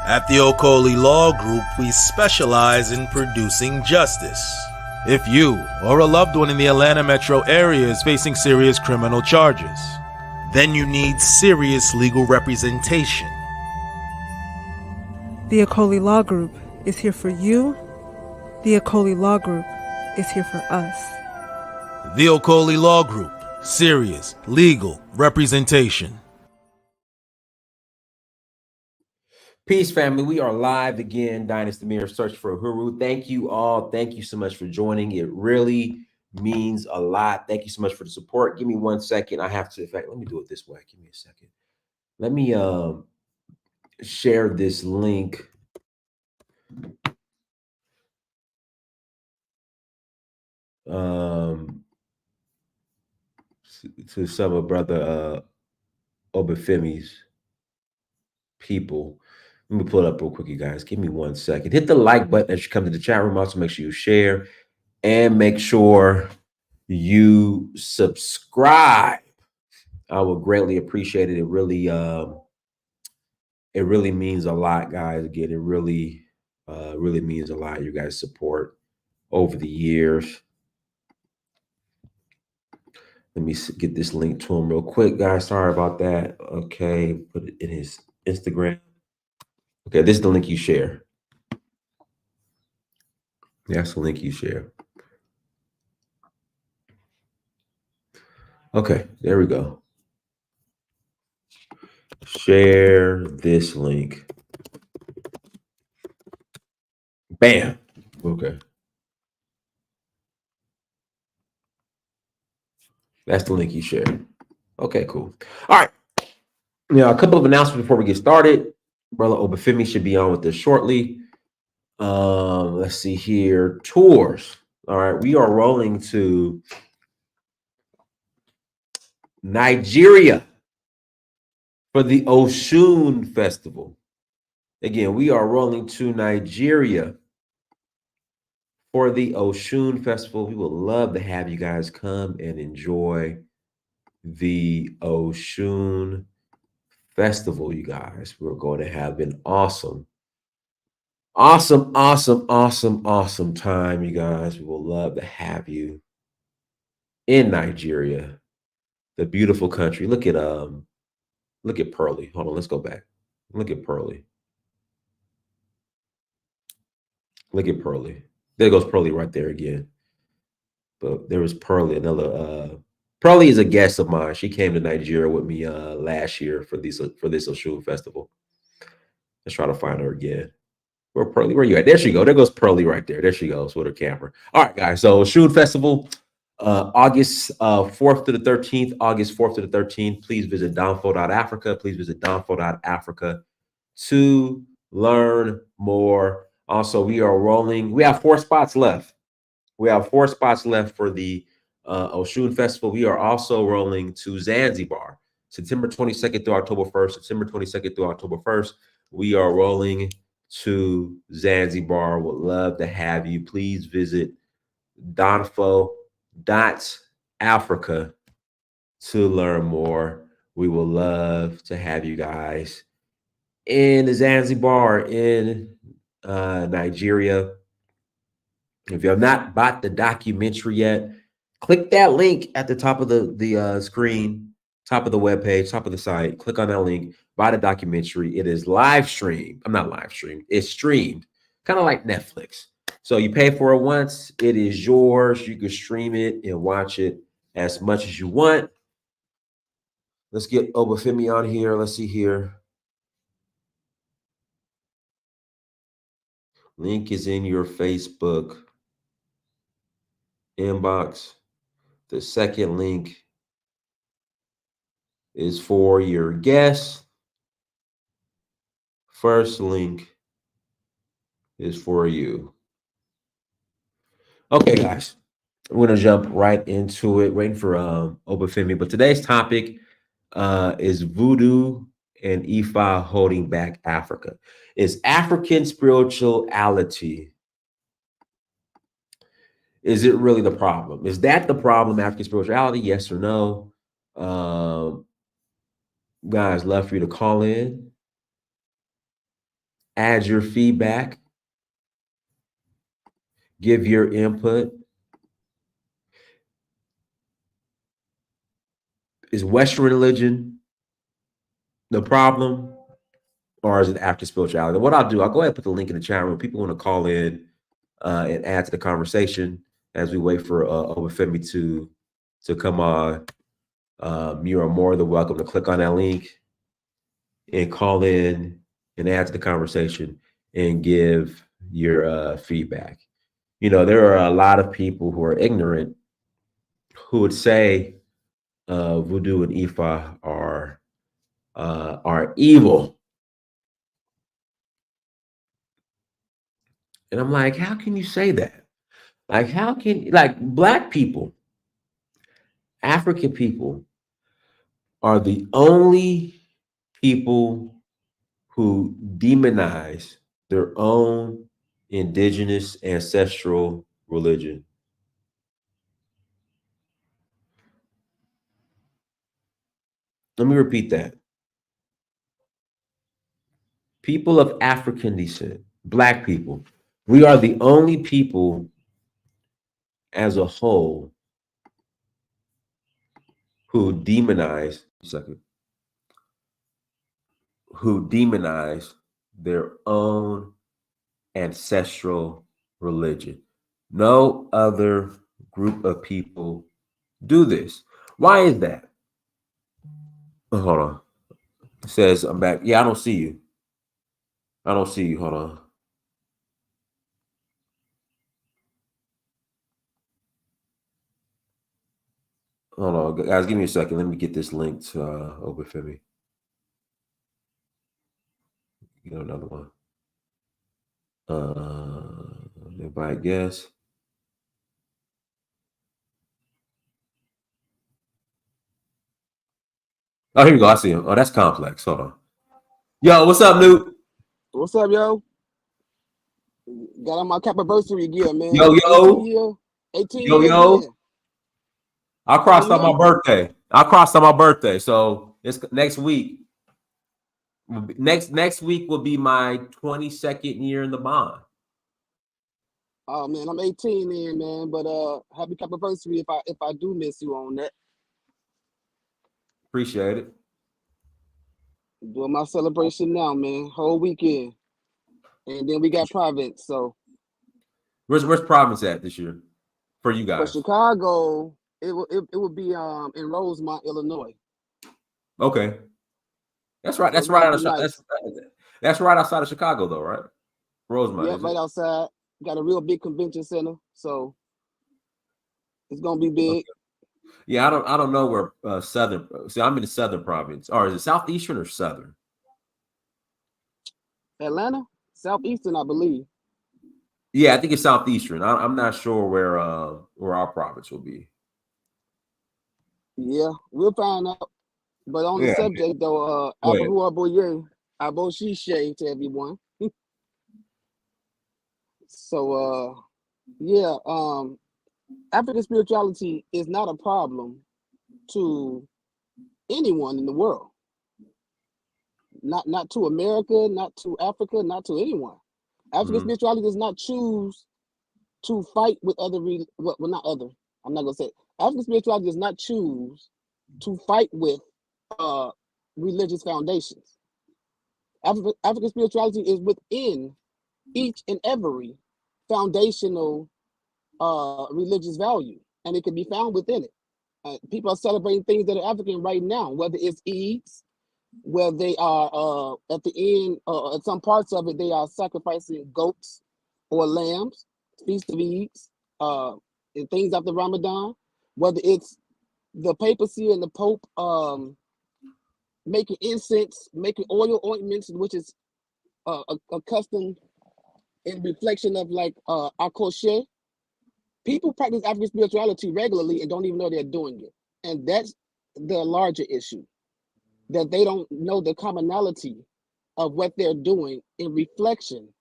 At the Okoli Law Group, we specialize in producing justice. If you or a loved one in the Atlanta metro area is facing serious criminal charges, then you need serious legal representation. The Okoli Law Group is here for you. The Okoli Law Group is here for us. The Okoli Law Group, serious legal representation. Peace, family. We are live again. Dynasty Mirror Search for Uhuru. Thank you all. Thank you so much for joining. It really means a lot. Thank you so much for the support. Give me 1 second. I have to, in fact, let me do it this way. Give me a second. Let me share this link. To some of Brother Obafemi's people. Let me pull it up real quick, you guys. Give me 1 second. Hit the like button as you come to the chat room. Also, make sure you share and make sure you subscribe. I would greatly appreciate it. It really means a lot, guys. Again, it really means a lot. You guys' support over the years. Let me get this link to him real quick, guys. Sorry about that. Okay, put it in his Instagram. Okay, this is the link you share. That's the link you share. Okay, there we go. Share this link. Bam. Okay. That's the link you share. Okay, cool. All right. Now, a couple of announcements before we get started. Brother Obafemi should be on with us shortly. Let's see here. Tours. All right. We are rolling to Nigeria for the Oshun Festival. Again, we are rolling to Nigeria for the Oshun Festival. We would love to have you guys come and enjoy the Oshun Festival, you guys. We're going to have an awesome time, you guys. We will love to have you in Nigeria, the beautiful country. Look at Pearly. Hold on, let's go back. Look at Pearly. Look at Pearly. There goes Pearly right there again. But there was Pearly, another Pearly is a guest of mine. She came to Nigeria with me last year for this Oshun Festival. Let's try to find her again. Where Pearly? Where you at? There she go. There goes Pearly right there. There she goes with her camera. All right, guys. So Oshun Festival, August 4th to the 13th. August 4th to the 13th. Please visit donfo.africa. Please visit donfo.africa to learn more. Also, we are rolling. We have 4 spots left. We have 4 spots left for the Oshun Festival. We are also rolling to Zanzibar, September 22nd through October 1st. September 22nd through October 1st. We are rolling to Zanzibar. Would love to have you. Please visit donfo.africa to learn more. We will love to have you guys in Zanzibar, in Nigeria. If you have not bought the documentary yet, click that link at the top of the screen, top of the webpage, top of the site. Click on that link, buy the documentary. It is live streamed. I'm not live streamed. It's streamed, kind of like Netflix. So you pay for it once. It is yours. You can stream it and watch it as much as you want. Let's get Obafemi on here. Let's see here. Link is in your Facebook inbox. The second link is for your guest. First link is for you. Okay, guys, we're gonna jump right into it, waiting for Obafemi. But today's topic is Voodoo and IFA holding back Africa. Is African spirituality, is it really the problem? Is that the problem, African spirituality? Yes or no? Guys, love for you to call in add your feedback, give your input. Is Western religion the problem, or is it African spirituality? And what I'll do, I'll go ahead and put the link in the chat room. People want to call in and add to the conversation as we wait for Obafemi to come on. You are more than welcome to click on that link and call in and add to the conversation and give your feedback. You know, there are a lot of people who are ignorant who would say Voodoo and IFA are evil. And I'm like, how can you say that? Like, how can, like, Black people, African people are the only people who demonize their own indigenous ancestral religion. Let me repeat that. People of African descent, Black people, we are the only people as a whole who demonize, who demonize their own ancestral religion. No other group of people do this. Why is that? Hold on. It says I'm back. Yeah, I don't see you. I don't see you. Hold on. Hold on, guys. Give me a second. Let me get this link to Obafemi. Get another one. Invite guest. Oh, here you go. I see him. Oh, that's complex. Hold on. Yo, what's up, Newt? What's up, yo? Got on my capability gear, man. Yo, 18 years yo. in. I crossed on my birthday. So it's next week. Next week will be my 22nd year in the bond. Oh man, I'm 18 in, man. But happy capability if I do miss you on that. Appreciate it. Doing my celebration now, man. Whole weekend. And then we got Province. So Where's Province at this year for you for guys? Chicago, it would be in Rosemont, Illinois. Okay. That's right. So That's right. nice. That's right outside of Chicago, though, right? Rosemont. Yep, right outside. Got a real big convention center, so it's gonna be big. Okay. Yeah, I don't know where southern. See, I'm in the southern province, or is it southeastern or southern? Atlanta, southeastern, I believe. Yeah, I think it's southeastern. I'm not sure where our province will be. Yeah, we'll find out. But on the Yeah. subject though, Abahu Aboye, Abo Shishe to everyone. So yeah, African spirituality is not a problem to anyone in the world. Not to America, not to Africa, not to anyone. African spirituality does not choose to fight with other well, not other. I'm not gonna say it. African spirituality does not choose to fight with religious foundations. African spirituality is within each and every foundational religious value, and it can be found within it. People are celebrating things that are African right now, whether it's Eids, where they are at the end, at some parts of it, they are sacrificing goats or lambs, Feast of Eids, and things after Ramadan, whether it's the papacy and the Pope making incense, making oil ointments, which is a custom in reflection of like akoshe. People practice African spirituality regularly and don't even know they're doing it. And that's the larger issue, that they don't know the commonality of what they're doing in reflection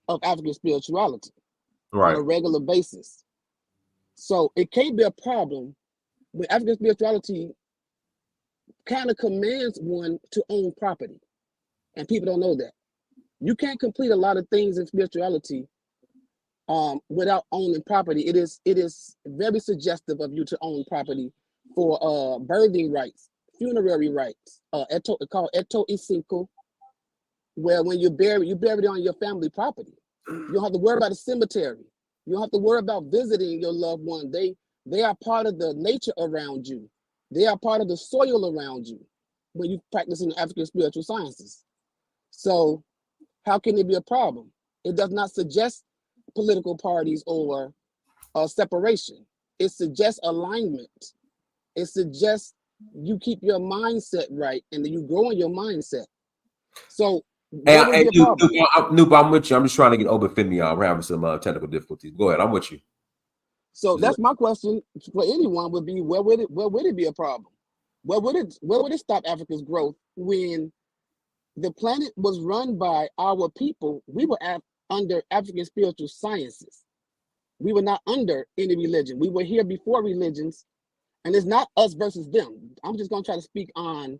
of African spirituality on a regular basis. So it can't be a problem when African spirituality kind of commands one to own property. And people don't know that. You can't complete a lot of things in spirituality without owning property. It is very suggestive of you to own property for birthing rights, funerary rights, called eto isinko, where when you bury it on your family property. You don't have to worry about a cemetery. You don't have to worry about visiting your loved one. They are part of the nature around you. They are part of the soil around you when you practice in the African spiritual sciences. So how can it be a problem? It does not suggest political parties or separation. It suggests alignment. It suggests you keep your mindset right and then you grow in your mindset. So Hey, Noob, I'm with you. I'm just trying to get Obafemi on. We're having some technical difficulties. Go ahead. I'm with you. So that's my question for anyone would be, where would it be a problem? Where would it stop Africa's growth when the planet was run by our people? We were under African spiritual sciences. We were not under any religion. We were here before religions, and it's not us versus them. I'm just going to try to speak on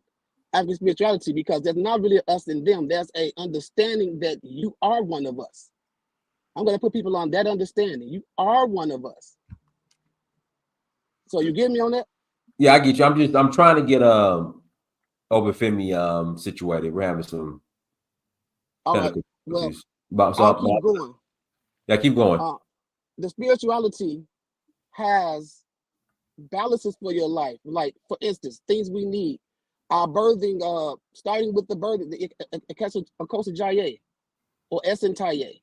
African spirituality because there's not really us and them. There's a understanding that you are one of us. I'm going to put people on that understanding. You are one of us. So you get me on that? Yeah, I get you. I'm trying to get Obafemi situated. We're having some technical difficulties. I'll keep going. Yeah, keep going. The spirituality has balances for your life. Like, for instance, things we need. Our birthing, starting with the birthing, the Akosa Jaye or Esentaye.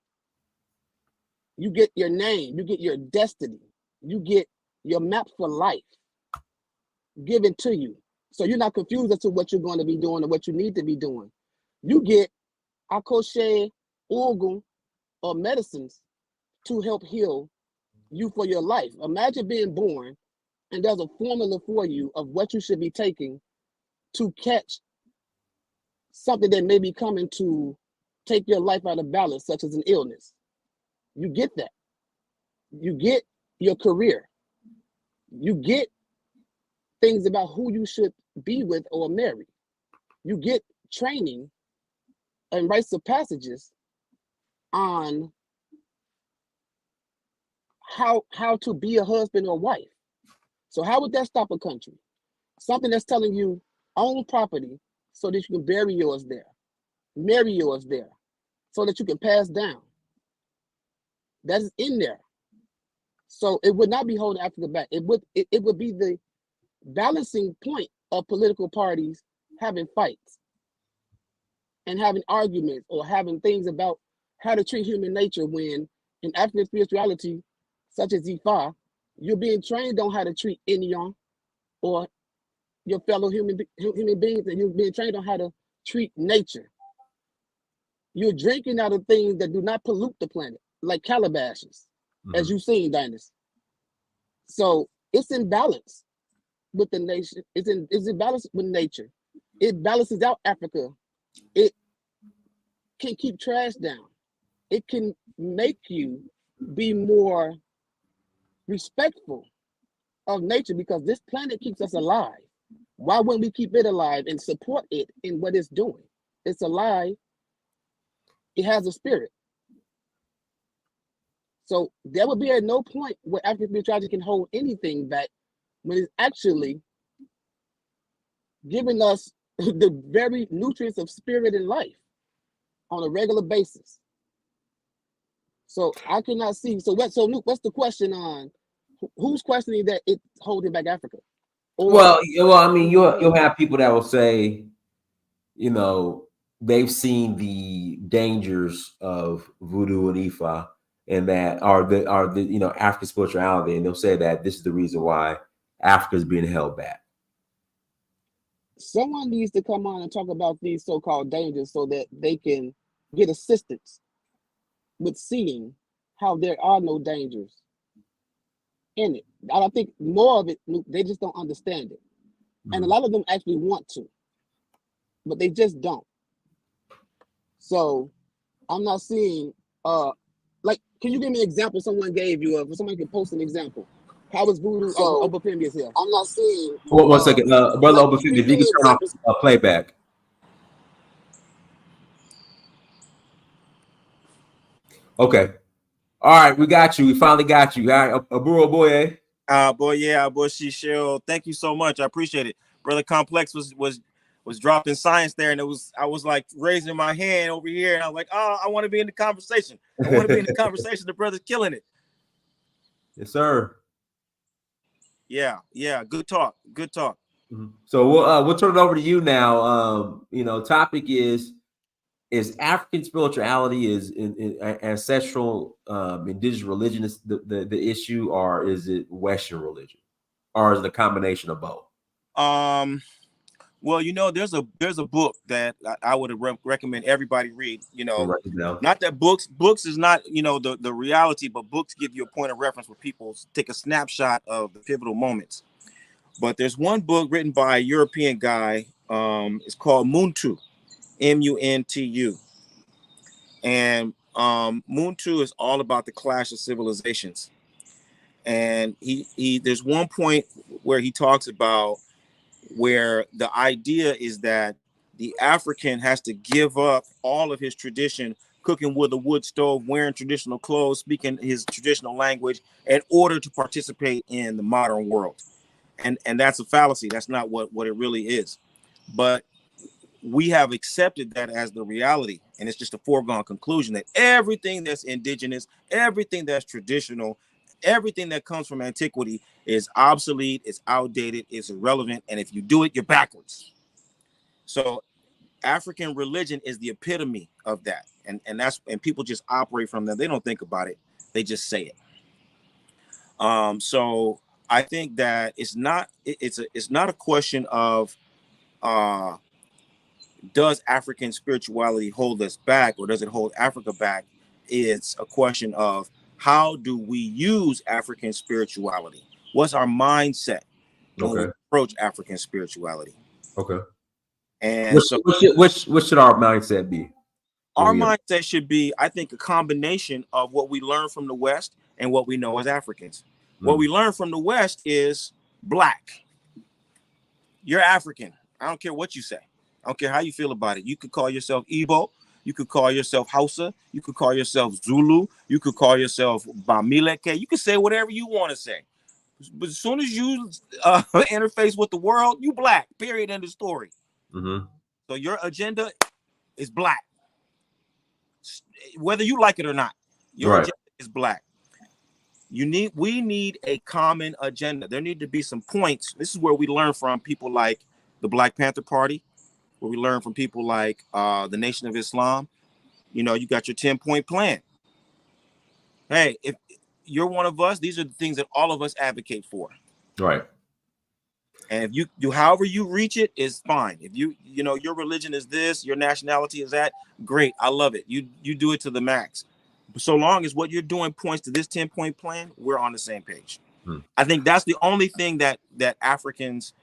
You get your name, you get your destiny, you get your map for life given to you. So you're not confused as to what you're going to be doing or what you need to be doing. You get Akoshe Ogun or medicines to help heal you for your life. Imagine being born and there's a formula for you of what you should be taking to catch something that may be coming to take your life out of balance, such as an illness. You get that. You get your career. You get things about who you should be with or marry. You get training and rites of passages on how to be a husband or wife. So how would that stop a country? Something that's telling you own property so that you can bury yours there, marry yours there, so that you can pass down. That is in there. So it would not be holding Africa back. It would be the balancing point of political parties having fights and having arguments or having things about how to treat human nature, when in African spirituality, such as Ifa, you're being trained on how to treat Inyan or your fellow human beings, and you're being trained on how to treat nature. You're drinking out of things that do not pollute the planet, like calabashes, as you've seen, Dynast. So it's in balance with the nation. It's in balance with nature. It balances out Africa. It can keep trash down. It can make you be more respectful of nature, because this planet keeps us alive. Why wouldn't we keep it alive and support it in what it's doing? It's alive. It has a spirit. So there would be at no point where African spirituality can hold anything back when it's actually giving us the very nutrients of spirit and life on a regular basis. So I cannot see. So what's the question on who's questioning that it's holding back Africa? Well, I mean, you'll have people that will say, you know, they've seen the dangers of voodoo and IFA, and that are the you know, African spirituality, and they'll say that this is the reason why Africa is being held back. Someone needs to come on and talk about these so-called dangers so that they can get assistance with seeing how there are no dangers in it. I think more of it, they just don't understand it. And a lot of them actually want to, but they just don't. So I'm not seeing, like, can you give me an example someone gave you of, somebody can post an example? How was voodoo? Obafemi is here. I'm not seeing. One second, brother Obafemi, if you can turn off playback. Okay. All right, we got you. We finally got you. All right, Aburo boy. Boy, yeah, boy, Shishel. Thank you so much. I appreciate it. Brother Complex was dropping science there, and I was like raising my hand over here, and I was like, oh, I want to be in the conversation. I want to be in the conversation. The brother's killing it. Yes, sir. Yeah, good talk. Good talk. So we'll turn it over to you now. Topic is African spirituality is in ancestral indigenous religion is the issue, or is it Western religion, or is it a combination of both? Well, there's a book that I would recommend everybody read. Not that books is not the reality, but books give you a point of reference where people take a snapshot of the pivotal moments. But there's one book written by a European guy. It's called Muntu, Muntu, and Muntu is all about the clash of civilizations. And there's one point where he talks about where the idea is that the African has to give up all of his tradition, cooking with a wood stove, wearing traditional clothes, speaking his traditional language in order to participate in the modern world. And that's a fallacy. That's not what it really is. But we have accepted that as the reality. And it's just a foregone conclusion that everything that's indigenous, everything that's traditional, everything that comes from antiquity is obsolete, it's outdated, it's irrelevant. And if you do it, you're backwards. So African religion is the epitome of that. And people just operate from that. They don't think about it. They just say it. So I think that it's not a question of does African spirituality hold us back, or does it hold Africa back? It's a question of how do we use African spirituality? What's our mindset when we approach African spirituality? Okay. And what should our mindset be? Our mindset should be, I think, a combination of what we learn from the West and what we know as Africans. What we learn from the West is Black. You're African. I don't care what you say. I don't care how you feel about it. You could call yourself Igbo. You could call yourself Hausa. You could call yourself Zulu. You could call yourself Bamileke. You could say whatever you want to say. But as soon as you interface with the world, you Black. Period. End of story. So your agenda is Black. Whether you like it or not, your agenda is Black. We need a common agenda. There need to be some points. This is where we learn from people like the Black Panther Party, where we learn from people like the Nation of Islam. You got your 10-point plan. Hey, if you're one of us, these are the things that all of us advocate for. Right. And if you however you reach it is fine. If your religion is this, your nationality is that, great. I love it. You do it to the max. So long as what you're doing points to this 10-point plan, we're on the same page. I think that's the only thing that Africans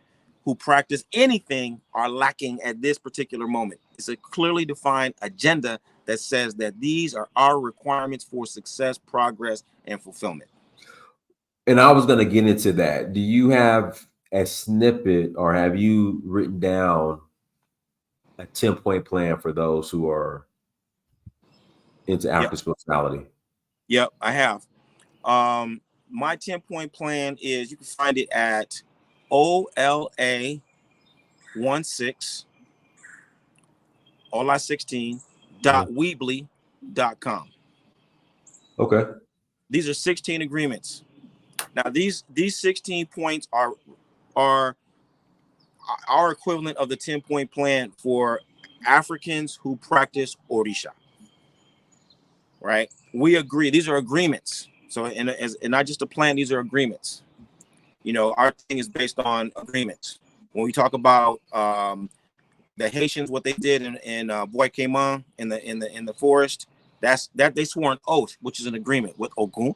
who practice anything are lacking at this particular moment. It's a clearly defined agenda that says that these are our requirements for success, progress, and fulfillment. And I was going to get into that. Do you have a snippet, or have you written down a 10-point plan for those who are into African spirituality? Yep, I have. My 10-point plan is, you can find it at OLA16, OLA16.weebly.com. Okay. These are 16 agreements. Now, these 16 points are our equivalent of the 10-point plan for Africans who practice Orisha. Right? We agree. These are agreements. So, and not just a plan, these are agreements. Our thing is based on agreements. When we talk about the Haitians, what they did in Bois Cayman in the forest, that they swore an oath, which is an agreement with Ogun.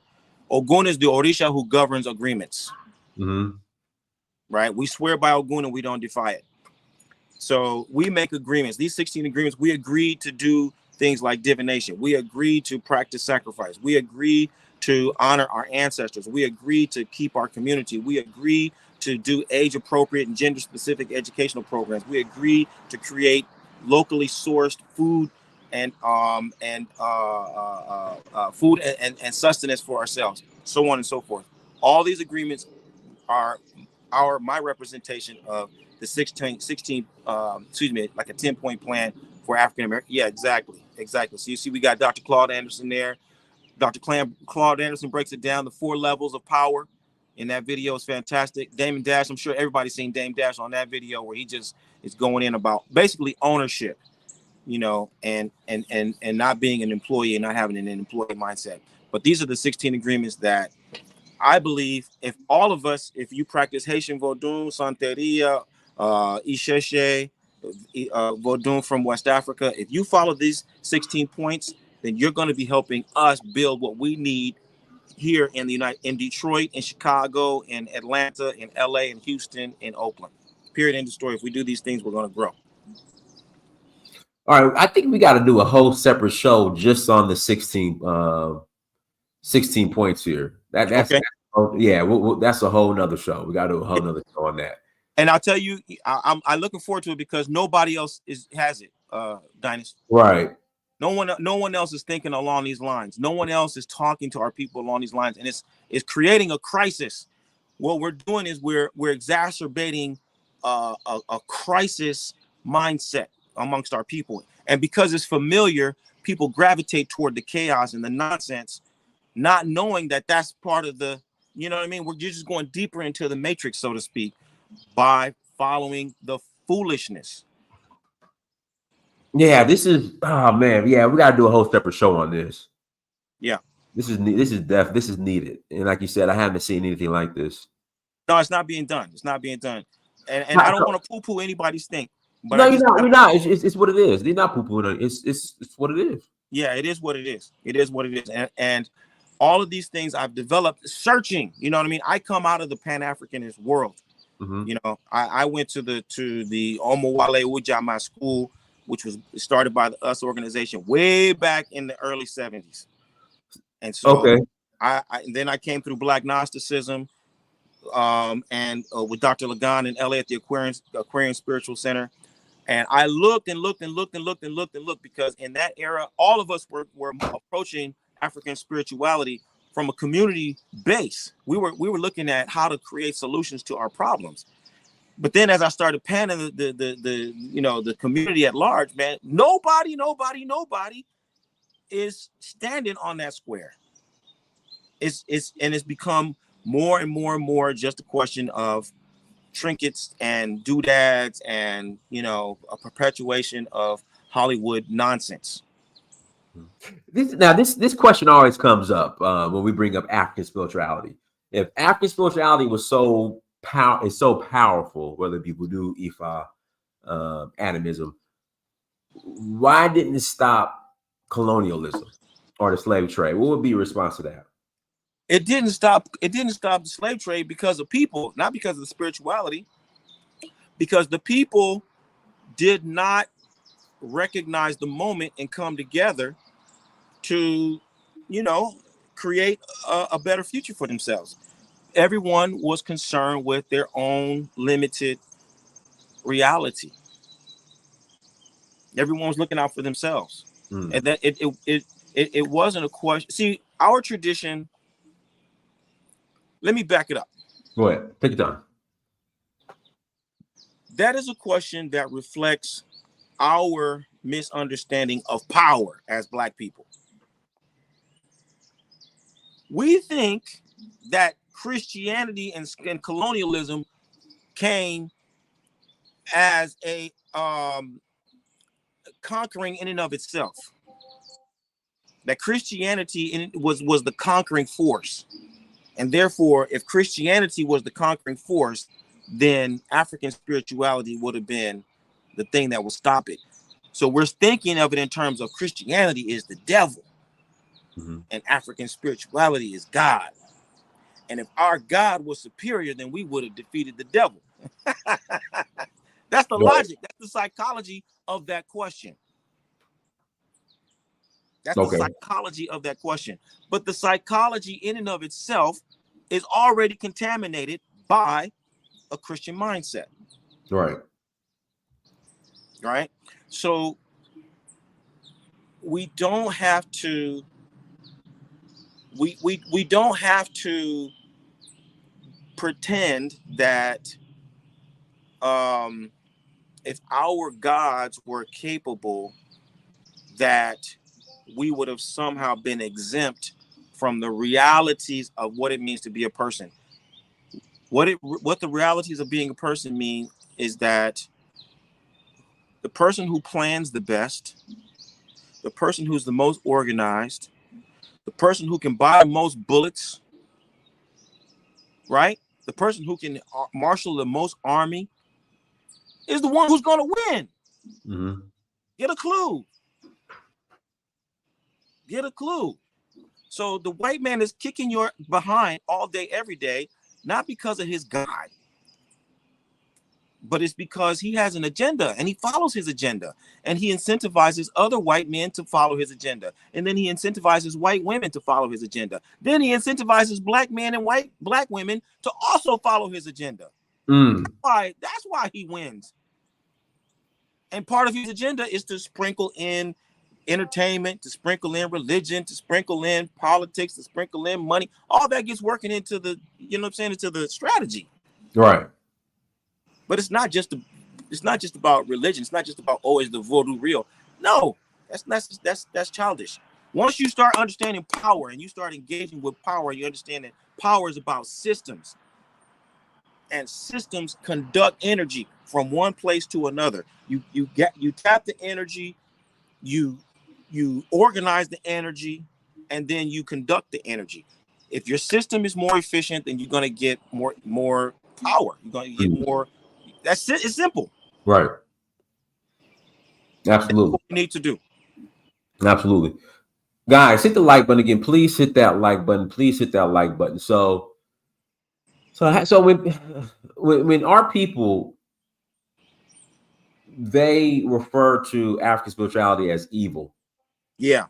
Ogun is the Orisha who governs agreements. Right? We swear by Ogun and we don't defy it. So we make agreements. These 16 agreements, we agreed to do things like divination. We agreed to practice sacrifice. We agreed to honor our ancestors. We agreed to keep our community. We agreed to do age-appropriate and gender-specific educational programs. We agreed to create locally sourced food food and sustenance for ourselves, so on and so forth. All these agreements are my representation of the 16 like a 10-point plan for African American. Yeah, exactly. So you see, we got Dr. Claude Anderson there. Dr. Claude Anderson breaks it down, the 4 levels of power. In that video is fantastic. Damon Dash, I'm sure everybody's seen Dame Dash on that video where he just is going in about basically ownership, and not being an employee and not having an employee mindset. But these are the 16 agreements that I believe if all of us, if you practice Haitian Vodun, Santeria, Isheshe, Vodun from West Africa, if you follow these 16 points, then you're going to be helping us build what we need here in Detroit, in Chicago, in Atlanta, in LA, in Houston, in Oakland. Period. End of story. If we do these things, we're going to grow. All right, I think we got to do a whole separate show just on the 16 points here. That's okay. That's a whole nother show. We got to do a whole nother show on that. And I'll tell you, I'm looking forward to it because nobody else has it, Dynast. Right. No one else is thinking along these lines. No one else is talking to our people along these lines, and it's creating a crisis. What we're doing is we're exacerbating a crisis mindset amongst our people, and because it's familiar, people gravitate toward the chaos and the nonsense, not knowing that that's part of the, you know what I mean? You're just going deeper into the matrix, so to speak, by following the foolishness. Yeah, this is, oh man, yeah, we got to do a whole separate show on this. Yeah, this is needed, and like you said, I haven't seen anything like this. No, it's not being done. It's not being done, and I don't want to poo-poo anybody's thing. But no, you're not. It's what it is. They're not poo-pooing it. It's what it is. Yeah, it is what it is. It is what it is, and all of these things I've developed searching. You know what I mean? I come out of the Pan-Africanist world. Mm-hmm. You know, I went to the Omowale Ujama school, which was started by the US organization way back in the early 70s. And so then I came through Black Gnosticism, and with Dr. Lagan in LA at the Aquarian Spiritual Center. And I looked because in that era, all of us were approaching African spirituality from a community base. We were looking at how to create solutions to our problems. But then as I started panning the community at large, man, nobody is standing on that square. It's become more and more just a question of trinkets and doodads and, a perpetuation of Hollywood nonsense. This question always comes up when we bring up African spirituality. If African spirituality was so powerful, whether it be Voodoo, IFA, animism, why didn't it stop colonialism or the slave trade? What would be your response to that? It didn't stop the slave trade because of people, not because of the spirituality, because the people did not recognize the moment and come together to, create a better future for themselves. Everyone was concerned with their own limited reality. Everyone was looking out for themselves. And that it wasn't a question. See, our tradition, let me back it up. Go ahead. Take it down. That is a question that reflects our misunderstanding of power as Black people. We think that Christianity and colonialism came as a conquering in and of itself. That Christianity was the conquering force. And therefore, if Christianity was the conquering force, then African spirituality would have been the thing that would stop it. So we're thinking of it in terms of Christianity is the devil, and African spirituality is God. And if our God was superior, then we would have defeated the devil. That's the logic. That's the psychology of that question. That's the psychology of that question. But the psychology in and of itself is already contaminated by a Christian mindset. Right. So we don't have to we don't have to pretend that if our gods were capable, that we would have somehow been exempt from the realities of what it means to be a person. What the realities of being a person mean is that the person who plans the best, the person who's the most organized, the person who can buy the most bullets, right? The person who can marshal the most army is the one who's going to win. Mm-hmm. Get a clue. Get a clue. So the white man is kicking your behind all day, every day, not because of his God, but it's because he has an agenda and he follows his agenda, and he incentivizes other white men to follow his agenda. And then he incentivizes white women to follow his agenda. Then he incentivizes black men and black women to also follow his agenda. That's why he wins. And part of his agenda is to sprinkle in entertainment, to sprinkle in religion, to sprinkle in politics, to sprinkle in money. All that gets working into the, you know what I'm saying, into the strategy. Right. But it's not just about religion. It's not just about, oh, is the voodoo real? No, that's childish. Once you start understanding power and you start engaging with power, you understand that power is about systems. And systems conduct energy from one place to another. You tap the energy, you organize the energy, and then you conduct the energy. If your system is more efficient, then you're going to get more power. You're going to get more. That's it. It's simple. Right. Absolutely. That's what you need to do. Absolutely. Guys, hit the like button again. Please hit that like button. Please hit that like button. So when our people, they refer to African spirituality as evil. Yeah.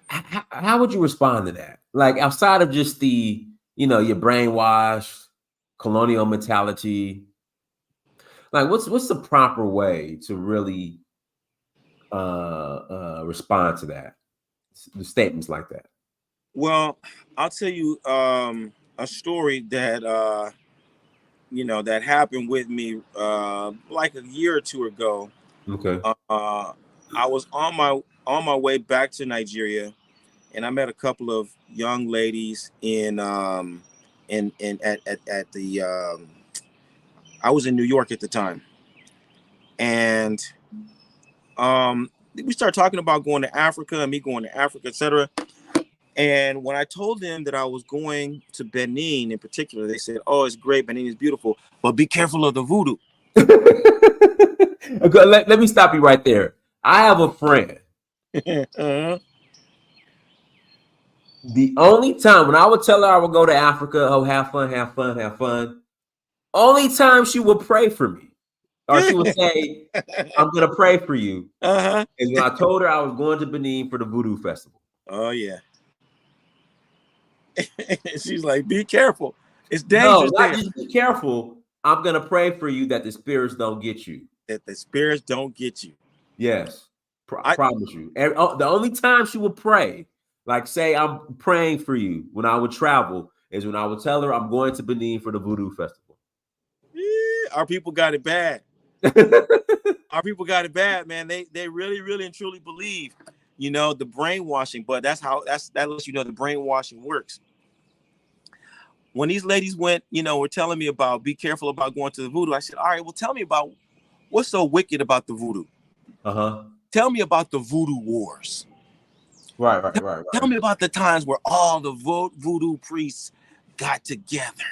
How would you respond to that? Like, outside of just the, your brainwashed colonial mentality, like what's the proper way to really respond to that? The statements like that. Well, I'll tell you a story that that happened with me like a year or two ago. Okay. I was on my way back to Nigeria, and I met a couple of young ladies at the I was in New York at the time, and we started talking about going to Africa and me going to Africa, etc. And when I told them that I was going to Benin in particular, they said, "Oh, it's great. Benin is beautiful, but be careful of the voodoo." Let me stop you right there. I have a friend. Uh-huh. The only time when I would tell her I would go to Africa, oh, have fun, have fun, have fun. Only time she would pray for me, or she would say, "I'm going to pray for you," is when I told her I was going to Benin for the Voodoo Festival. Oh yeah. She's like, "Be careful. It's dangerous." No, not just be careful. I'm going to pray for you that the spirits don't get you. That the spirits don't get you. Yes. I promise you. The only time she would pray, like say I'm praying for you when I would travel, is when I would tell her I'm going to Benin for the Voodoo Festival. Yeah, our people got it bad. Our people got it bad, man. They really, really and truly believe, the brainwashing, but that lets you know the brainwashing works. When these ladies went, were telling me about, be careful about going to the voodoo, I said, all right, well, tell me about what's so wicked about the voodoo. Tell me about the voodoo wars. Right. Tell me about the times where all the voodoo priests got together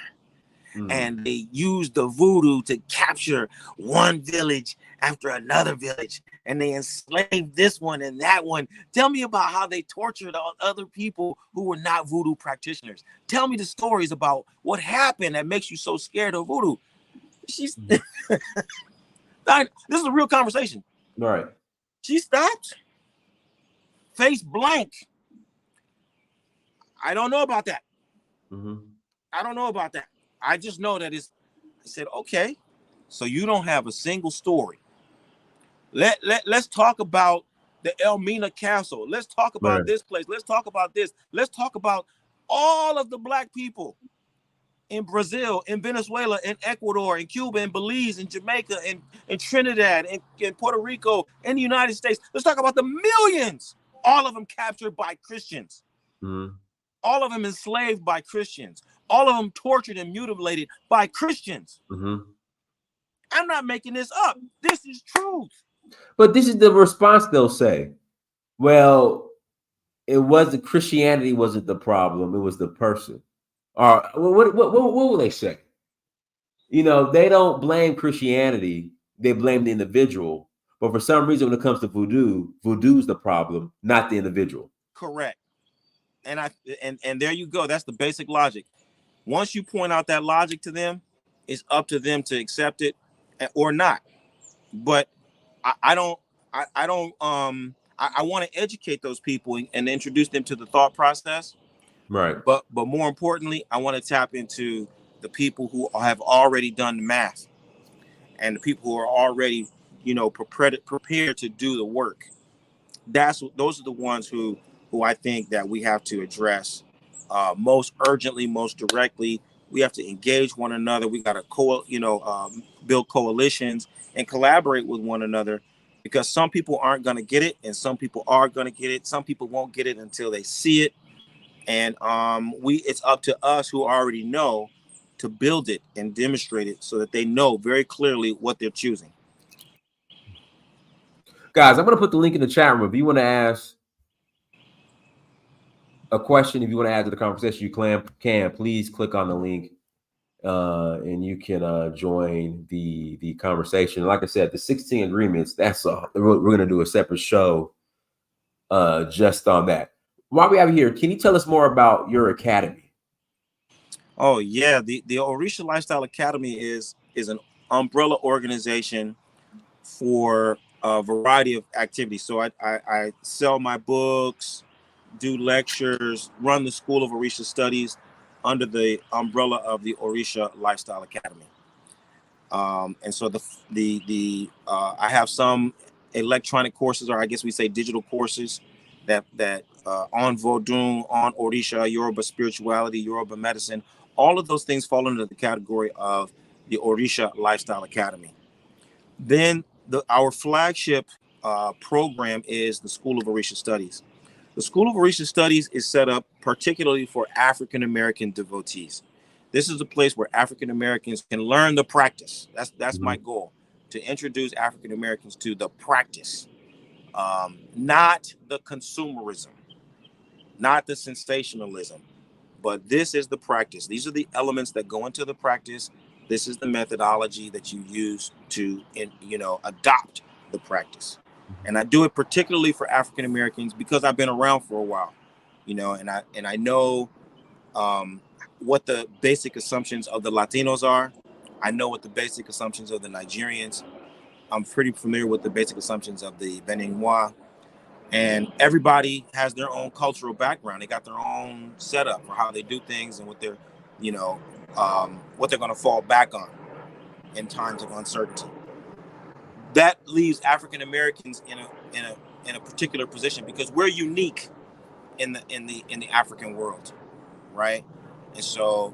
and they used the voodoo to capture one village after another village, and they enslaved this one and that one. Tell me about how they tortured other people who were not voodoo practitioners. Tell me the stories about what happened that makes you so scared of voodoo. This is a real conversation. Right. She stopped, face blank. I don't know about that. I don't know about that. I just know that I said, okay, so you don't have a single story. Let's talk about the Elmina Castle. Let's talk about this place. Let's talk about this. Let's talk about all of the black people in Brazil, in Venezuela, in Ecuador, in Cuba, in Belize, in Jamaica, in Trinidad, in Puerto Rico, in the United States. Let's talk about the millions, all of them captured by Christians. All of them enslaved by Christians. All of them tortured and mutilated by Christians. I'm not making this up. This is truth. But this is the response they'll say. Well, it wasn't Christianity wasn't the problem. It was the person. Or what will they say? You know, they don't blame Christianity. They blame the individual. But for some reason, when it comes to voodoo's the problem, not the individual. Correct. And there you go. That's the basic logic. Once you point out that logic to them, it's up to them to accept it or not. But I want to educate those people and introduce them to the thought process. Right. But more importantly, I want to tap into the people who have already done the math and the people who are already, prepared to do the work. Those are the ones who I think that we have to address most urgently, most directly. We have to engage one another. We got to build coalitions and collaborate with one another, because some people aren't going to get it and some people are going to get it. Some people won't get it until they see it. And it's up to us who already know to build it and demonstrate it so that they know very clearly what they're choosing. Guys, I'm going to put the link in the chat room. If you want to ask a question, if you want to add to the conversation, you can please click on the link and you can join the conversation. Like I said, the 16 agreements, we're going to do a separate show just on that. While we have you here, can you tell us more about your academy? Oh, yeah. The Orisha Lifestyle Academy is an umbrella organization for a variety of activities. So I sell my books, do lectures, run the School of Orisha Studies under the umbrella of the Orisha Lifestyle Academy. And so I have some electronic courses, or I guess we say digital courses, that on Vodun, on Orisha, Yoruba spirituality, Yoruba medicine. All of those things fall under the category of the Orisha Lifestyle Academy. Then our flagship program is the School of Orisha Studies. The School of Orisha Studies is set up particularly for African American devotees. This is a place where African Americans can learn the practice. That's my goal, to introduce African Americans to the practice, not the consumerism, not the sensationalism, but this is the practice. These are the elements that go into the practice. This is the methodology that you use to, adopt the practice. And I do it particularly for African Americans because I've been around for a while, and I know what the basic assumptions of the Latinos are. I know what the basic assumptions of the Nigerians. I'm pretty familiar with the basic assumptions of the Beninois. And everybody has their own cultural background. They got their own setup for how they do things and what they're, what they're going to fall back on in times of uncertainty. That leaves African Americans in a particular position because we're unique in the African world, right? And so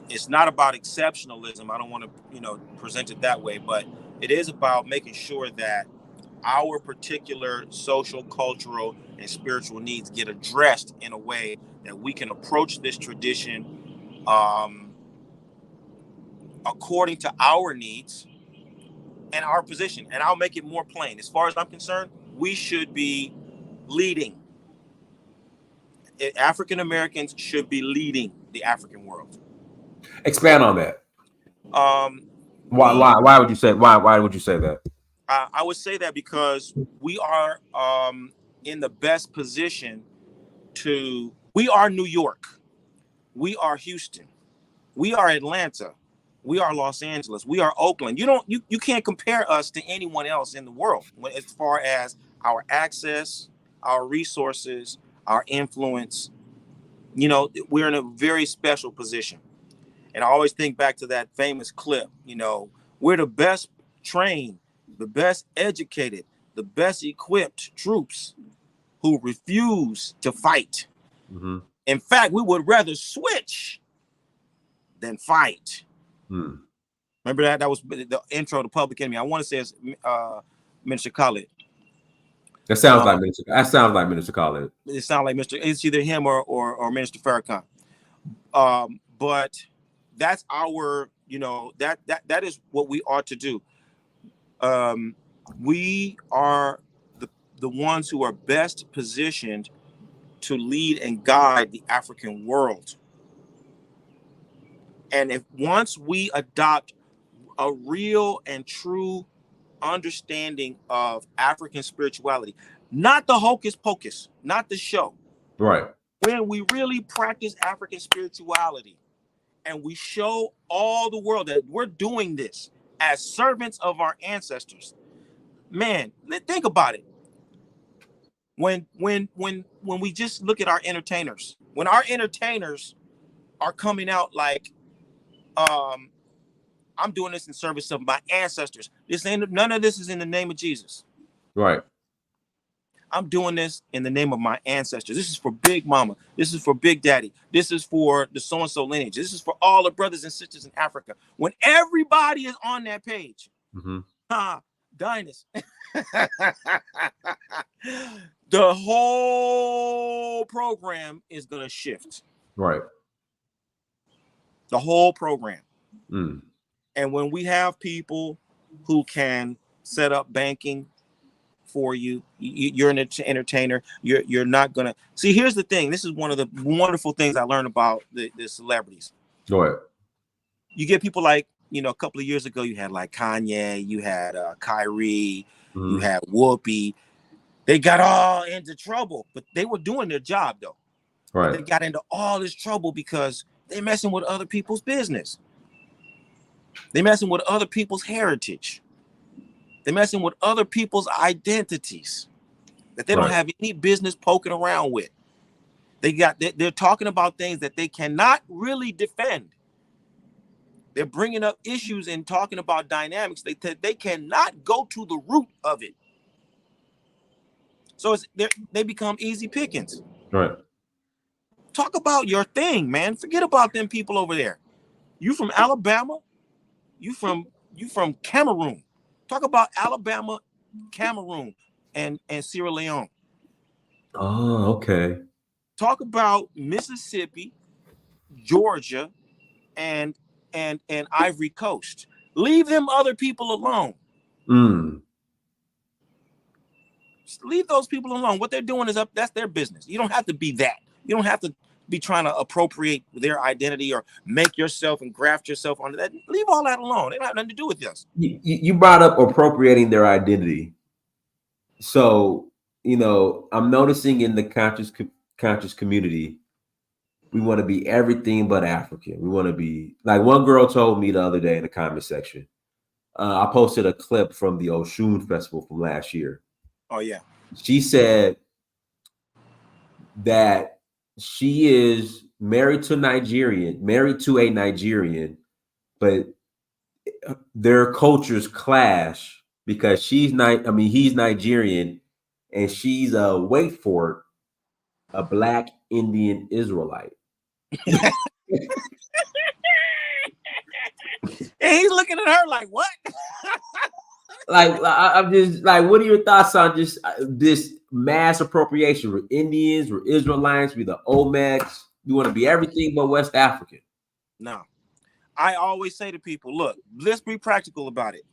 it's not about exceptionalism. I don't want to present it that way, but it is about making sure that our particular social, cultural, and spiritual needs get addressed in a way that we can approach this tradition according to our needs and our position. And I'll make it more plain. As far as I'm concerned, we should be leading. African Americans should be leading the African world. Expand on that. Why would you say that? I would say that because we are in the best position we are New York, we are Houston, we are Atlanta, we are Los Angeles, we are Oakland. You can't compare us to anyone else in the world as far as our access, our resources, our influence. We're in a very special position. And I always think back to that famous clip, we're the best trained, the best educated, the best equipped troops who refuse to fight. Mm-hmm. In fact, we would rather switch than fight. Remember that? That was the intro to Public Enemy. I want to say it's Minister Khaled. That sounds like Minister. That sounds like Minister Khaled. It sounds like Mr. It's either him or Minister Farrakhan. But that's our, that is what we ought to do. We are the ones who are best positioned to lead and guide the African world. And if once we adopt a real and true understanding of African spirituality, not the hocus pocus, not the show. Right. When we really practice African spirituality and we show all the world that we're doing this as servants of our ancestors, man, think about it. When we just look at our entertainers, when our entertainers are coming out like, I'm doing this in service of my ancestors. None of this is in the name of Jesus. Right. I'm doing this in the name of my ancestors. This is for Big Mama. This is for Big Daddy. This is for the so-and-so lineage. This is for all the brothers and sisters in Africa. When everybody is on that page, Dynast, the whole program is going to shift. Right. The whole program. And when we have people who can set up banking for you, you're an entertainer. You're not gonna see. Here's the thing. This is one of the wonderful things I learned about the celebrities. Go ahead. You get people like, a couple of years ago, you had like Kanye, you had Kyrie, you had Whoopi. They got all into trouble, but they were doing their job though. Right. But they got into all this trouble because they're messing with other people's business. They're messing with other people's heritage. They're messing with other people's identities that they don't have any business poking around with. They're talking about things that they cannot really defend. They're bringing up issues and talking about dynamics. They cannot go to the root of it. So they become easy pickings. Right. Talk about your thing, man. Forget about them people over there. You from Alabama? You from Cameroon? Talk about Alabama, Cameroon, and Sierra Leone. Oh, okay. Talk about Mississippi, Georgia, and Ivory Coast. Leave them other people alone. Just leave those people alone. What they're doing is that's their business. You don't have to be that. You don't have to be trying to appropriate their identity or make yourself and graft yourself onto that. Leave all that alone. They don't have nothing to do with us. You brought up appropriating their identity. So, I'm noticing in the conscious community, we want to be everything but African. We want to be like one girl told me the other day in the comment section. I posted a clip from the Oshun Festival from last year. Oh, yeah. She said that she is married to a Nigerian, but their cultures clash because he's Nigerian and she's wait for it, a Black Indian Israelite. And he's looking at her like, what? I'm just like, what are your thoughts on just this mass appropriation? We're Indians, we're Israelites, we're the Olmecs. We want to be everything but West African. No. I always say to people, look, let's be practical about it.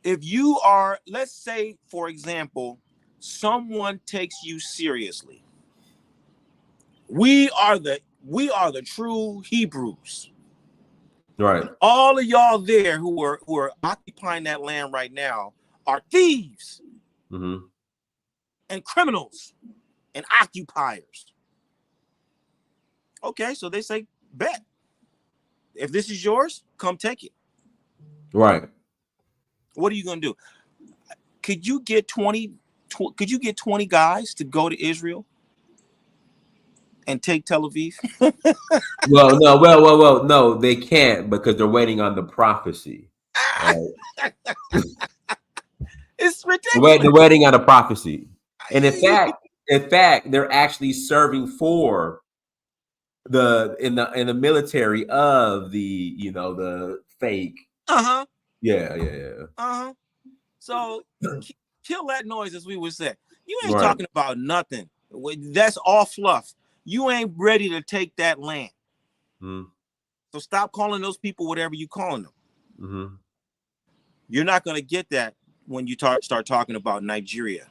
If you are, let's say, for example, someone takes you seriously. We are the true Hebrews. Right. And all of y'all there who are occupying that land right now are thieves and criminals and occupiers. Okay, so they say, bet. If this is yours, come take it. Right. What are you going to do? Could you get 20 guys to go to Israel and take Tel Aviv? Well, no, they can't because they're waiting on the prophecy. Right? It's ridiculous. The wedding out of prophecy. And in fact, they're actually serving for in the military of the the fake. Yeah. So kill that noise, as we would say. You ain't talking about nothing. That's all fluff. You ain't ready to take that land. So stop calling those people whatever you calling them. You're not going to get that when you start talking about Nigeria.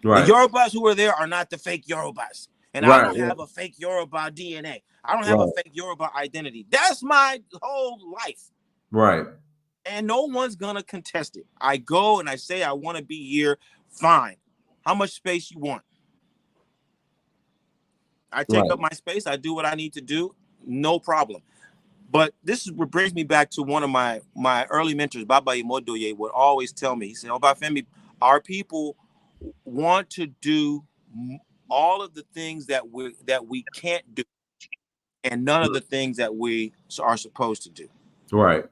The Yorubas who are there are not the fake Yorubas. And I don't have a fake Yoruba DNA. I don't have a fake Yoruba identity. That's my whole life. Right. And no one's going to contest it. I go and I say I want to be here. Fine. How much space you want? I take up my space. I do what I need to do. No problem. But this is what brings me back to one of my early mentors, Baba Imodoye, would always tell me. He said, Obafemi, our people want to do all of the things that we can't do, and none of the things that we are supposed to do. Right.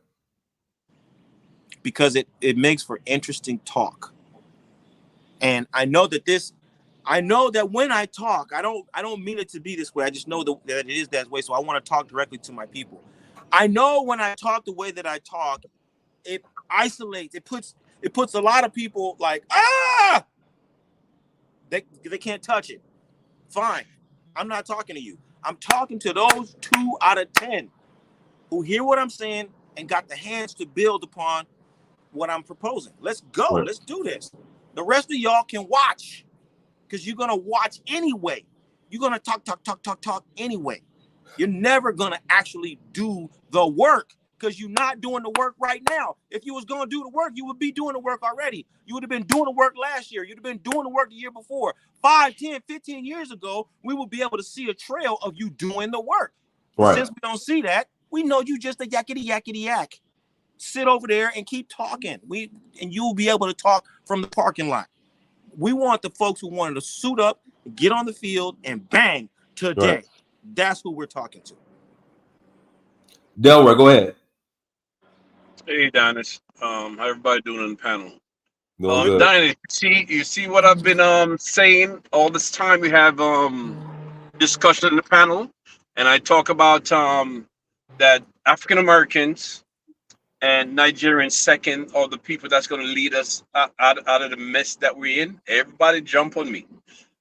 Because it makes for interesting talk. And I know that when I talk, I don't mean it to be this way. I just know that it is that way. So I want to talk directly to my people. I know when I talk the way that I talk, it isolates, it puts a lot of people like, they can't touch it. Fine. I'm not talking to you. I'm talking to those 2 out of 10 who hear what I'm saying and got the hands to build upon what I'm proposing. Let's go. Let's do this. The rest of y'all can watch, because you're going to watch anyway. You're going to talk anyway. You're never going to actually do the work, because you're not doing the work right now. If you was going to do the work, you would be doing the work already. You would have been doing the work last year. You'd have been doing the work the year before. 5, 10, 15 years ago, we would be able to see a trail of you doing the work. Right. Since we don't see that, we know you just a yakety yak. Sit over there and keep talking. And you'll be able to talk from the parking lot. We want the folks who wanted to suit up, get on the field, and bang today. Right. That's who we're talking to. Delaware, go ahead. Hey, Dennis. How everybody doing on the panel? Dennis, you see what I've been saying all this time. We have discussion in the panel, and I talk about that African Americans and Nigerians second are the people that's going to lead us out of the mess that we're in. Everybody jump on me.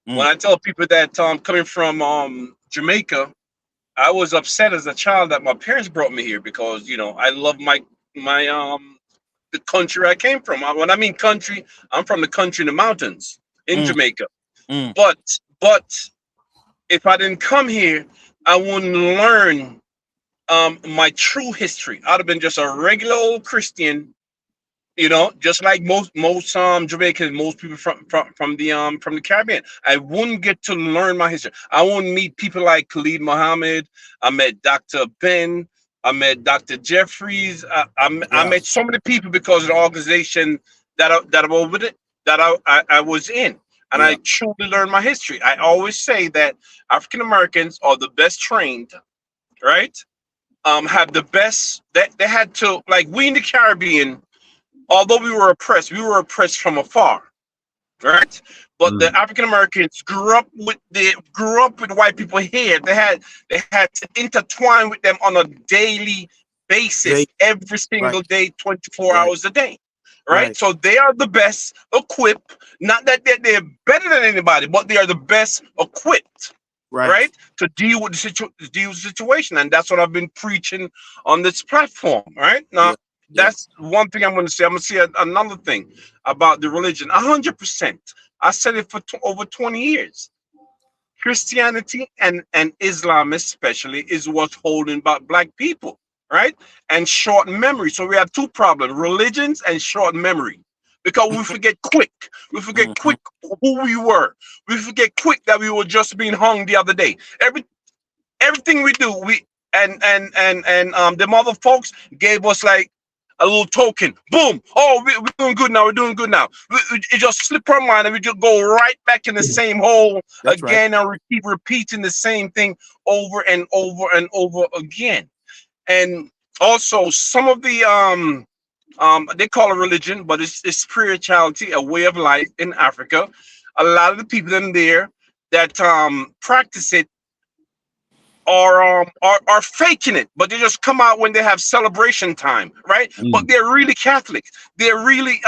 When I tell people that coming from Jamaica, I was upset as a child that my parents brought me here, because I love my the country I came from. When I mean country, I'm from the country in the mountains in Jamaica. But if I didn't come here, I wouldn't learn my true history. I'd have been just a regular old Christian, just like most Jamaicans, most people from the Caribbean. I wouldn't get to learn my history. I wouldn't meet people like Khalid Muhammad. I met Dr. Ben. I met Dr. Jeffries. I met so many people because of the organization that I was in, and I truly learned my history. I always say that African Americans are the best trained, right? Have the best. They had to, like, we in the Caribbean. Although we were oppressed from afar, right? But the African Americans grew up with white people here. They had to intertwine with them on a daily basis, every single day, 24 hours a day, right? So they are the best equipped. Not that they're better than anybody, but they are the best equipped, right? To deal with the situation, and that's what I've been preaching on this platform, right? Now. That's one thing I'm going to say. I'm going to say another thing about the religion. 100%. I said it for over 20 years. Christianity and Islam especially is what's holding back black people, right? And short memory. So we have two problems: religions and short memory. Because we forget quick. We forget quick who we were. We forget quick that we were just being hung the other day. Everything we do, the other folks gave us like a little token. Boom. Oh, we're doing good now. We're doing good now. It just slip our mind, and we just go right back in the same hole again, and we keep repeating the same thing over and over and over again. And also, some of the They call it religion, but it's spirituality, a way of life in Africa. A lot of the people in there that practice it are faking it, but they just come out when they have celebration time, right? But they're really Catholic. They're really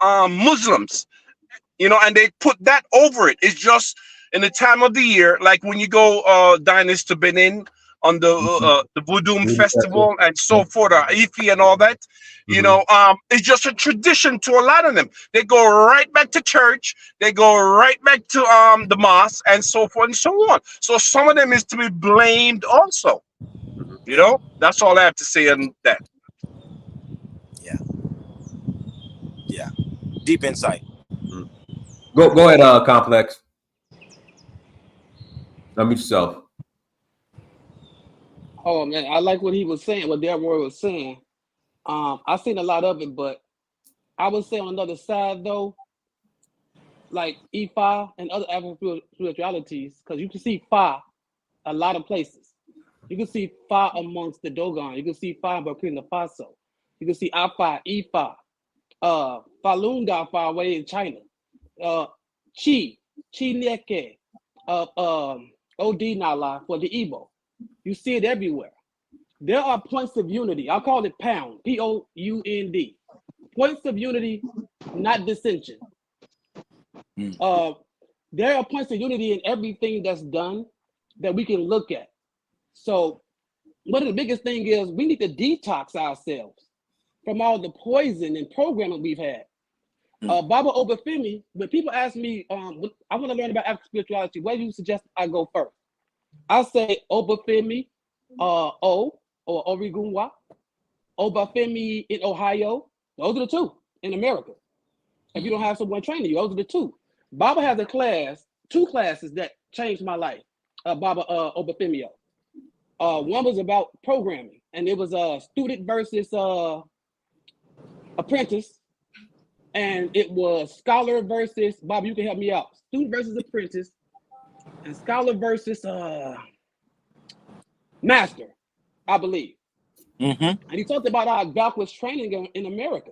Muslims, you know, and they put that over it. It's just in the time of the year, like when you go Dynasty to Benin on the Voodoo festival and so forth, IFA and all that. You know, it's just a tradition to a lot of them. They go right back to church, they go right back to the mosque and so forth and so on. So some of them is to be blamed also. You know, that's all I have to say on that. Yeah. Yeah. Deep insight. Go ahead, Complex. Unmute yourself. Oh man, I like what he was saying, what Delroy was saying. I've seen a lot of it, but I would say on the other side though, like Ifa and other African spiritualities, because you can see Fa a lot of places. You can see Fa amongst the Dogon. You can see Fa in Burkina Faso. You can see Afa, Ifa, Falun Fa away in China, Chi Neke, Od Nala for the Igbo. You see it everywhere. There are points of unity. I'll call it pound, Pound. Points of unity, not dissension. There are points of unity in everything that's done that we can look at. So one of the biggest thing is we need to detox ourselves from all the poison and programming we've had. Baba Obafemi, when people ask me, I want to learn about African spirituality, where do you suggest I go first? I say Obafemi, or Origunwa, Obafemi in Ohio. Those are the two in America. If you don't have someone training you, those are the two. Baba has a class, two classes that changed my life. Baba Obafemi. One was about programming, and it was a student versus apprentice, and it was scholar versus, Bob, you can help me out. Student versus apprentice, and scholar versus master, I believe. And he talked about our backwards training in America,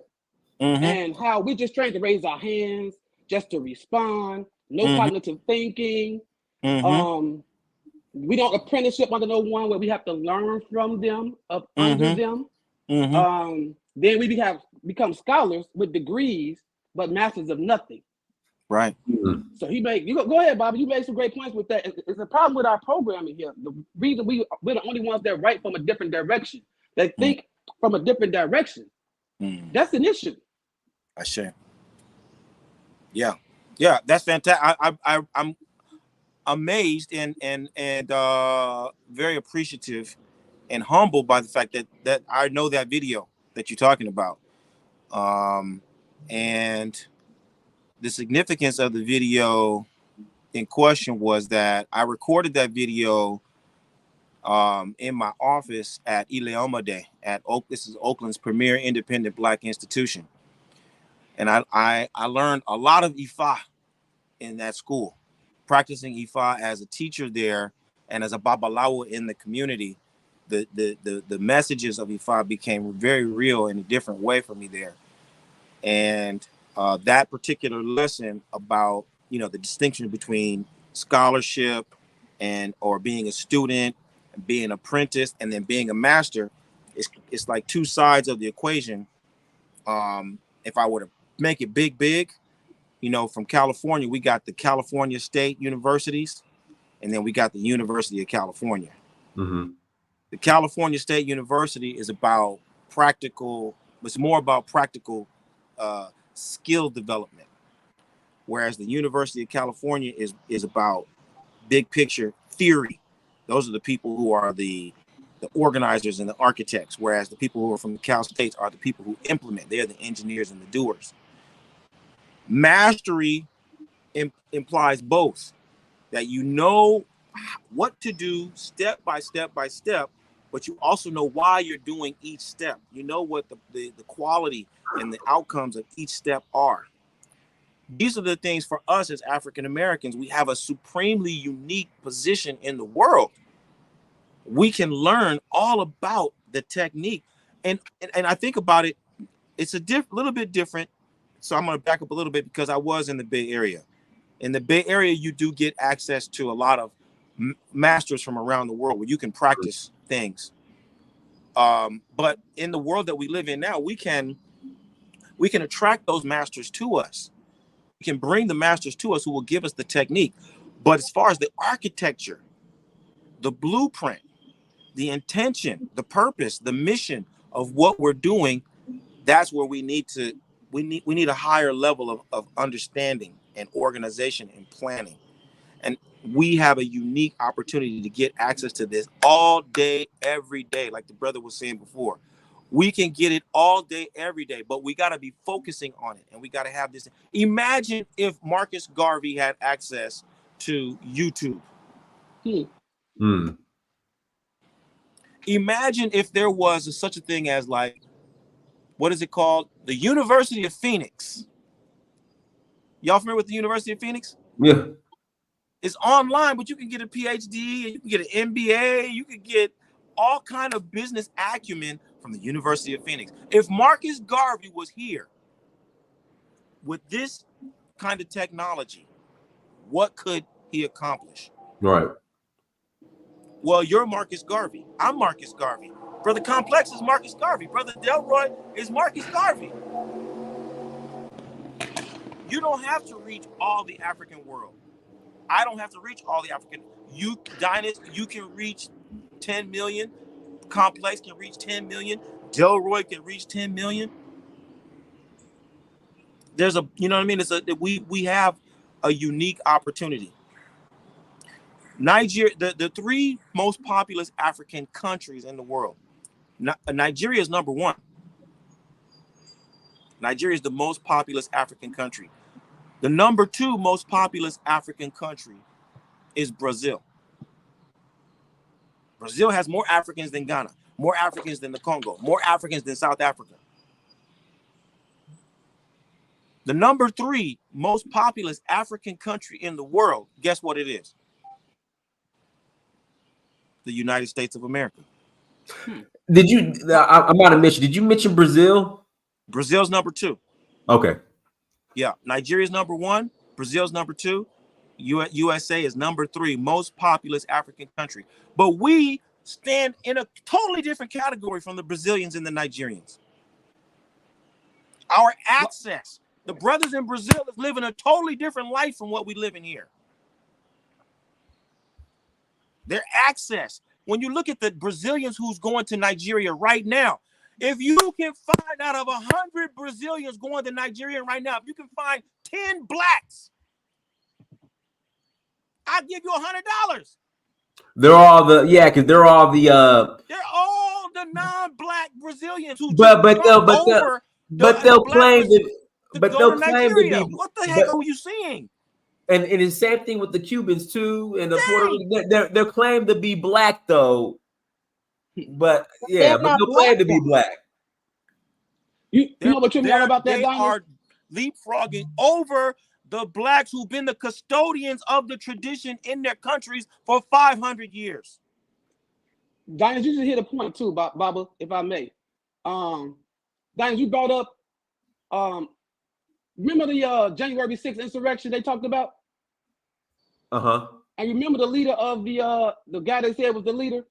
and how we just trained to raise our hands, just to respond, no cognitive thinking. We don't apprenticeship under no one where we have to learn from them, under them. Then we become scholars with degrees, but masters of nothing. Right. So go ahead, Bobby. You made some great points with that. It's a problem with our programming here. The reason we're the only ones that write from a different direction, that think from a different direction. That's an issue. I share. Yeah, that's fantastic. I'm amazed and very appreciative and humbled by the fact that I know that video that you're talking about, and the significance of the video in question was that I recorded that video in my office at Ileoma Day this is Oakland's premier independent Black institution, and I learned a lot of Ifa in that school, practicing Ifa as a teacher there and as a babalawo in the community. The messages of Ifa became very real in a different way for me there. And that particular lesson about, the distinction between scholarship or being a student, being an apprentice, and then being a master, it's like two sides of the equation. If I were to make it big, from California, we got the California State Universities, and then we got the University of California. The California State University is about it's more about practical skill development, whereas the University of California is about big picture theory. Those are the people who are the organizers and the architects, whereas the people who are from the Cal States are the people who implement. They're the engineers and the doers. Mastery implies both, that you know what to do step by step, but you also know why you're doing each step. You know what the quality and the outcomes of each step are. These are the things for us as African Americans. We have a supremely unique position in the world. We can learn all about the technique. And I think about it, it's a little bit different. So I'm going to back up a little bit because I was in the Bay Area. In the Bay Area, you do get access to a lot of masters from around the world where you can practice things. But in the world that we live in now, we can attract those masters to us. We can bring the masters to us who will give us the technique. But as far as the architecture, the blueprint, the intention, the purpose, the mission of what we're doing, that's where we need a higher level of understanding and organization and planning. And we have a unique opportunity to get access to this all day, every day, like the brother was saying before. We can get it all day, every day, but we got to be focusing on it, and we got to have this. Imagine if Marcus Garvey had access to YouTube. Imagine if there was such a thing as, like, what is it called? The University of Phoenix. Y'all familiar with the University of Phoenix? Yeah. It's online, but you can get a PhD, and you can get an MBA, you can get all kind of business acumen from the University of Phoenix. If Marcus Garvey was here with this kind of technology, what could he accomplish? Right. Well, you're Marcus Garvey. I'm Marcus Garvey. Brother Complex is Marcus Garvey. Brother Delroy is Marcus Garvey. You don't have to reach all the African world. I don't have to reach all the African. You, Dynast, you can reach 10 million. Complex can reach 10 million. Delroy can reach 10 million. There's a, you know what I mean? We have a unique opportunity. Nigeria, the three most populous African countries in the world. Nigeria is number one. Nigeria is the most populous African country. The number two most populous African country is Brazil. Brazil has more Africans than Ghana, more Africans than the Congo, more Africans than South Africa. The number three most populous African country in the world, guess what it is? The United States of America. Did you, I might have mentioned, did you mention Brazil? Brazil's number two. Okay. Yeah, Nigeria's number one, Brazil's number two, USA is number three most populous African country. But we stand in a totally different category from the Brazilians and the Nigerians. Our access, the brothers in Brazil is living a totally different life from what we live in here. Their access, when you look at the Brazilians who's going to Nigeria right now, if you can find out of 100 Brazilians going to Nigeria right now, if you can find 10 blacks, I'll give you $100. They're all the, yeah, because they're all the they're all the non-black Brazilians who they'll claim to Nigeria. What the heck are you seeing? And the same thing with the Cubans too, and the Puerto Rican. They're claimed to be black though, but yeah, but they'll claim to be black. You know what you're mad about that? They are leapfrogging over the blacks who've been the custodians of the tradition in their countries for 500 years. Dynast, you just hit a point too, Baba, if I may. Dynast, you brought up, remember the January 6th insurrection they talked about? Uh-huh. And remember the leader of the guy they said was the leader?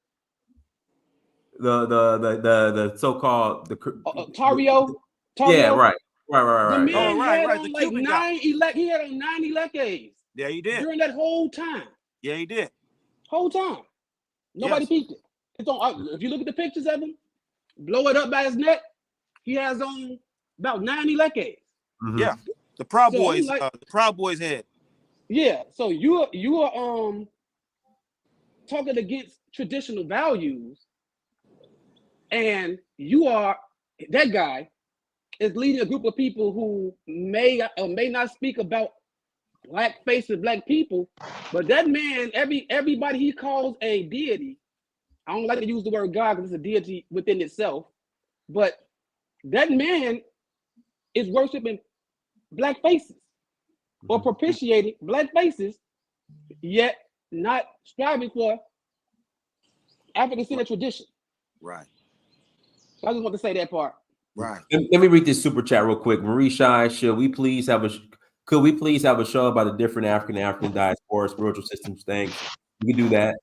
The so-called Tario. Yeah, right. The man had on the like Cuban guy. he had on 9 elecades. Yeah, he did. During that whole time. Yeah, he did. Whole time. Nobody peeped it. It's on. If you look at the pictures of him, blow it up by his neck, he has on about 9 elecades. Mm-hmm. Yeah, the Proud Boys, the Proud Boys head. Yeah, so you are talking against traditional values, and you are that guy is leading a group of people who may or may not speak about black faces, black people, but that man, everybody he calls a deity. I don't like to use the word God because it's a deity within itself, but that man is worshiping black faces or propitiating black faces, yet not striving for African-centered tradition. Right. So I just want to say that part. Right. Let me read this super chat real quick. Marie Shine, could we please have a show about the different African diaspora spiritual systems? Thanks. We can do that.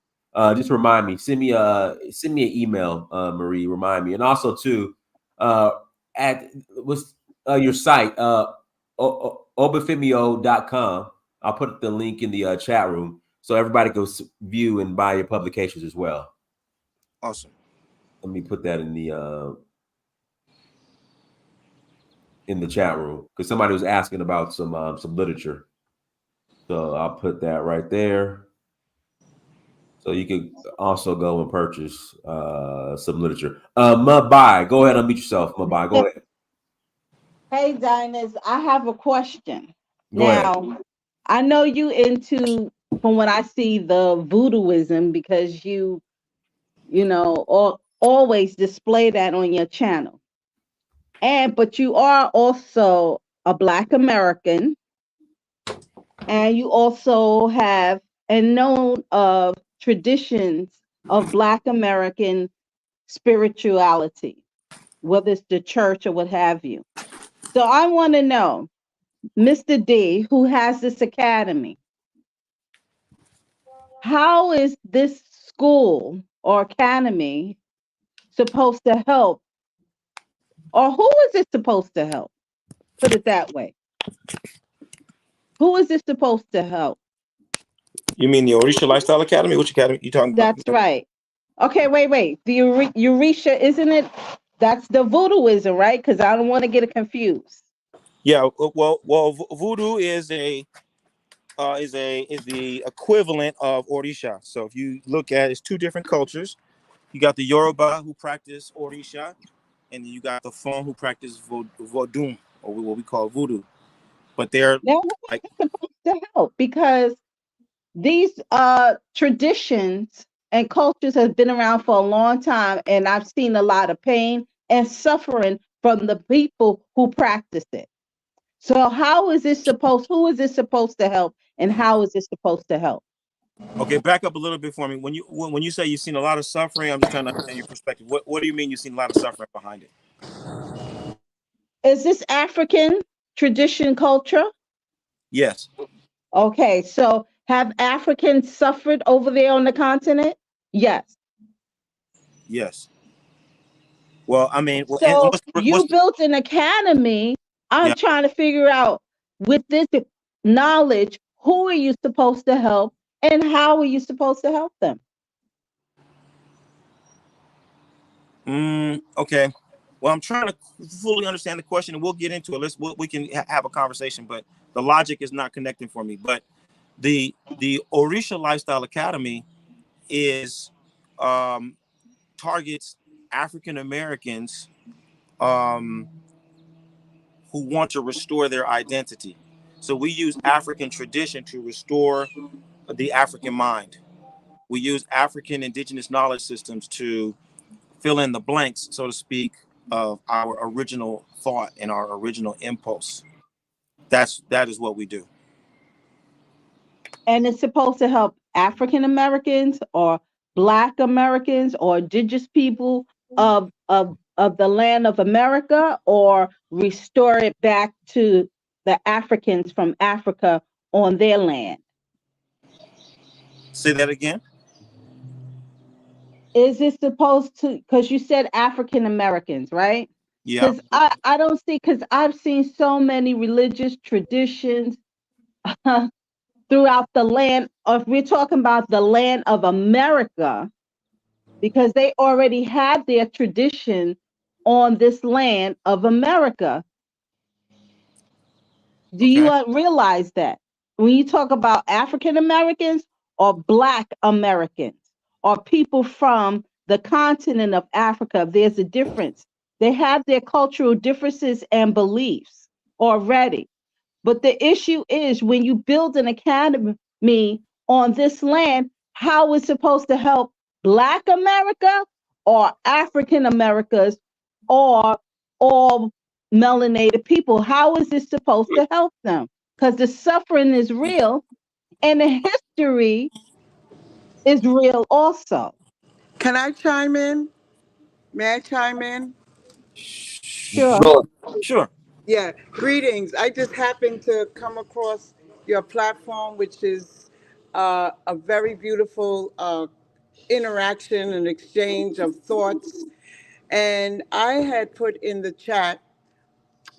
Just remind me. Send me an email, Marie. Remind me. And also too, at what's your site, obafemio.com. I'll put the link in the chat room so everybody can view and buy your publications as well. Awesome. Let me put that in the chat room because somebody was asking about some literature. So I'll put that right there. So you can also go and purchase some literature. Mabai, go ahead and unmute yourself. Mabai, go ahead. Hey, Diners, I have a question. Go ahead. I know you into, from what I see, the voodooism because you always display that on your channel. But you are also a Black American, and you also have and known of traditions of Black American spirituality, whether it's the church or what have you. So I want to know, Mr. D, who has this academy, how is this school or academy supposed to help? Or who is it supposed to help? Put it that way. Who is it supposed to help? You mean the Orisha Lifestyle Academy? Which academy you talking about? That's right. Okay, wait. The Orisha, isn't it? That's the voodooism, right? Because I don't want to get it confused. Yeah. Well, voodoo is the equivalent of Orisha. So if you look at it's two different cultures. You got the Yoruba who practice Orisha, and then you got the Fon who practice Vodun, or what we call voodoo. But they're now who is supposed to help? Because these traditions and cultures have been around for a long time, and I've seen a lot of pain and suffering from the people who practice it. So who is this supposed to help, and how is this supposed to help? Okay, back up a little bit for me. When you say you've seen a lot of suffering, I'm just trying to understand your perspective. What do you mean you've seen a lot of suffering behind it? Is this African tradition culture? Yes. Okay, so have Africans suffered over there on the continent? Yes. Yes. Well, I mean, So you built an academy. I'm trying to figure out, with this knowledge, who are you supposed to help and how are you supposed to help them? Okay. Well, I'm trying to fully understand the question, and we'll get into it. We can have a conversation, but the logic is not connecting for me. But the Orisha Lifestyle Academy is targets African Americans who want to restore their identity. So we use African tradition to restore the African mind. We use African indigenous knowledge systems to fill in the blanks, so to speak, of our original thought and our original impulse. That is what we do. And it's supposed to help African Americans or Black Americans or indigenous people of the land of America, or restore it back to the Africans from Africa on their land. Say that again. Is it supposed to, because you said African Americans, right? Yeah. Because I don't see, because I've seen so many religious traditions throughout the land. If we're talking about the land of America, because they already had their tradition on this land of America. Do you realize that when you talk about African Americans or Black Americans or people from the continent of Africa, there's a difference. They have their cultural differences and beliefs already. But the issue is, when you build an academy on this land, how is it supposed to help Black America or African Americans or all melanated people? How is it supposed to help them? Because the suffering is real and the history is real also. Can I chime in? May I chime in? Sure. Sure. Yeah, greetings. I just happened to come across your platform, which is a very beautiful interaction and exchange of thoughts. And I had put in the chat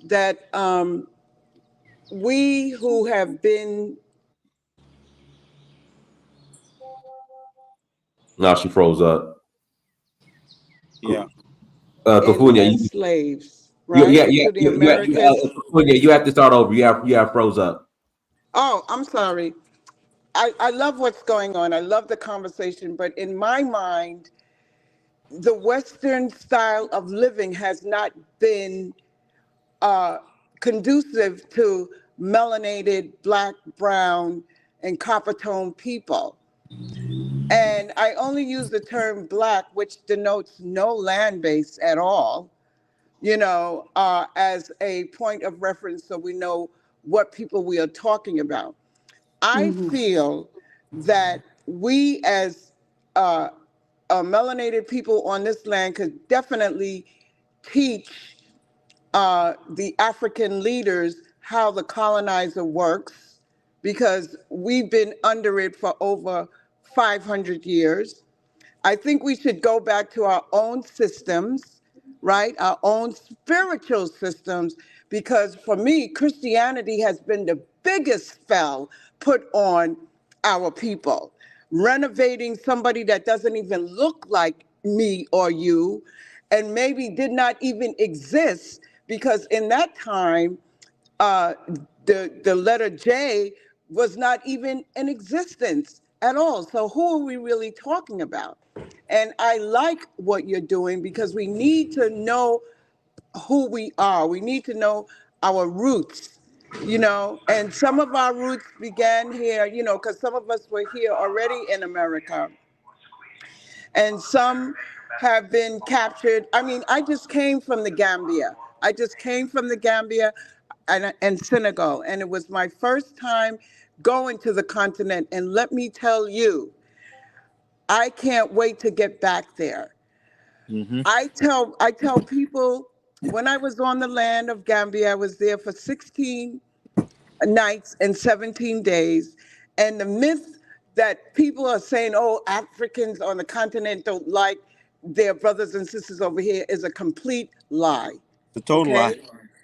that we who have been Now she froze up. Yeah. Kafunya, as slaves, right, to the Americas. Kafunya, you have to start over. You have froze up. Oh, I'm sorry. I love what's going on. I love the conversation, but in my mind, the Western style of living has not been uh, conducive to melanated, black, brown, and copper tone people. And I only use the term black, which denotes no land base at all, as a point of reference so we know what people we are talking about. I Mm-hmm. feel that we as melanated people on this land could definitely teach the African leaders how the colonizer works because we've been under it for over 500 years. I think we should go back to our own systems, right? Our own spiritual systems, because for me, Christianity has been the biggest spell put on our people. Renovating somebody that doesn't even look like me or you, and maybe did not even exist, because in that time, uh, the letter J was not even in existence at all. So who are we really talking about? And I like what you're doing because we need to know who we are. We need to know our roots, and some of our roots began here, because some of us were here already in America and some have been captured. I mean, I just came from the Gambia. I just came from the Gambia and Senegal, and it was my first time going to the continent. And let me tell you, I can't wait to get back there. Mm-hmm. I tell people when I was on the land of Gambia, I was there for 16 nights and 17 days. And the myth that people are saying, oh, Africans on the continent don't like their brothers and sisters over here is a complete lie. The total lie. Okay?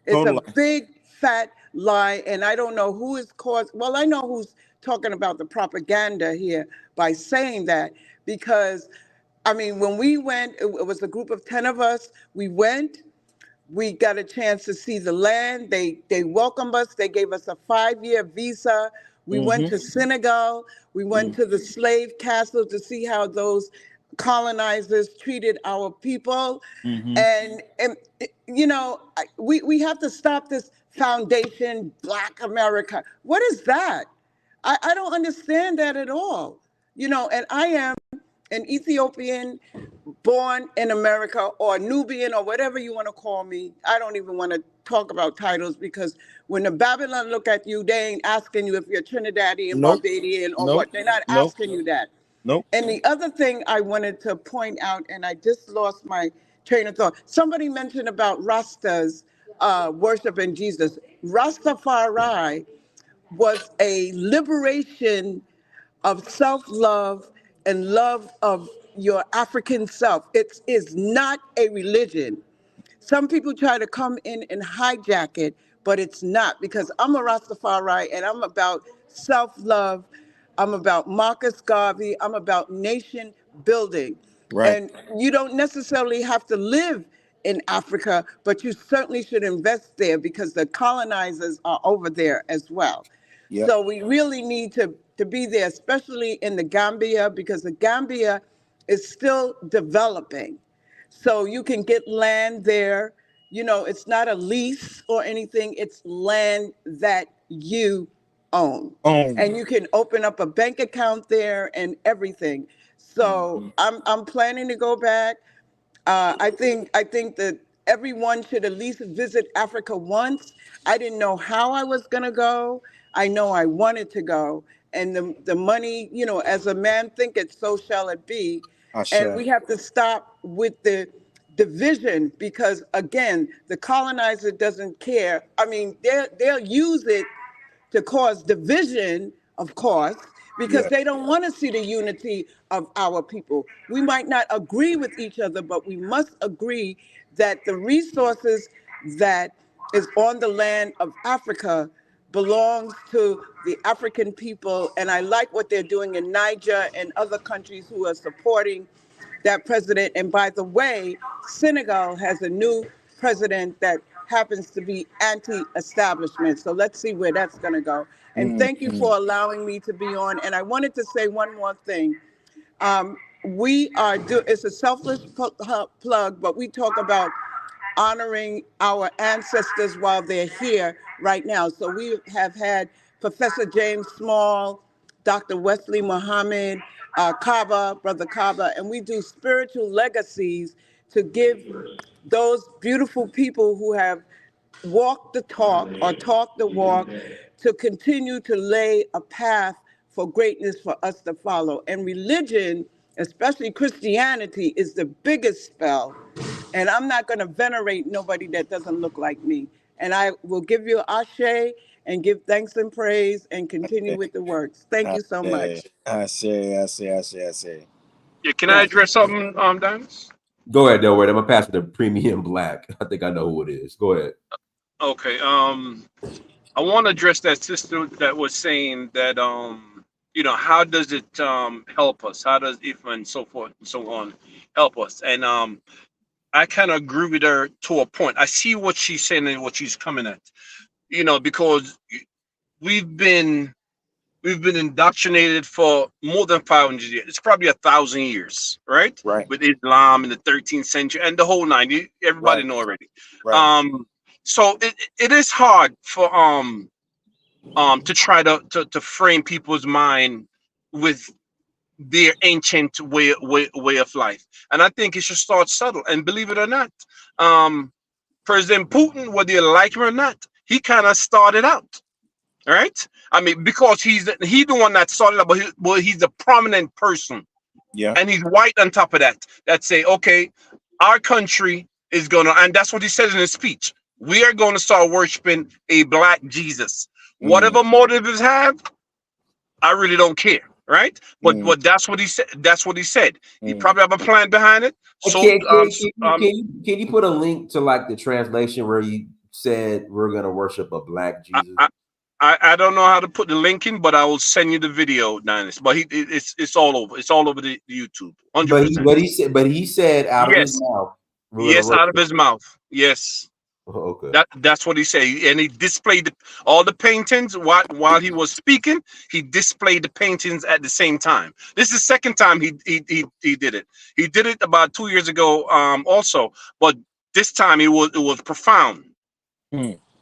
It's a Total lie. big, fat lie. And I don't know who is caused. Well, I know who's talking about the propaganda here by saying that, because, I mean, when we went, it was a group of 10 of us. We went. We got a chance to see the land. They welcomed us. They gave us a 5-year visa. We went Mm-hmm. to Senegal. We went to the slave castle to see how those colonizers treated our people. Mm-hmm. And we have to stop this foundation, Black America. What is that? I don't understand that at all. And I am an Ethiopian born in America, or Nubian, or whatever you want to call me. I don't even want to talk about titles, because when the Babylon look at you, they ain't asking you if you're Trinidadian, Nope. Barbadian, or Nope. what. They're not Nope. asking you that. Nope. And the other thing I wanted to point out, and I just lost my train of thought. Somebody mentioned about Rastas worshiping Jesus. Rastafari was a liberation of self-love and love of your African self. It is not a religion. Some people try to come in and hijack it, but it's not, because I'm a Rastafari and I'm about self-love. I'm about Marcus Garvey. I'm about nation building. Right. And you don't necessarily have to live in Africa, but you certainly should invest there because the colonizers are over there as well. Yep. So we really need to be there, especially in the Gambia, because the Gambia is still developing. So you can get land there. It's not a lease or anything. It's land that you own. And you can open up a bank account there and everything. So I'm planning to go back. I think that everyone should at least visit Africa once. I didn't know how I was gonna go. I know I wanted to go, and the money, as a man thinketh, so shall it be. And Asha. we have to stop with the division, because again, the colonizer doesn't care. I mean, they'll use it to cause division, of course, because they don't want to see the unity of our people. We might not agree with each other, but we must agree that the resources that is on the land of Africa belongs to the African people. And I like what they're doing in Niger and other countries who are supporting that president. And by the way, Senegal has a new president that happens to be anti-establishment. So let's see where that's going to go. And thank you for allowing me to be on. And I wanted to say one more thing. It's a selfless plug, but we talk about honoring our ancestors while they're here right now. So we have had Professor James Small, Dr. Wesley Muhammad, Brother Kaba, and we do spiritual legacies to give those beautiful people who have walked the talk or talked the walk to continue to lay a path for greatness for us to follow. And religion, especially Christianity, is the biggest spell. And I'm not going to venerate nobody that doesn't look like me. And I will give you ashe and give thanks and praise and continue with the works. Thank you so much. I say. Yeah, can I address something, Dennis? Go ahead, don't worry. I'm gonna pass with the premium black. I think I know who it is. Go ahead. Okay. I want to address that sister that was saying that how does it help us? How does IFA and so forth and so on help us? And I kind of agree with her to a point. I see what she's saying and what she's coming at. Because we've been indoctrinated for more than 500 years. It's probably 1,000 years, right? Right. With Islam in the 13th century and the whole nine. Everybody know already. Right. So it is hard for to try to frame people's mind with their ancient way of life. And I think it should start subtle. And believe it or not, President Putin, whether you like him or not, he kind of started out. All right. I mean, because he's the one that started out, but he's a prominent person. Yeah. And he's white on top of that. That say, okay, our country is gonna, and that's what he said in his speech. We are going to start worshiping a black Jesus. Whatever motives have, I really don't care. Right. But that's what he said. That's what he said. He probably have a plan behind it. So can you put a link to like the translation where you said we're gonna worship a black Jesus? I don't know how to put the link in, but I will send you the video, Dennis. But it's all over. It's all over the YouTube. 100%. But he said out of his mouth. Yes, out of his mouth. Yes. Oh, okay. That's what he said, and he displayed all the paintings while he was speaking. He displayed the paintings at the same time. This is the second time he did it. He did it about 2 years ago, also, but this time it was profound.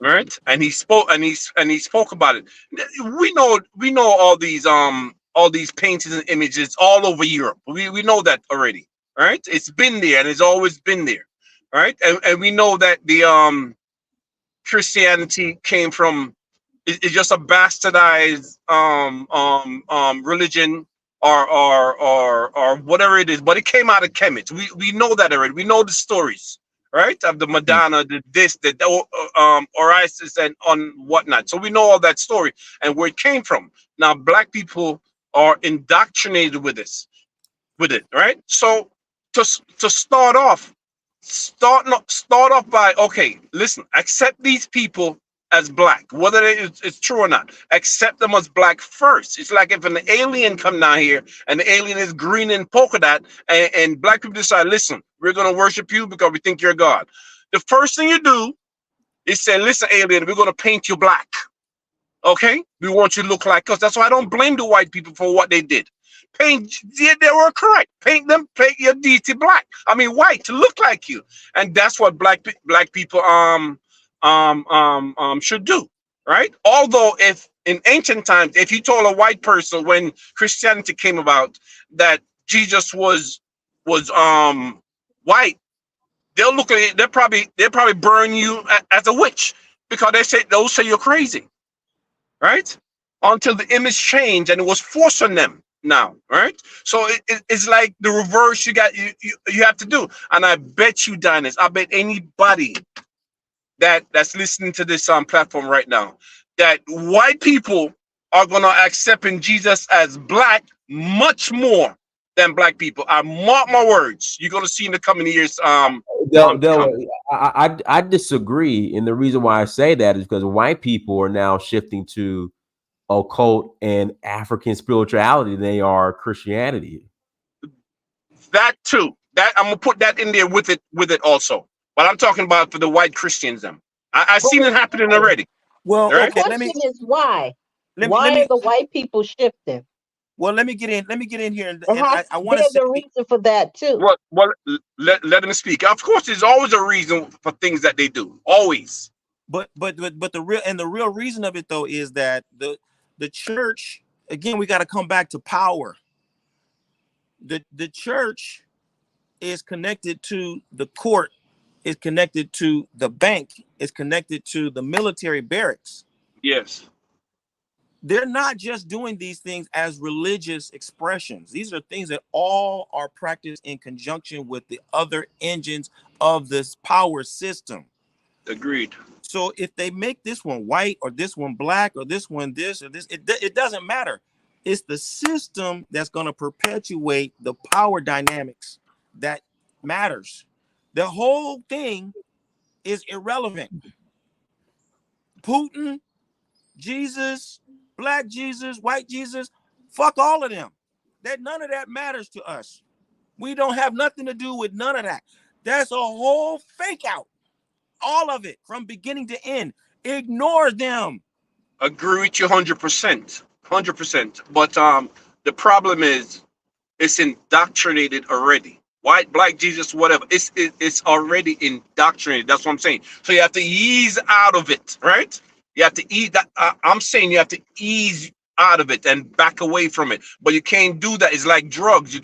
Right, and he spoke about it. We know all these paintings and images all over Europe. We know that already, right? It's been there and it's always been there, right? And we know that the Christianity came from it's just a bastardized religion or whatever it is, but it came out of Kemet. We know that already. We know the stories. Right, of the Madonna, or ISIS and on whatnot. So we know all that story and where it came from. Now, black people are indoctrinated with it, right? So to start off by, okay, listen, accept these people as black, whether it's true or not. Accept them as black first. It's like if an alien come down here and the alien is green and polka dot, and black people decide, listen, we're going to worship you because we think you're God. The first thing you do is say, listen, alien, we're going to paint you black. Okay? We want you to look like us. That's why I don't blame the white people for what they did. They were correct. Paint your deity black. I mean, white to look like you. And that's what black people should do, right? Although if in ancient times, if you told a white person when Christianity came about that Jesus was white, they'll look at it, they'll probably burn you as a witch because they'll say you're crazy, right? Until the image changed and it was forced on them now, right? So it's like the reverse. You have to do, and I bet you, Dinus, I bet anybody that's listening to this platform right now, that white people are gonna accept in Jesus as black much more than black people. I mark my words. You're gonna see in the coming years. I disagree, and the reason why I say that is because white people are now shifting to occult and African spirituality than they are Christianity. That too. That I'm gonna put that in there with it also. But I'm talking about for the white Christians. I've seen it happening already. Well, right? The question is why? Why are the white people shifting? Well, let me get in here, and I want to say a reason for that too. Well, let them speak. Of course, there's always a reason for things that they do. Always. But the real reason of it though is that the church, again, we got to come back to power. The church is connected to the court, is connected to the bank, is connected to the military barracks. Yes. They're not just doing these things as religious expressions. These are things that all are practiced in conjunction with the other engines of this power system. Agreed. So if they make this one white or this one black or this one this or this, it doesn't matter. It's the system that's going to perpetuate the power dynamics that matters. The whole thing is irrelevant. Putin, Jesus, black Jesus, white Jesus, fuck all of them. None of that matters to us. We don't have nothing to do with none of that. That's a whole fake out. All of it from beginning to end. Ignore them. Agree with you 100%. 100%. But the problem is it's indoctrinated already. White, black, Jesus, whatever. It's already indoctrinated. That's what I'm saying. So you have to ease out of it, right? You have to ease that. I'm saying you have to ease out of it and back away from it. But you can't do that. It's like drugs. You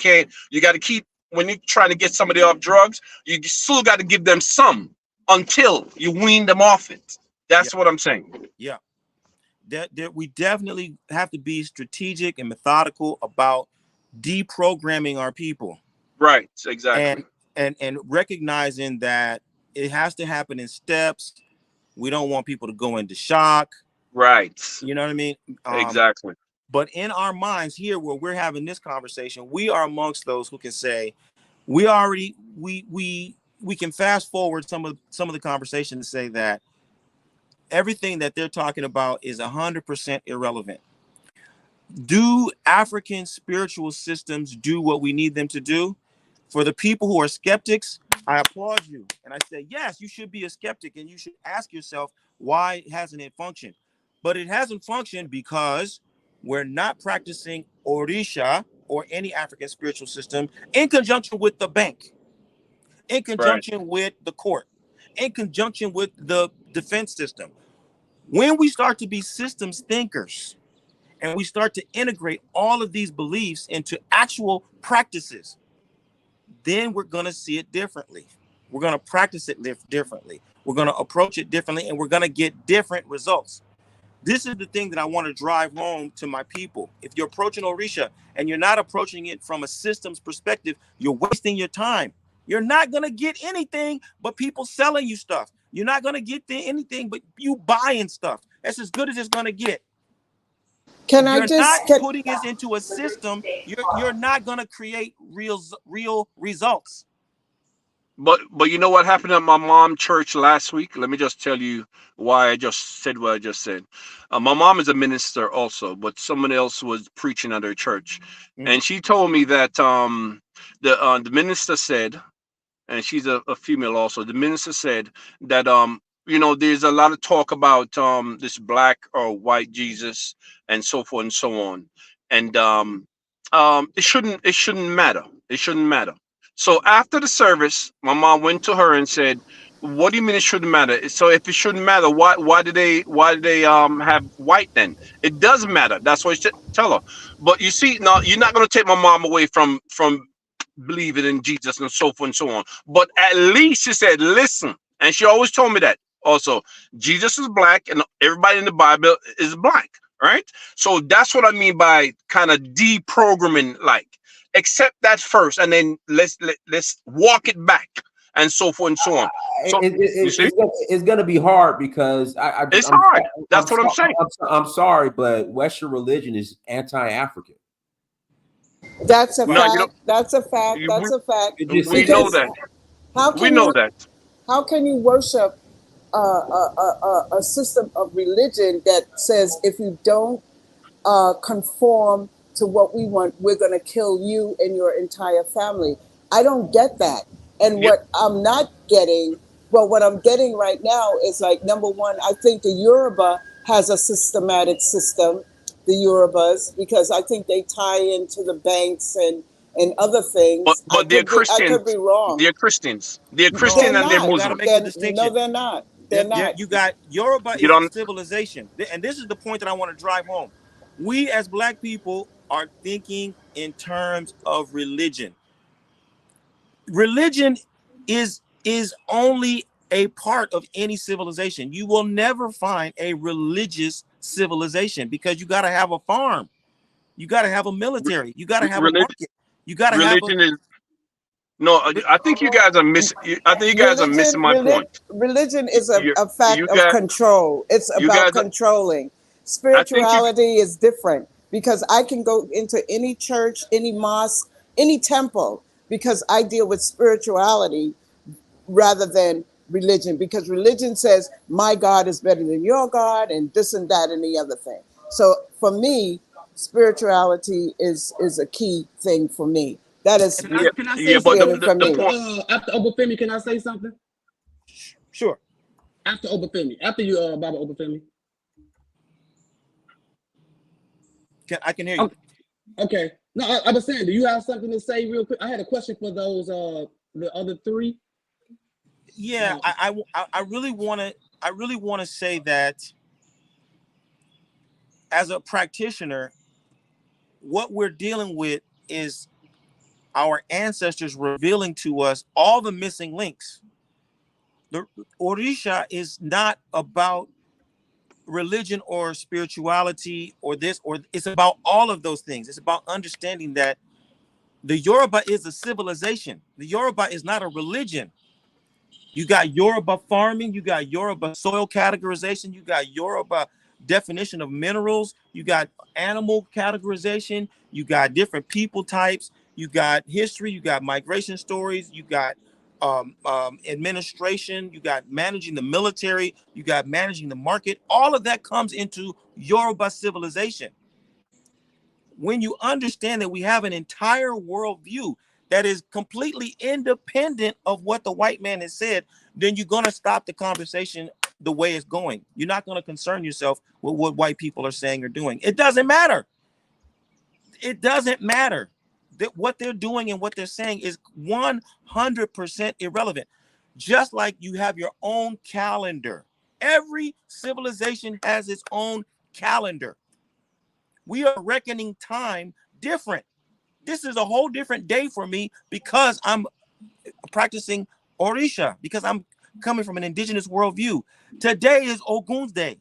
got to keep, when you're trying to get somebody off drugs, you still got to give them some until you wean them off it. That's what I'm saying. Yeah. We definitely have to be strategic and methodical about deprogramming our people. Right, exactly. And recognizing that it has to happen in steps. We don't want people to go into shock. Right. You know what I mean? Exactly. But in our minds here, where we're having this conversation, we are amongst those who can say, we can fast forward some of the conversation to say that everything that they're talking about is 100% irrelevant. Do African spiritual systems do what we need them to do? For the people who are skeptics, I applaud you. And I say, yes, you should be a skeptic and you should ask yourself, why hasn't it functioned? But it hasn't functioned because we're not practicing Orisha or any African spiritual system in conjunction with the bank, in conjunction with the court, in conjunction with the defense system. When we start to be systems thinkers and we start to integrate all of these beliefs into actual practices, then we're going to see it differently. We're going to practice it differently. We're going to approach it differently, and we're going to get different results. This is the thing that I want to drive home to my people. If you're approaching Orisha and you're not approaching it from a systems perspective, you're wasting your time. You're not going to get anything but people selling you stuff. You're not going to get anything but you buying stuff. That's as good as it's going to get. You're not putting this into a system. You're not going to create real results. But you know what happened at my mom's church last week? Let me just tell you why I just said what I just said. My mom is a minister also, but someone else was preaching at her church, and she told me that the minister said, and she's a female also. The minister said that there's a lot of talk about this black or white Jesus and so forth and so on, and it shouldn't matter. It shouldn't matter. So after the service, my mom went to her and said, "What do you mean it shouldn't matter? So if it shouldn't matter, why do they have white then? It does matter." That's what she tell her. But you see, now you're not going to take my mom away from believing in Jesus and so forth and so on. But at least she said, "Listen," and she always told me that also, Jesus is black and everybody in the Bible is black. right? So that's what I mean by kind of deprogramming. Like, accept that first, and then let's walk it back, and so forth and so on. So you see, it's gonna be hard because it's hard. That's what I'm saying. I'm sorry, but Western religion is anti-African. That's a No, fact. you don't. That's a fact. That's a fact. We know that. How We can know you that. how can you worship a system of religion that says if you don't conform to what we want, we're going to kill you and your entire family? I don't get that. And Yep. what I'm not getting, well, what I'm getting right now is like, number one, I think the Yoruba has a systematic system, the Yorubas, because I think they tie into the banks and other things. But they're I could be Christians. wrong. They're Christians. They're No, They're Christian and they're not. you got to Muslim. make the No, distinction. they're not. They're not. You got Yoruba You is a don't. civilization, and this is the point that I want to drive home. We as Black people are thinking in terms of religion. Religion is only a part of any civilization. You will never find a religious civilization because you got to have a farm, you got to have a military, you got to have a market, you got to have a. Religion is no. I think you guys are missing. I think you guys are missing my point. Religion is a fact You of got. control. It's You about guys. controlling. I think you. Spirituality is different because I can go into any church, any mosque, any temple because I deal with spirituality rather than religion, because religion says my God is better than your God and this and that and the other thing. So for me, spirituality is a key thing for me. That is Can I say for the me. point. After Obafemi, can I say something? Sure. After Obafemi, after you, Baba Obafemi. I can hear you. Okay. No, I was saying, do you have something to say real quick? I had a question for those the other three. Yeah, I really want to say that as a practitioner, what we're dealing with is our ancestors revealing to us all the missing links. The Orisha is not about religion or spirituality or this, or it's about all of those things. It's about understanding that the Yoruba is a civilization. The Yoruba is not a religion. You got Yoruba farming, you got Yoruba soil categorization, you got Yoruba definition of minerals, you got animal categorization, you got different people types, you got history, you got migration stories, you got administration, you got managing the military, you got managing the market. All of that comes into Yoruba civilization. When you understand that we have an entire worldview that is completely independent of what the white man has said, then you're going to stop the conversation the way it's going. You're not going to concern yourself with what white people are saying or doing. It doesn't matter. It doesn't matter. That what they're doing and what they're saying is 100% irrelevant. Just like you have your own calendar. Every civilization has its own calendar. We are reckoning time different. This is a whole different day for me because I'm practicing Orisha, because I'm coming from an indigenous worldview. Today is Ogun's day.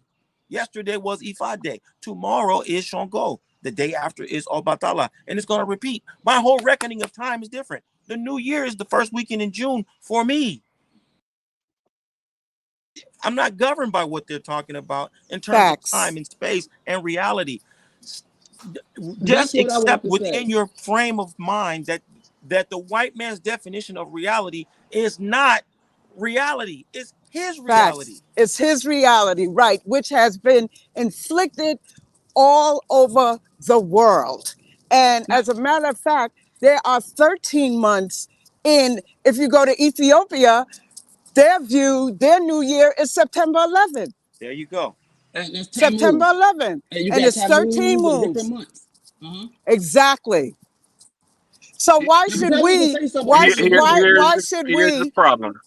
Yesterday was Ifa day. Tomorrow is Shango. The day after is Obatala. And it's going to repeat. My whole reckoning of time is different. The new year is the first weekend in June for me. I'm not governed by what they're talking about in terms of time and space and reality. Just accept within your frame of mind that the white man's definition of reality is not reality. It's his reality. Facts. It's his reality, right, which has been inflicted all over the world. And as a matter of fact, there are 13 months in, if you go to Ethiopia, their new year is September 11th. There you go. September 11th. And it's 13 moons. Exactly. So why should we? Here's the problem.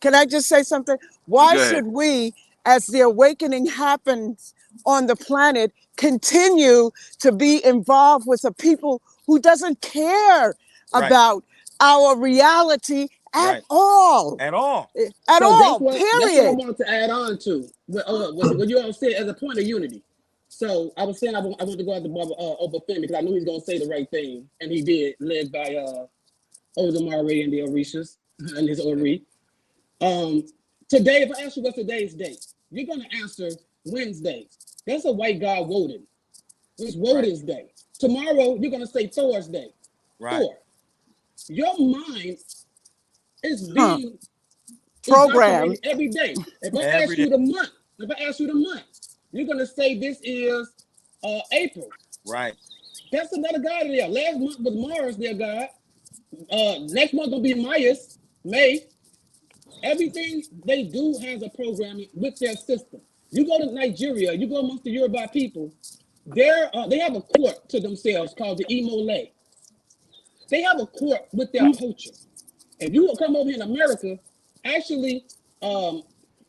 Can I just say something? Why should we, as the awakening happens on the planet, continue to be involved with a people who doesn't care about our reality at all. At all. At So all, that's what I period. wanted to add on to what you all said as a point of unity. So I was saying I want to go after Obafemi because I knew he was going to say the right thing, and he did, led by Ozamari and the Orishas and his Ori. Today, if I ask you what's today's date, you're going to answer Wednesday. That's a white god Woden. It's Woden's day. Tomorrow, you're going to say Thor's day. Thor. Your mind is being programmed every day. If I ask you the month, you're going to say this is April. Right. That's another god there. Last month was Mars, their god. Next month will be Myas, May. Everything they do has a programming with their system. You go to Nigeria, you go amongst the Yoruba people, they have a court to themselves called the Imole. They have a court with their culture. If you come over here in America, actually,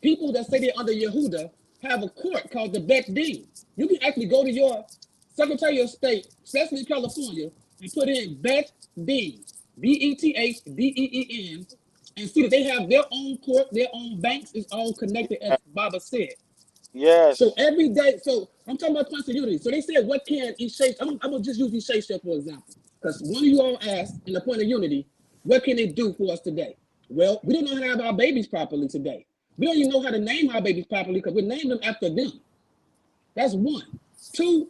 people that say they're under Yehuda have a court called the Bet Din. You can actually go to your Secretary of State, especially in California, and put in Bet Din, BETHDEEN, and see that they have their own court, their own banks. It's all connected, as Baba said. Yes. So every day, so I'm talking about continuity. So they said, what can Ishay, I'm going to just use Ishay for example, because one of you all asked in the point of unity, what can it do for us today? Well, we don't know how to have our babies properly today. We don't even know how to name our babies properly because we name them after them. That's one. Two,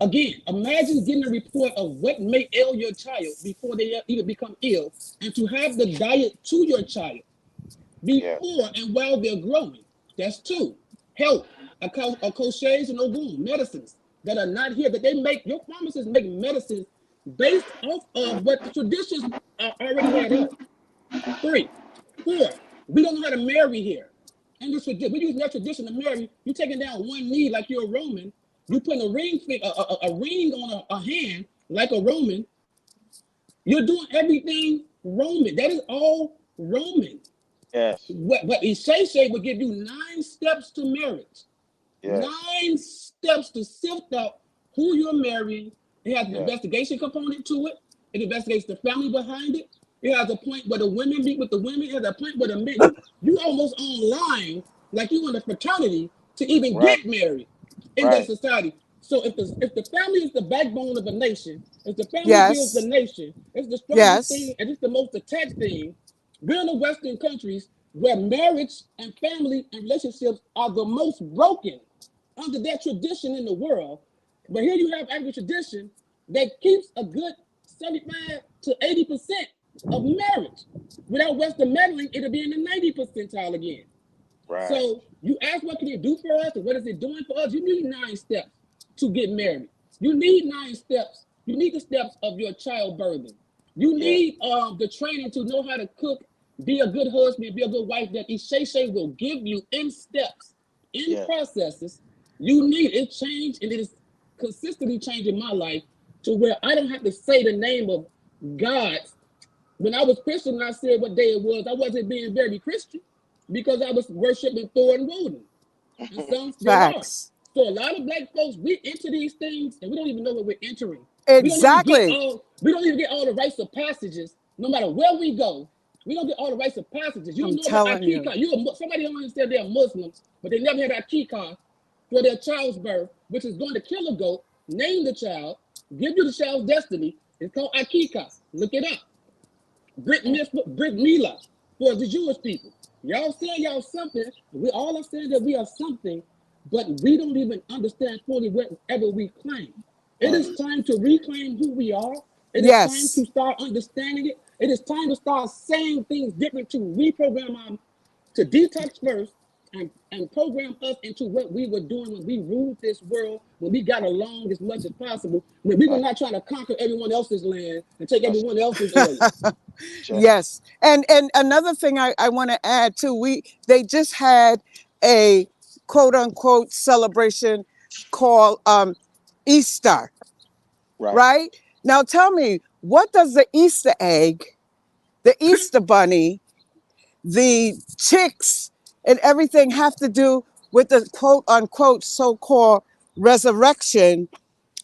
again, imagine getting a report of what may ail your child before they even become ill, and to have the diet to your child before and while they're growing. That's two. Health, crochets and Ogun, medicines that are not here, that they make, your pharmacists make medicines based off of what the traditions already had up. 3, 4, we don't know how to marry here. And this, we use that tradition to marry. You're taking down one knee like you're a Roman. You put a ring on a hand like a Roman. You're doing everything Roman. That is all Roman. Yes. But Ishay would give you 9 steps to marriage. Yes. 9 steps to sift out who you're marrying. It has an investigation component to it. It investigates the family behind it. It has a point where the women meet with the women. It has a point where the men, you almost online like you in a fraternity to even get married in that society. So if the family is the backbone of a nation, if the family builds the nation, it's the strongest thing and it's the most attached thing. We're in the Western countries where marriage and family and relationships are the most broken under that tradition in the world. But here you have African tradition that keeps a good 75 to 80% of marriage. Without Western meddling, it'll be in the 90 percentile again. Right. So you ask what can it do for us and what is it doing for us? You need 9 steps to get married. You need 9 steps. You need the steps of your childbirthing. You need the training to know how to cook, be a good husband, be a good wife that Ishay will give you in steps, in processes. You need it changed, and it is consistently changing my life to where I don't have to say the name of God. When I was Christian and I said what day it was, I wasn't being very Christian because I was worshiping Thor and Woden. And some still are. So a lot of black folks, we enter these things and we don't even know what we're entering. Exactly. We don't even get all the rites of passages, no matter where we go. We don't get all the rites of passages. You don't know about Akika. Somebody don't understand they're Muslims, but they never had Akika for their child's birth, which is going to kill a goat, name the child, give you the child's destiny. It's called Akika. Look it up. Brit Mila for the Jewish people. Y'all say y'all something. We all are saying that we are something, but we don't even understand fully whatever we claim. It is time to reclaim who we are. It is time to start understanding it. It is time to start saying things different, to reprogram to detox first and program us into what we were doing when we ruled this world, when we got along as much as possible, when we were not trying to conquer everyone else's land and take everyone else's area. Yes. And another thing I want to add too, they just had a quote unquote celebration called Easter. Right? Now tell me, what does the Easter egg, the Easter bunny, the chicks, and everything have to do with the quote unquote so-called resurrection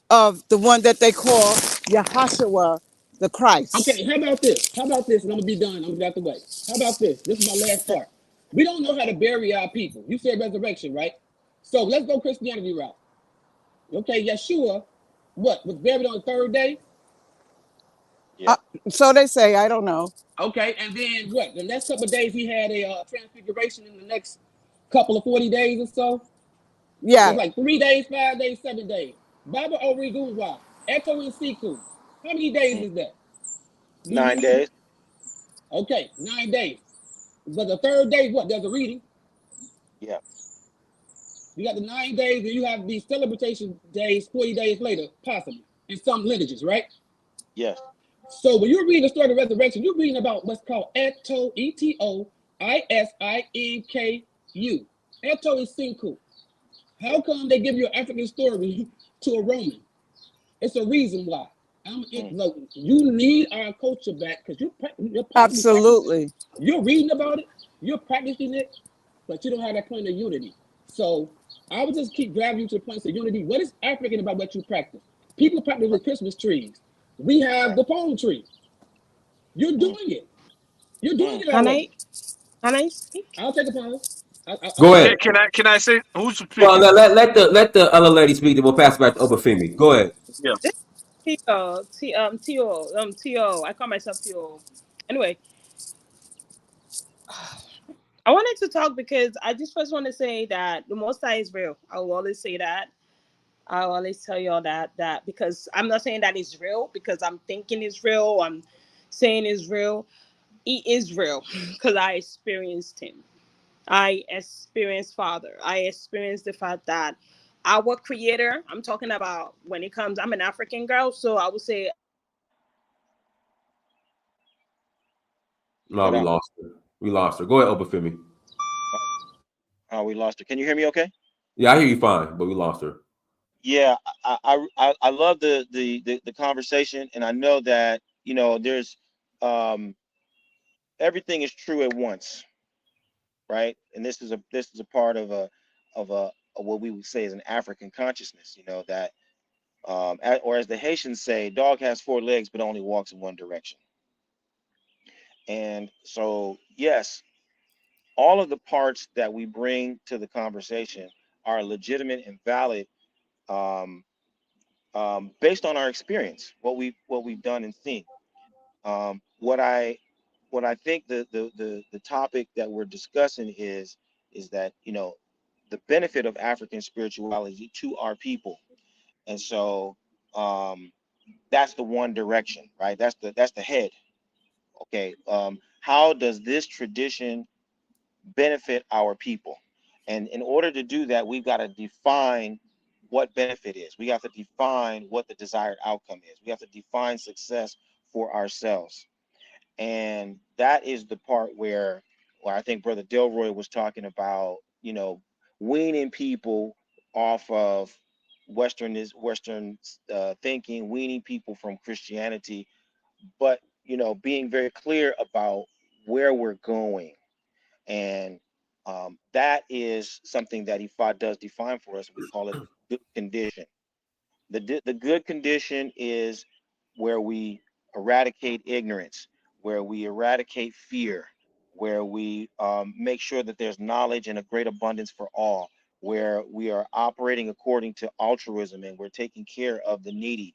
of the one that they call Yahashua the Christ. Okay, how about this? How about this? And I'm gonna be done. I'm gonna get out the way. How about this? This is my last part. We don't know how to bury our people. You said resurrection, right? So let's go Christianity route. Okay, Yeshua, what was buried on the third day? Yeah. So they say. I don't know. Okay, and then what? The next couple of days he had a transfiguration in the next couple of 40 days or so. Yeah. It's like 3 days, 5 days, 7 days. Baba Origunwa, Echo and Siku. How many days is that? 9 days. Okay, 9 days. But the third day, what? There's a reading. Yeah. You got the 9 days, and you have these celebration days 40 days later, possibly, in some lineages, right? Yes. So when you're reading the story of the resurrection, you're reading about what's called Eto, Eto-Isinku. Eto is Sinku. How come they give you an African story to a Roman? It's a reason why. Look, you need our culture back because you're Absolutely. you're reading about it, you're practicing it, but you don't have that point of unity. So I would just keep driving you to the points of unity. What is African about what you practice? People practice with Christmas trees. We have the palm tree. You're doing it. You're doing it already. Can I speak? I'll take a pause. Go ahead. Can I say who's Well, speaking? let the other lady speak. Then we'll pass it back to Obafemi. Go ahead. Yeah. This T-O. I call myself T-O. Anyway, I wanted to talk because I just first want to say that the Most High is real. I will always say that. I'll always tell you all that because I'm not saying that it's real because I'm thinking it's real. I'm saying it's real. He is real because I experienced him. I experienced Father. I experienced the fact that our Creator. I'm talking about when it comes. I'm an African girl, so I would say You No, cut we out. lost her. We lost her. Go ahead, Obafemi. Oh, we lost her. Can you hear me? Okay. Yeah, I hear you fine, but we lost her. Yeah, I love the conversation, and I know that there's everything is true at once, right? And this is a part of a what we would say is an African consciousness, that or as the Haitians say, dog has four legs but only walks in one direction. And so yes, all of the parts that we bring to the conversation are legitimate and valid, um, based on our experience, what we've done and seen. What I think the topic that we're discussing is that the benefit of African spirituality to our people, and so that's the one direction, right? That's the head. Okay, how does this tradition benefit our people? And in order to do that, we've got to define what benefit is. We have to define what the desired outcome is. We have to define success for ourselves. And that is the part where I think Brother Delroy was talking about, weaning people off of Western thinking, weaning people from Christianity, but being very clear about where we're going. And that is something that Ifa does define for us. We call it the good condition. The good condition is where we eradicate ignorance, where we eradicate fear, where we make sure that there's knowledge and a great abundance for all, where we are operating according to altruism and we're taking care of the needy.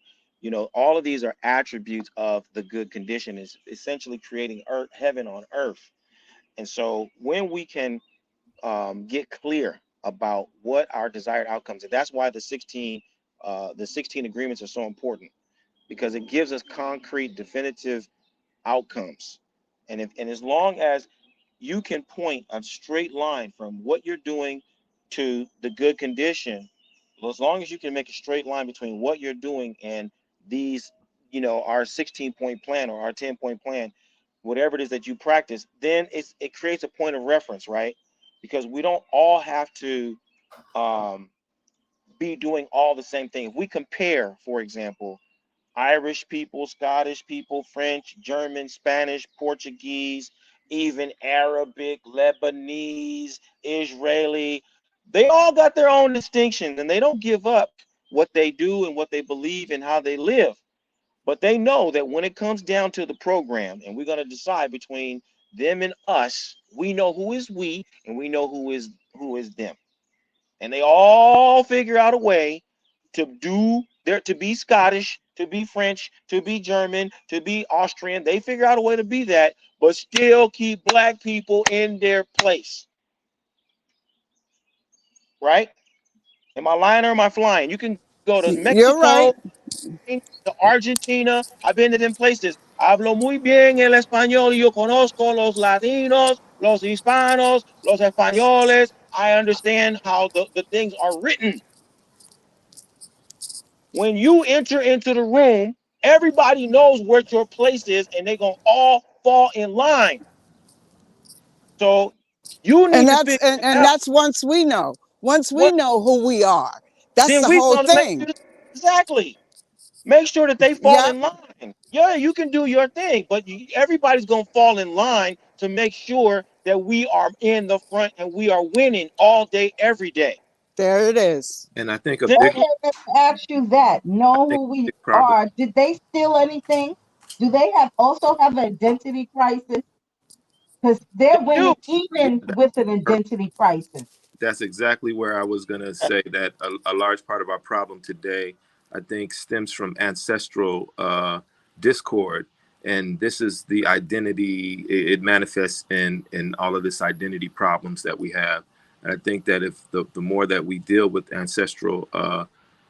All of these are attributes of the good condition, is essentially creating heaven on earth. And so when we can get clear about what our desired outcomes, and that's why the 16 agreements are so important, because it gives us concrete, definitive outcomes. And as long as you can point a straight line from what you're doing to the good condition, well, as long as you can make a straight line between what you're doing and these, our 16-point plan or our 10-point plan, whatever it is that you practice, then it creates a point of reference, right? Because we don't all have to um, be doing all the same thing. If we compare, for example, Irish people, Scottish people, French, German, Spanish, Portuguese, even Arabic, Lebanese, Israeli, they all got their own distinctions and they don't give up what they do and what they believe and how they live. But they know that when it comes down to the program and we're going to decide between them and us, we know who is we and we know who is them. And they all figure out a way to to be Scottish, to be French, to be German, to be Austrian. They figure out a way to be that, but still keep black people in their place. Right? Am I lying or am I flying? You can go to You're right. Mexico, to Argentina. I've been to them places. Hablo muy bien el español. Yo conozco los latinos, los hispanos, los españoles. I understand how the things are written. When you enter into the room, everybody knows where your place is, and they're going to all fall in line. So you need to figure it And out. that's once we know. Once we What know who we are. That's then the we're whole going to make thing. sure exactly. Make sure that they fall Yep. in line. Yeah, you can do your thing, but everybody's going to fall in line to make sure that we are in the front and we are winning all day, every day. There it is. And I think a Then, big, Okay, let me ask you that. I Know think who a we big problem. are. Did they steal anything? Do they also have an identity crisis? Because they they're do. winning Yeah, even with an identity crisis. that's exactly where I was going to say that a large part of our problem today, I think, stems from ancestral discord. And this is the identity, it manifests in all of this identity problems that we have. And I think that if the more that we deal with ancestral,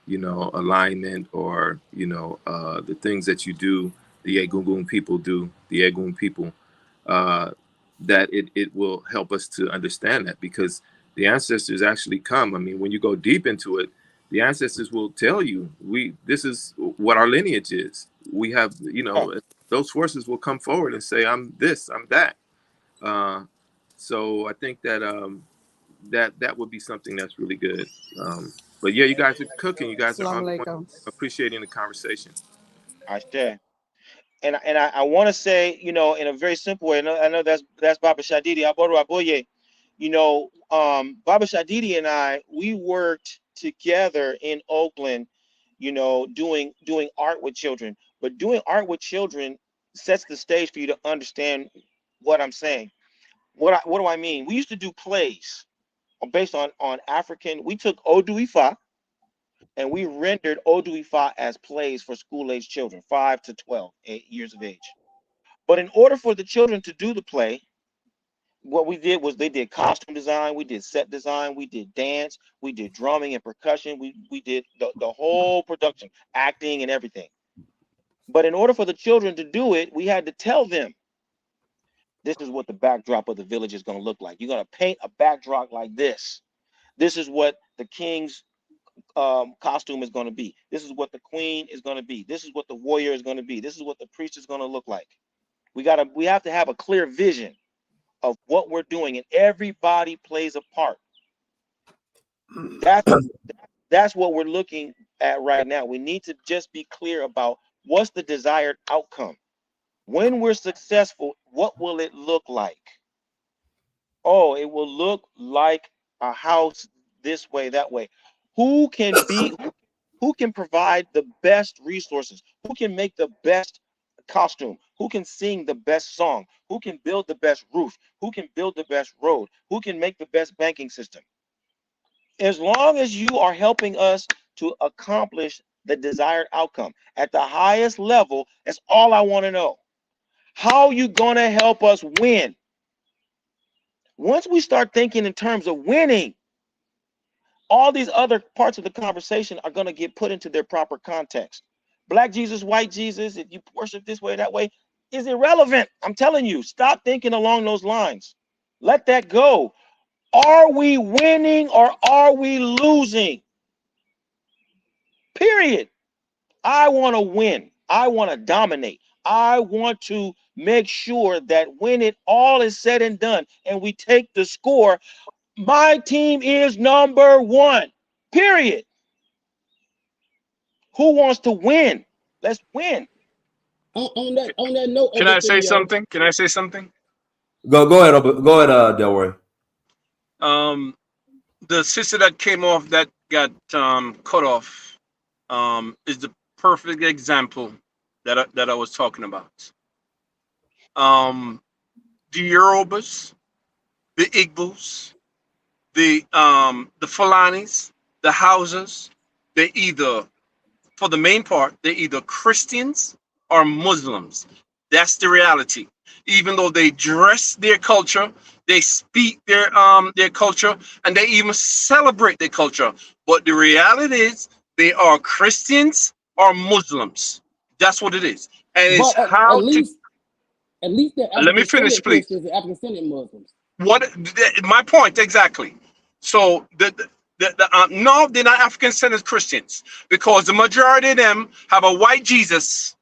alignment or, the things that you do, the Egungun people do, the Egun people, uh, that it will help us to understand that, because the ancestors actually come. I mean, when you go deep into it, the ancestors will tell you, this is what our lineage is. We have, those forces will come forward and say, I'm this, I'm that. So I think that that would be something that's really good. But yeah, you guys are cooking. You guys are Salam on point, alaikum. appreciating the conversation. I share. And I want to say, in a very simple way. I know that's Baba Shadidi. Aboru Aboye. Baba Shadidi and we worked together in Oakland, doing art with children. But doing art with children sets the stage for you to understand what I'm saying. What do I mean? We used to do plays based on African. We took Odu Ifa and we rendered Odu Ifa as plays for school-age children, 5 to 12 years of age. But in order for the children to do the play, what we did was they did costume design, we did set design, we did dance, we did drumming and percussion, we did the whole production, acting and everything. But in order for the children to do it, we had to tell them, this is what the backdrop of the village is going to look like. You're going to paint a backdrop like this. This is what the king's costume is going to be. This is what the queen is going to be. This is what the warrior is going to be. This is what the priest is going to look like. We have to have a clear vision of what we're doing, and everybody plays a part. That's what we're looking at right now. We need to just be clear about what's the desired outcome. When we're successful, what will it look like? Oh, it will look like a house this way, that way. Who can provide the best resources? Who can make the best costume? Who can sing the best song? Who can build the best roof? Who can build the best road? Who can make the best banking system? As long as you are helping us to accomplish the desired outcome at the highest level, that's all I want to know. How are you going to help us win? Once we start thinking in terms of winning, all these other parts of the conversation are going to get put into their proper context. Black Jesus, white Jesus, if you worship this way, that way, is irrelevant. I'm telling you, stop thinking along those lines. Let that go. Are we winning or are we losing? Period. I want to win. I want to dominate. I want to make sure that when it all is said and done and we take the score, my team is number one. Period. Who wants to win? Let's win. On that note, Can I say Obafemi, something? Can I say something? Go ahead, Delroy. The sister that came off that got cut off is the perfect example that I was talking about. The Yorubas, the Igbos, the Fulanis, the Hausas, they either, for the main part, they're either Christians or Muslims. That's the reality. Even though they dress their culture, they speak their culture, and they even celebrate their culture. But the reality is they are Christians or Muslims. That's what it is. And it's But how to at least they're let me African finish, descendant please. Christians and African descendant Muslims. What my point exactly. So no, they're not African descendant Christians because the majority of them have a white Jesus,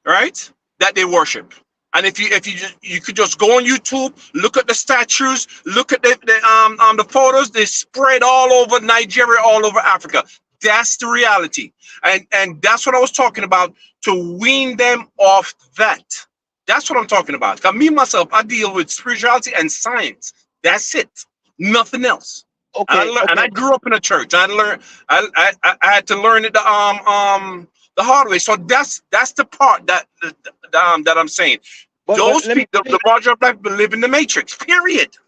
right? That they worship. And if you could just go on YouTube, look at the statues, look at the photos, they spread all over Nigeria, all over Africa. That's the reality. And that's what I was talking about, to wean them off that. That's what I'm talking about. Because me myself, I deal with spirituality and science. That's it. Nothing else. Okay, And I grew up in a church. I had to learn it the hard way. So that's the part that I'm saying. Those people, the majority of black people live in the matrix. Period.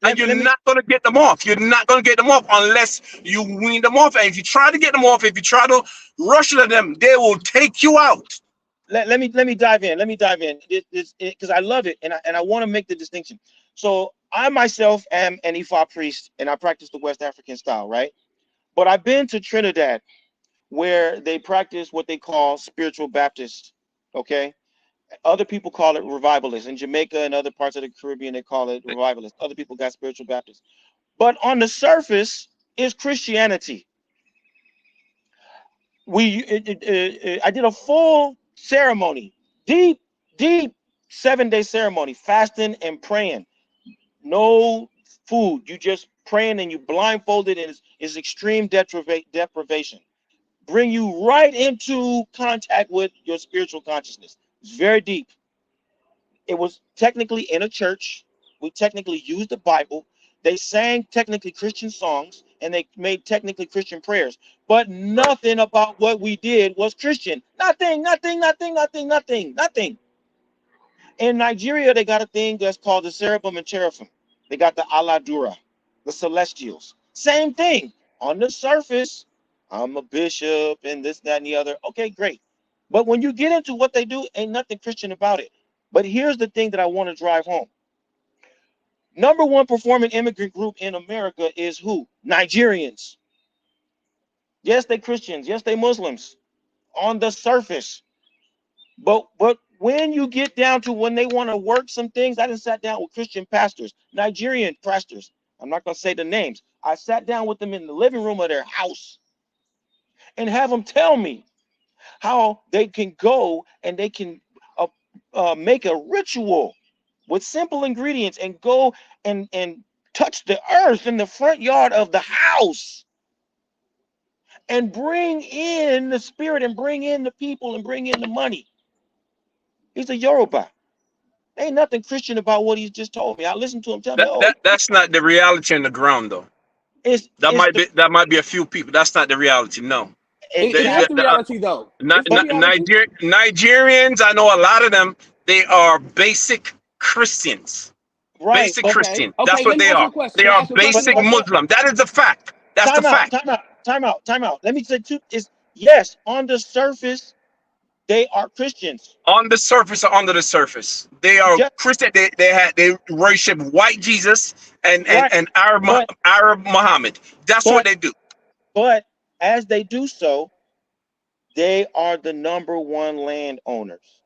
And you're not going to get them off. You're not going to get them off unless you wean them off. And if you try to get them off, if you try to rush to them, they will take you out. Let me dive in. Let me dive in because I love it, and I want to make the distinction. So I myself am an Ifa priest, and I practice the West African style, right? But I've been to Trinidad, where they practice what they call spiritual Baptists. Okay, other people call it revivalists. In Jamaica and other parts of the Caribbean, they call it revivalists. Other people got spiritual Baptists. But on the surface is Christianity. I did a full ceremony, deep 7-day ceremony, fasting and praying. No food. You just praying and you blindfolded, and it's extreme deprivation. Bring you right into contact with your spiritual consciousness. It's very deep. It was technically in a church. We technically used the Bible. They sang technically Christian songs, and they made technically Christian prayers. But nothing about what we did was Christian. Nothing. In Nigeria, they got a thing that's called the Cherubim and Cherubim. They got the Aladura, the Celestials. Same thing. On the surface, I'm a bishop and this, that, and the other. Okay, great. But when you get into what they do, ain't nothing Christian about it. But here's the thing that I want to drive home. Number one performing immigrant group in America is who? Nigerians. Yes, they Christians. Yes, they Muslims. On the surface. But when you get down to when they want to work some things, I done sat down with Christian pastors, Nigerian pastors. I'm not going to say the names. I sat down with them in the living room of their house and have them tell me how they can go and they can make a ritual with simple ingredients and go and touch the earth in the front yard of the house and bring in the spirit and bring in the people and bring in the money. He's a Yoruba. Ain't nothing Christian about what he's just told me. I listened to him tell me, That's not the reality on the ground, though. That might be a few people. That's not the reality. No. It is the reality, though. Nigerians, I know a lot of them. They are basic Christians. Right. Basic Christian. That's what they are. They are basic Muslim. That is a fact. That's the fact. Time out. Let me say two. Yes, on the surface, they are Christians. On the surface or under the surface, they are Christian. They worship white Jesus and Arab Muhammad. That's what they do. But as they do so, they are the number one landowners.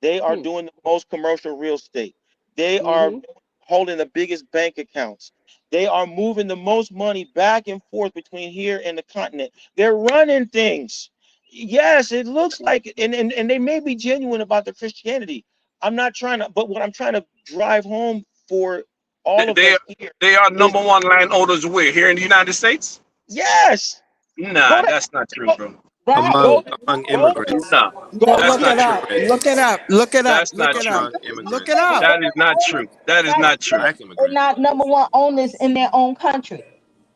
They are doing the most commercial real estate. They are holding the biggest bank accounts. They are moving the most money back and forth between here and the continent. They're running things. Yes, it looks like it, and they may be genuine about their Christianity. I'm not trying to, but what I'm trying to drive home for all of us here. They are number one landowners where? Here in the United States? Yes. Nah, that's not true, bro. Among immigrants. No, Look it up. Look it up. That's not true. Look it up. That is not true. That is not true. They're not number one owners in their own country.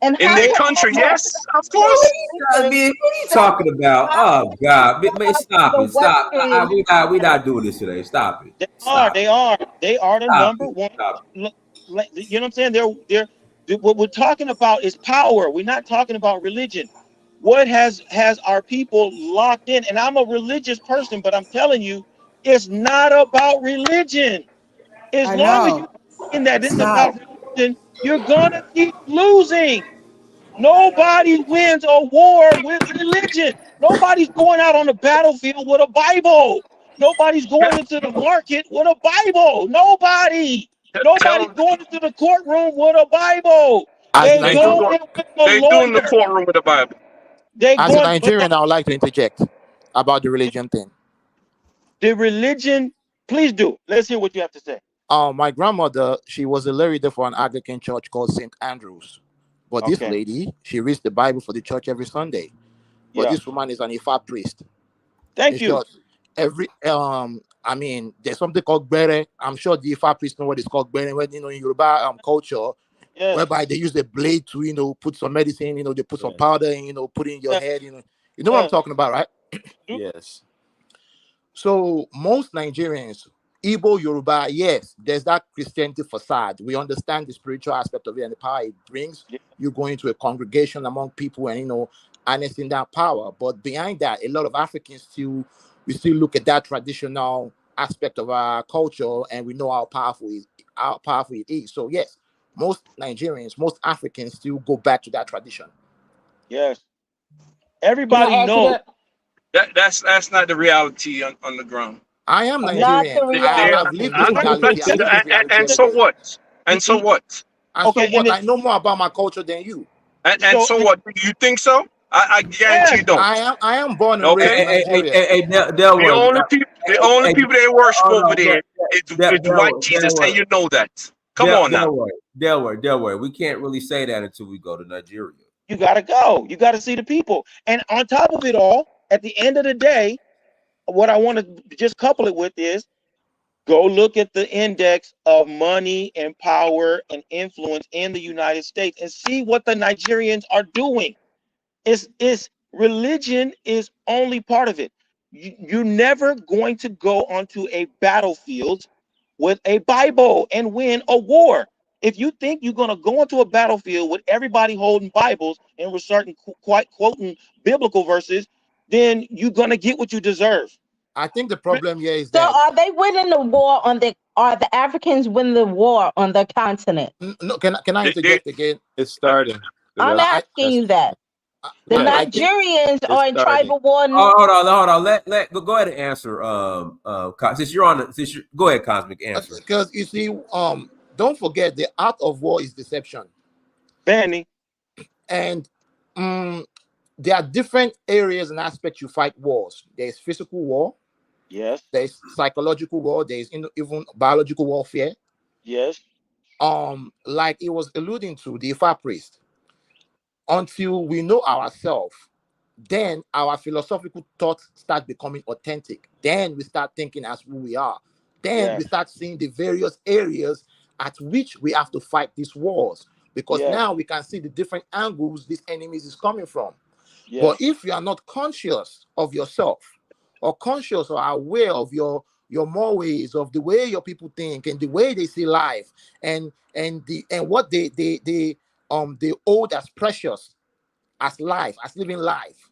And in how their can country. that Yes, of What course. are you talking about? Oh God, man, stop the it! Stop! Western? We not doing this today. Stop it! They are. Stop They it! are. They are the Stop number it! one. Stop You know what I'm saying? What we're talking about is power. We're not talking about religion. What has our people locked in? And I'm a religious person, but I'm telling you, it's not about religion. As I long as you're know. thinking that It's it's not. about religion, you're gonna keep losing. Nobody wins a war with religion. Nobody's going out on the battlefield with a Bible. Nobody's going into the market with a Bible. Nobody. Tell Nobody's them going into the courtroom with a Bible. As a They they do. go Nigerian, there with a They do in the lawyer. courtroom with the Bible. They as a going, but Nigerian, I would like to interject about the religion thing. the religion. Please do. Let's hear what you have to say. My grandmother, she was a leader for an Anglican church called St. Andrews. But this Okay. lady, she reads the Bible for the church every Sunday. But Yeah. this woman is an Ifa priest. Thank It's you. just every I mean, there's something called bere. I'm sure the Ifa priests know what it's called bere. When in Yoruba culture, Yes. whereby they use the blade to put some medicine, they put some Yes. powder and put in your Yes. head. You know what I'm Yes. talking about, right? Yes. So most Nigerians, Igbo, Yoruba, yes, there's that Christianity facade. We understand the spiritual aspect of it and the power it brings. Yeah. You go into a congregation among people and harnessing that power. But behind that, a lot of Africans we still look at that traditional aspect of our culture, and we know how powerful it is. So yes, most Nigerians, most Africans still go back to that tradition. Yes. Can Everybody I add to knows. that? That's not the reality on the ground. I am Not the Nigerian. I've reality. lived this reality. I've lived this reality And every so day. what? And so what? And so Okay, and what? I know more about my culture than you. And so so what? You think so? I guarantee yes, you don't. I am born and raised Okay. in Nigeria. The Delroy. only people they worship Hold over on, there is white Jesus, and you know that. Come on now. Delroy. We can't really say that until we go to Nigeria. you gotta go. You gotta see the people. And on top of it all, at the end of the day, what I want to just couple it with is go look at the index of money and power and influence in the United States and see what the Nigerians are doing. It's religion is only part of it. You're never going to go onto a battlefield with a Bible and win a war. If you think you're going to go into a battlefield with everybody holding Bibles and reciting, quite quoting biblical verses, then you're going to get what you deserve. I think the problem here is So that are they winning the war are the Africans winning the war on the continent? no. Can I interject again? It's starting. I'm I asking you that. The well, yeah, I think Nigerians it's are in starting. tribal war. Oh, hold on. Go ahead and answer. Since you're on, go ahead, Cosmic, answer. because you see, don't forget the art of war is deception, Benny, and there are different areas and aspects you fight wars. There's physical war, yes, there's psychological war, there's even biological warfare. yes, Like it was alluding to the Ifa priest. Until we know ourselves, then our philosophical thoughts start becoming authentic. Then we start thinking as who we are. Then we yes, start seeing the various areas at which we have to fight these wars. Because yes, now we can see the different angles these enemies is coming from. But yes, if you are not conscious of yourself or conscious or aware of your more ways of the way your people think and the way they see life and what they hold as precious as life, as living life,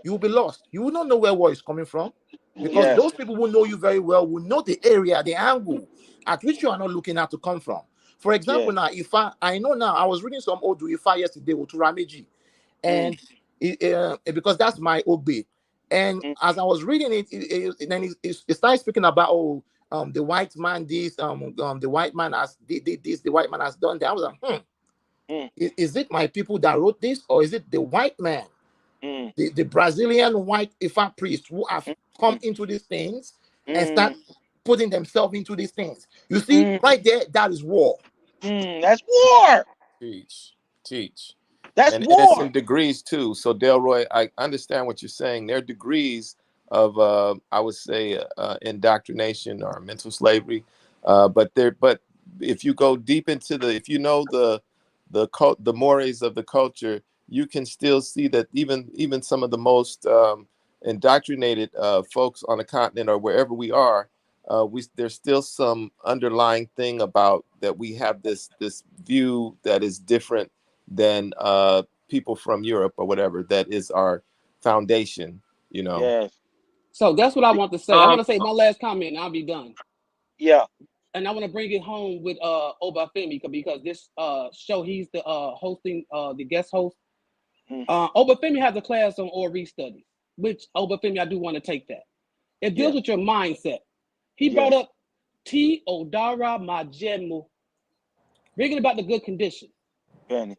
you will be lost. You will not know where war is coming from because yes, those people who know you very well will know the area, the angle at which you are not looking at to come from. For example, yes. now, if I know now, I was reading some old Ifa yesterday with Turameji, Mm, and because that's my OB. And mm, as I was reading then it started speaking about the white man this the white man has did this, the white man has done that. I was like, mm, is it my people that wrote this, or is it the white man, mm, the Brazilian white Ifa priests who have mm, come into these things and start mm, putting themselves into these things? You see, mm, right there, that is war. That's war. Teach. That's And it's war. in degrees too. So Delroy, I understand what you're saying. There are degrees of I would say indoctrination or mental slavery. But if you go deep into if you know the mores of the culture, you can still see that even some of the most indoctrinated folks on the continent or wherever we are, there's still some underlying thing about that we have this view that is different than people from Europe or whatever. That is our foundation, you know. Yes. So that's what I want to say. I want to say my last comment, and I'll be done. Yeah. And I want to bring it home with Obafemi because this show he's the hosting the guest host. Obafemi has a class on Ori studies, which Obafemi I do want to take that. It deals with your mindset. He brought up T. Odara Majemu, bringing about the good condition. Benny.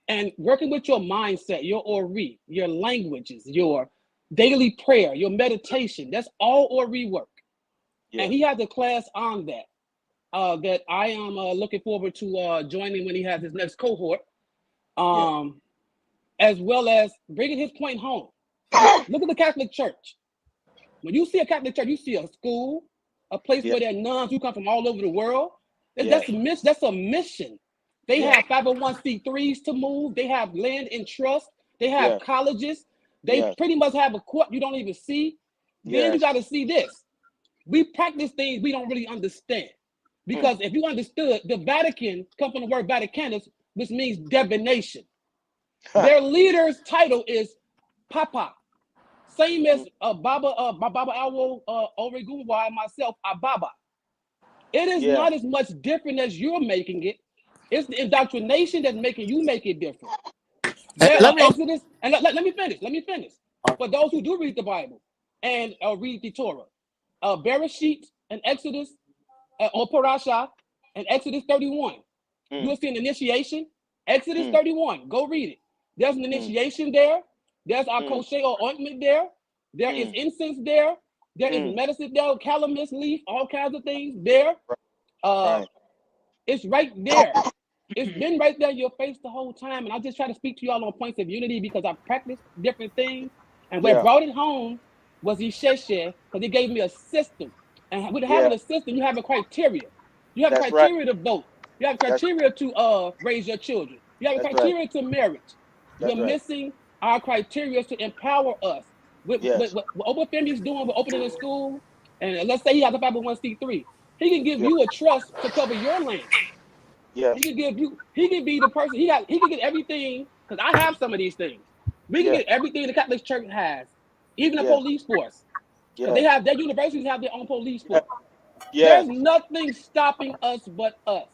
And working with your mindset, your Ori, your languages, your daily prayer, your meditation. That's all Ori work. And he has a class on that. That I am looking forward to joining when he has his next cohort, as well as bringing his point home. Look at the Catholic Church. When you see a Catholic Church, you see a school, a place where there are nuns who come from all over the world. That's a mission. They have 501c3s to move. They have land in trust. They have colleges. They pretty much have a court you don't even see. Then you got to see this. We practice things we don't really understand. Because if you understood, the Vatican comes from the word Vaticanus, which means divination. Their leader's title is Papa. Same as Baba Origunwa and myself, Ababa. It is not as much different as you're making it. It's the indoctrination that's making you make it different. Exodus, and let me finish. For those who do read the Bible and read the Torah, Bereshit and Exodus, or Parasha and Exodus 31. You'll see an initiation. Exodus 31. Go read it. There's an initiation there. There's our crochet or ointment there. There is incense there. There is medicine there, calamus leaf, all kinds of things there. It's right there. It's been right there in your face the whole time. And I just try to speak to y'all on points of unity because I've practiced different things. And what brought it home was Isheshe, because he gave me a system. And with having a system, you have a criteria. You have a criteria to vote. You have a criteria to raise your children. You have a criteria to marriage. We're missing our criteria to empower us. What Obafemi is doing with opening a school, and let's say he has a 501c3, he can give you a trust to cover your land. He can give you, he can be the person, he can get everything, because I have some of these things. We can get everything the Catholic Church has, even the police force. They have, their universities have their own police force. There's nothing stopping us but us.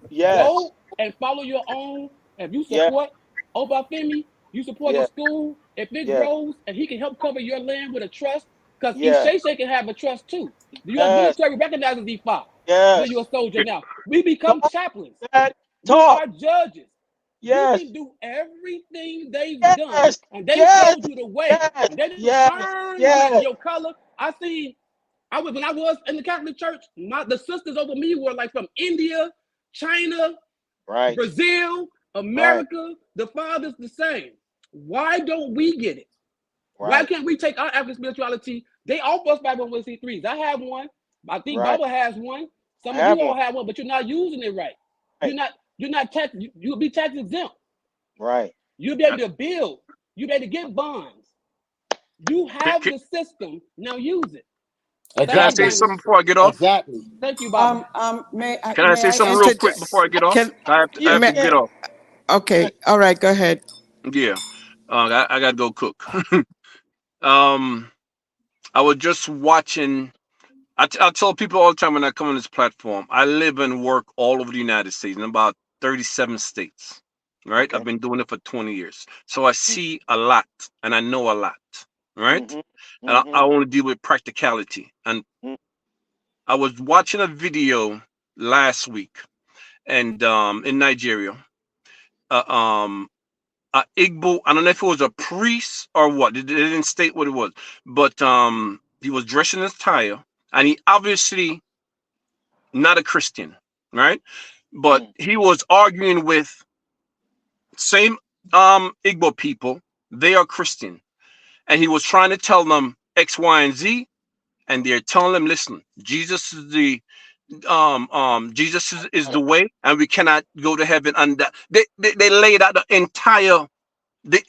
Go and follow your own. If you support Obafemi, you support his school. If it grows and he can help cover your land with a trust, because Isheshe can have a trust too. The U.S. military recognizes D5. When you're a soldier now. We become chaplains. We are judges. You can do everything they've done. And they showed you the way. And they didn't turn your color. When I was in the Catholic Church, the sisters over me were like from India, China, Brazil, America. The father's the same. Why don't we get it? Why can't we take our African spirituality? They offer us 501c3s. I have one. I think Baba has one. Some of you all have one, but you're not using it right. You're not tax. You'll be tax exempt. You'll be able to build. You'll be able to get bonds. You have the system. Now use it. Can I say something before I get off? Exactly. Thank you, Bob. Can I say something real quick before I get off? I have to get off. Okay. All right. Go ahead. Yeah. I got to go cook. I was just watching. I tell people all the time when I come on this platform, I live and work all over the United States in about 37 states. Right? I've been doing it for 20 years. So I see a lot and I know a lot. Right? And I only deal with practicality. And I was watching a video last week and in Nigeria. Igbo, I don't know if it was a priest or what. They didn't state what it was. But he was dressed in his attire and he obviously not a Christian, right? But he was arguing with same Igbo people. They are Christian. And he was trying to tell them X, Y, and Z. And they're telling them, listen, Jesus is the Jesus is the way, and we cannot go to heaven. And they laid out the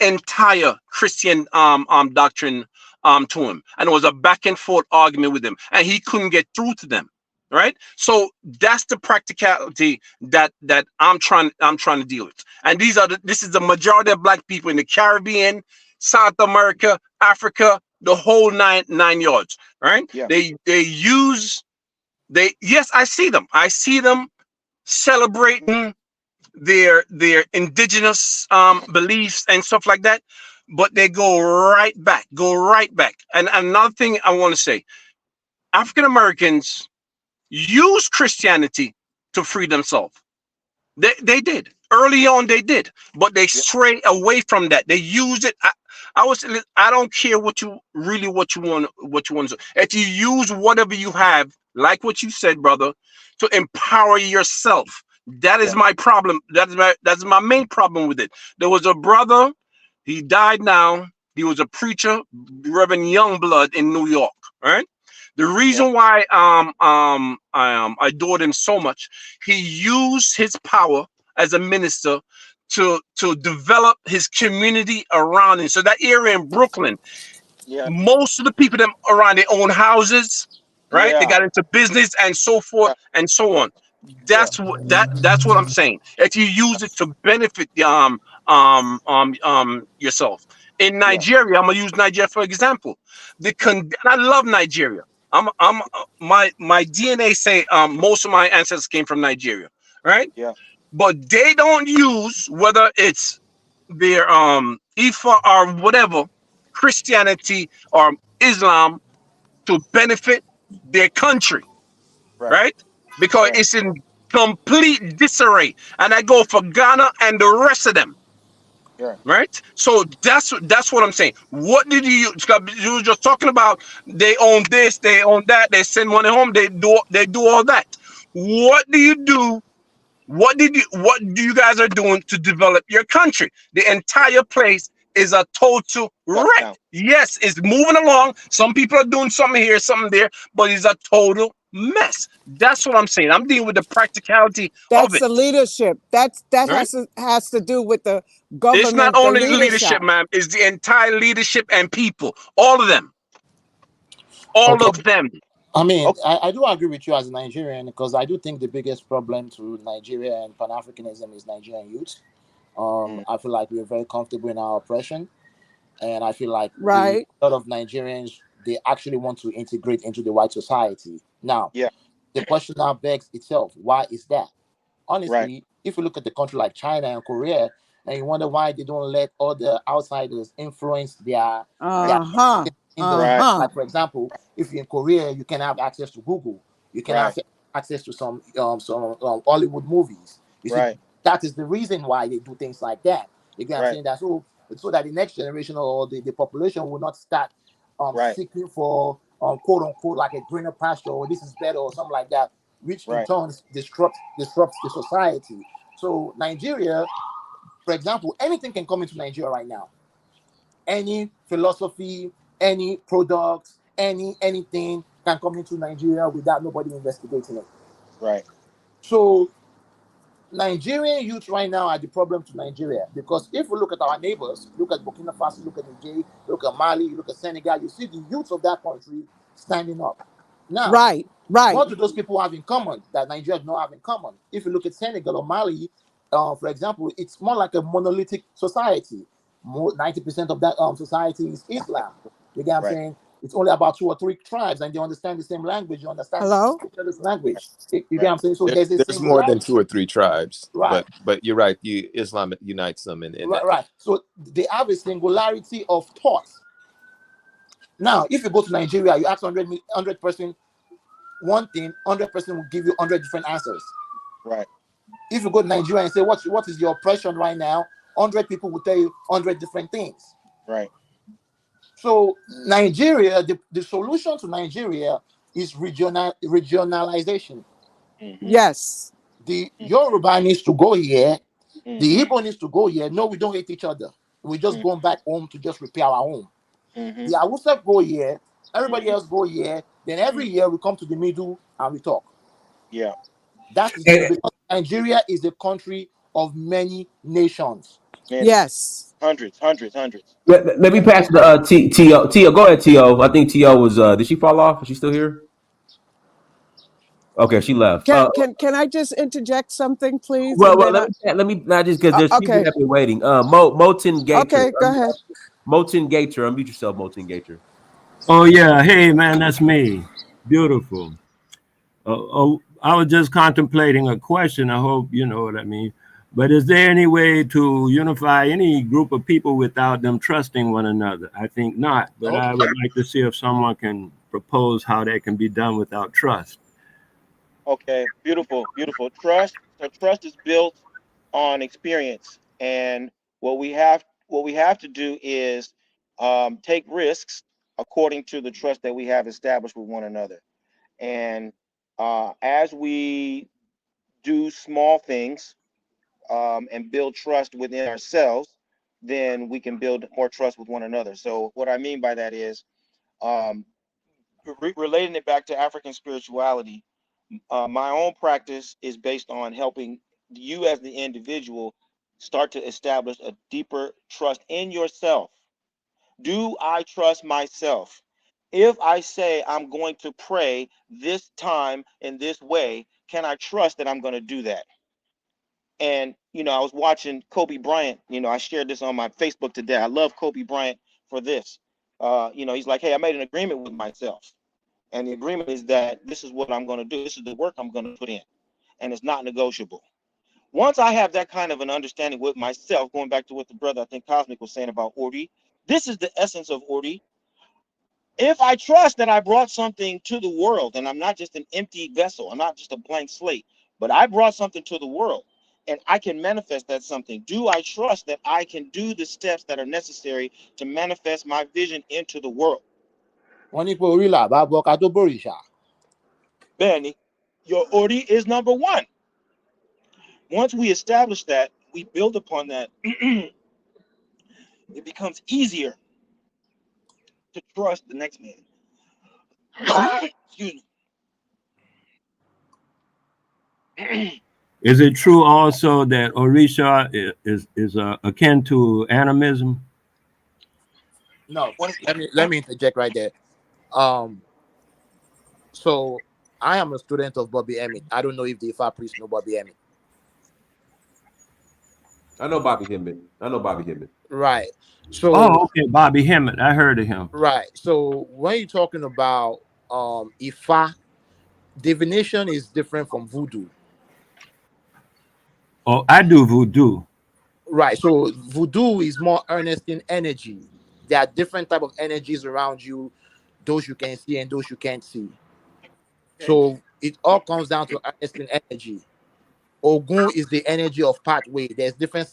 entire Christian doctrine to him, and it was a back and forth argument with him, and he couldn't get through to them. Right, so that's the practicality that I'm trying to deal with, and this is the majority of black people in the Caribbean, South America, Africa, the whole nine yards. Right, Yeah. Yes, I see them celebrating their indigenous beliefs and stuff like that, but they go right back. And another thing I want to say, African Americans use Christianity to free themselves. They did early on, they did, but they stray away from that. They use it. I don't care what you want to do. If you use whatever you have, like what you said, brother, to empower yourself, that is my problem. That's my main problem with it. There was a brother, he died now. He was a preacher, Reverend Youngblood in New York, right? The reason why I adored him so much, he used his power as a minister to develop his community around him. So that area in Brooklyn, most of the people that around, they own houses, right? They got into business and so forth and so on. That's what I'm saying. If you use it to benefit yourself. In Nigeria, I'm gonna use Nigeria for example. I love Nigeria. My DNA say most of my ancestors came from Nigeria, right? Yeah. But they don't use, whether it's their Ifa or whatever, Christianity or Islam, to benefit their country, right? Because it's in complete disarray, and I go for Ghana and the rest of them. Right, so that's what I'm saying. What did you were just talking about? They own this, they own that, they send money home, they do all that. What do you do? What do you guys are doing to develop your country? The entire place is a total wreck. Yes, it's moving along. Some people are doing something here, something there, but it's a total mess. That's what I'm saying. I'm dealing with the practicality of That's it. the leadership. That Right? has to do with the It's not government, the only the leadership. leadership, ma'am. It's the entire leadership and people. All of them. All Okay. of them. I mean, I do agree with you as a Nigerian, because I do think the biggest problem to Nigeria and Pan-Africanism is Nigerian youth. I feel like we're very comfortable in our oppression, and I feel like a lot of Nigerians, they actually want to integrate into the white society. Now, the question now begs itself, why is that? Honestly, if you look at the country like China and Korea, and you wonder why they don't let other outsiders influence their like, for example, if you're in Korea, you can have access to Google, you can have access to some Hollywood movies. You see, that is the reason why they do things like that. You get what I'm saying? That so that the next generation or the population will not start seeking for quote unquote like a greener pasture, or this is better or something like that, which in turn disrupts the society. So Nigeria, for example, anything can come into Nigeria right now. Any philosophy, any product, anything can come into Nigeria without nobody investigating it. Right. So Nigerian youth right now are the problem to Nigeria, because if we look at our neighbors, look at Burkina Faso, look at Niger, look at Mali, look at Senegal, you see the youth of that country standing up. Now, what do those people have in common that Nigeria does not have in common? If you look at Senegal or Mali, for example, it's more like a monolithic society. 90% of that society is Islam. You get what I'm saying? It's only about 2 or 3 tribes, and they understand the same language. You understand each other's language. You get what I'm saying? So there's more than 2 or 3 tribes, right? But you're right. Islam unites them, and right. So they have a singularity of thought. Now, if you go to Nigeria, you ask 100 person one thing, 100 person will give you 100 different answers. Right. If you go to Nigeria and say what is your oppression right now, 100 people will tell you 100 different things. Right. So Nigeria, the solution to Nigeria is regionalization. Yes. The Yoruba needs to go here. The Igbo needs to go here. No, we don't hate each other. We're just going back home to just repair our home. The Hausa go here. Everybody else go here. Then every year we come to the middle and we talk. Yeah. That is because Nigeria is a country of many nations. Many. Yes. Hundreds. Let me pass the T.O. T.O. Go ahead, T.O. I think T.O. was did she fall off? Is she still here? Okay, she left. Can I just interject something, please? Well, And then let me not just because there's people okay. that have been waiting. Moten Gator. Okay, go ahead. Moten Gator. Unmute yourself, Moten Gator. Oh yeah, hey man, that's me. Beautiful. I was just contemplating a question. I hope you know what I mean. But is there any way to unify any group of people without them trusting one another? I think not. But I would like to see if someone can propose how that can be done without trust. Okay, beautiful. Trust. So trust is built on experience, and what we have to do is take risks according to the trust that we have established with one another. And as we do small things and build trust within ourselves, then we can build more trust with one another. So what I mean by that is relating it back to African spirituality. My own practice is based on helping you as the individual start to establish a deeper trust in yourself. Do I trust myself? If I say I'm going to pray this time in this way, can I trust that I'm going to do that? And, I was watching Kobe Bryant. I shared this on my Facebook today. I love Kobe Bryant for this. He's like, hey, I made an agreement with myself. And the agreement is that this is what I'm going to do. This is the work I'm going to put in. And it's not negotiable. Once I have that kind of an understanding with myself, going back to what the brother, I think Cosmic, was saying about Ordi, this is the essence of Ordi. If I trust that I brought something to the world and I'm not just an empty vessel, I'm not just a blank slate, but I brought something to the world and I can manifest that something, do I trust that I can do the steps that are necessary to manifest my vision into the world? Benny, your Ordi is number one. Once we establish that, we build upon that, it becomes easier to trust the next man. Excuse me. Is it true also that Orisha is akin to animism? No, let me interject right there. So I am a student of Bobby Emmett. I don't know if the Ifa priests know Bobby Emmett. I know Bobby Hemmett. Right. So okay, Bobby Hemmett. I heard of him. Right. So when you're talking about Ifa, divination is different from voodoo. Oh, I do voodoo. Right. So voodoo is more earnest in energy. There are different type of energies around you, those you can see and those you can't see. So it all comes down to earnest in energy. Ogun is the energy of pathway. There's different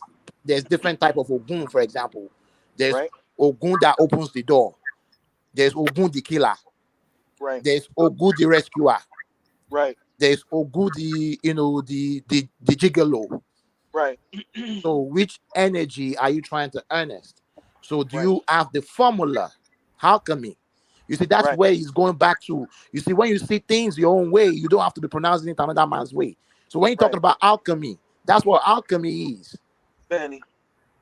type of Ogun, for example. There's Ogun that opens the door. There's Ogun the killer. Right. There's Ogun the rescuer. Right. There's Ogun the the gigolo. Right. So which energy are you trying to earnest? So do you have the formula? Alchemy. You see, that's where he's going back to. You see, when you see things your own way, you don't have to be pronouncing it another man's way. So when you're talking about alchemy, that's what alchemy is. Benny.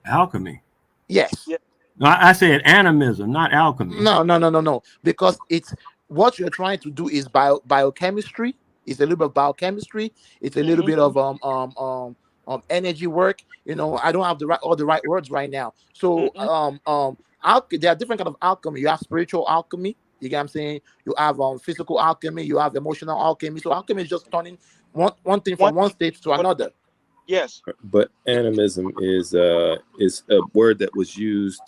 Alchemy. Yes. Yeah. No, I said animism, not alchemy. No. Because it's what you're trying to do is biochemistry. It's a little bit of biochemistry. It's a little bit of energy work. I don't have all the right words right now. So there are different kind of alchemy. You have spiritual alchemy. You get what I'm saying? You have physical alchemy. You have emotional alchemy. So alchemy is just turning one thing from one state to another. Yes. But animism is a word that was used.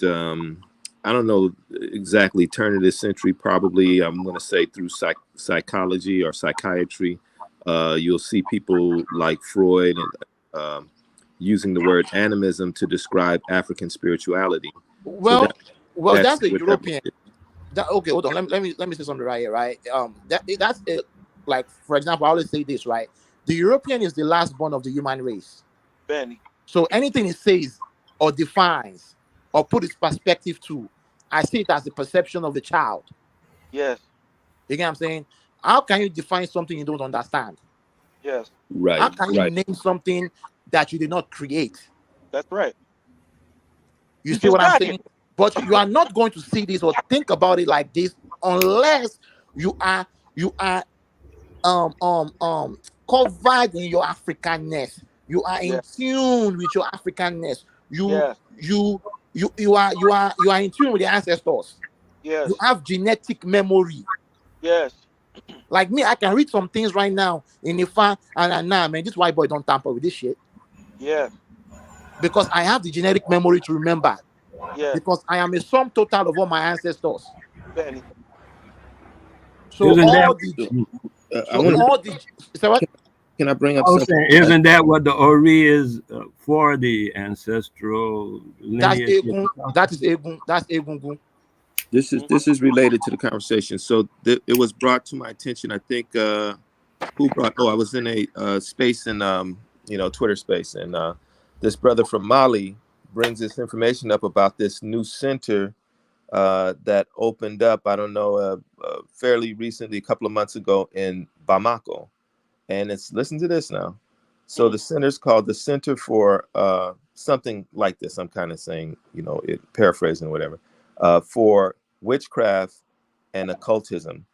I don't know exactly, turn of this century, probably. I'm going to say through psychology or psychiatry. You'll see people like Freud and using the word animism to describe African spirituality. Well, that's the European. Okay, hold on. Let me say something right here, right? That's it. Like, for example, I always say this, right? The European is the last born of the human race. Benny. So anything it says or defines or put its perspective to, I see it as the perception of the child. Yes. You get what I'm saying? How can you define something you don't understand? Yes. Right. How can you name something that you did not create? That's right. You You see just what I'm got here. saying? But you are not going to see this or think about it like this unless you are um um um covered in your Africanness. You are in Yeah. tune with your Africanness. You Yes. you you are in tune with your ancestors. You Yes. have genetic memory. Yes. Like me, I can read some things right now in Ifa and nah, man, this white boy don't tamper with this shit Yes. because I have the genetic memory to remember. Yes. Because I am a sum total of all my ancestors. Benny. So Isn't that? all the I so want Isn't, all the so what? can I bring up I was something? saying, isn't that what the Ori is for the ancestral That's lineage? Egun. That is Egun. That's Egungun. This is related to the conversation. So it was brought to my attention. I think who brought? Oh, I was in a space in Twitter space, and this brother from Mali brings this information up about this new center that opened up. I don't know, fairly recently, a couple of months ago in Bamako, and it's listen to this now. So the center's called the Center for something like this. I'm kind of saying, it paraphrasing or whatever, for witchcraft and occultism.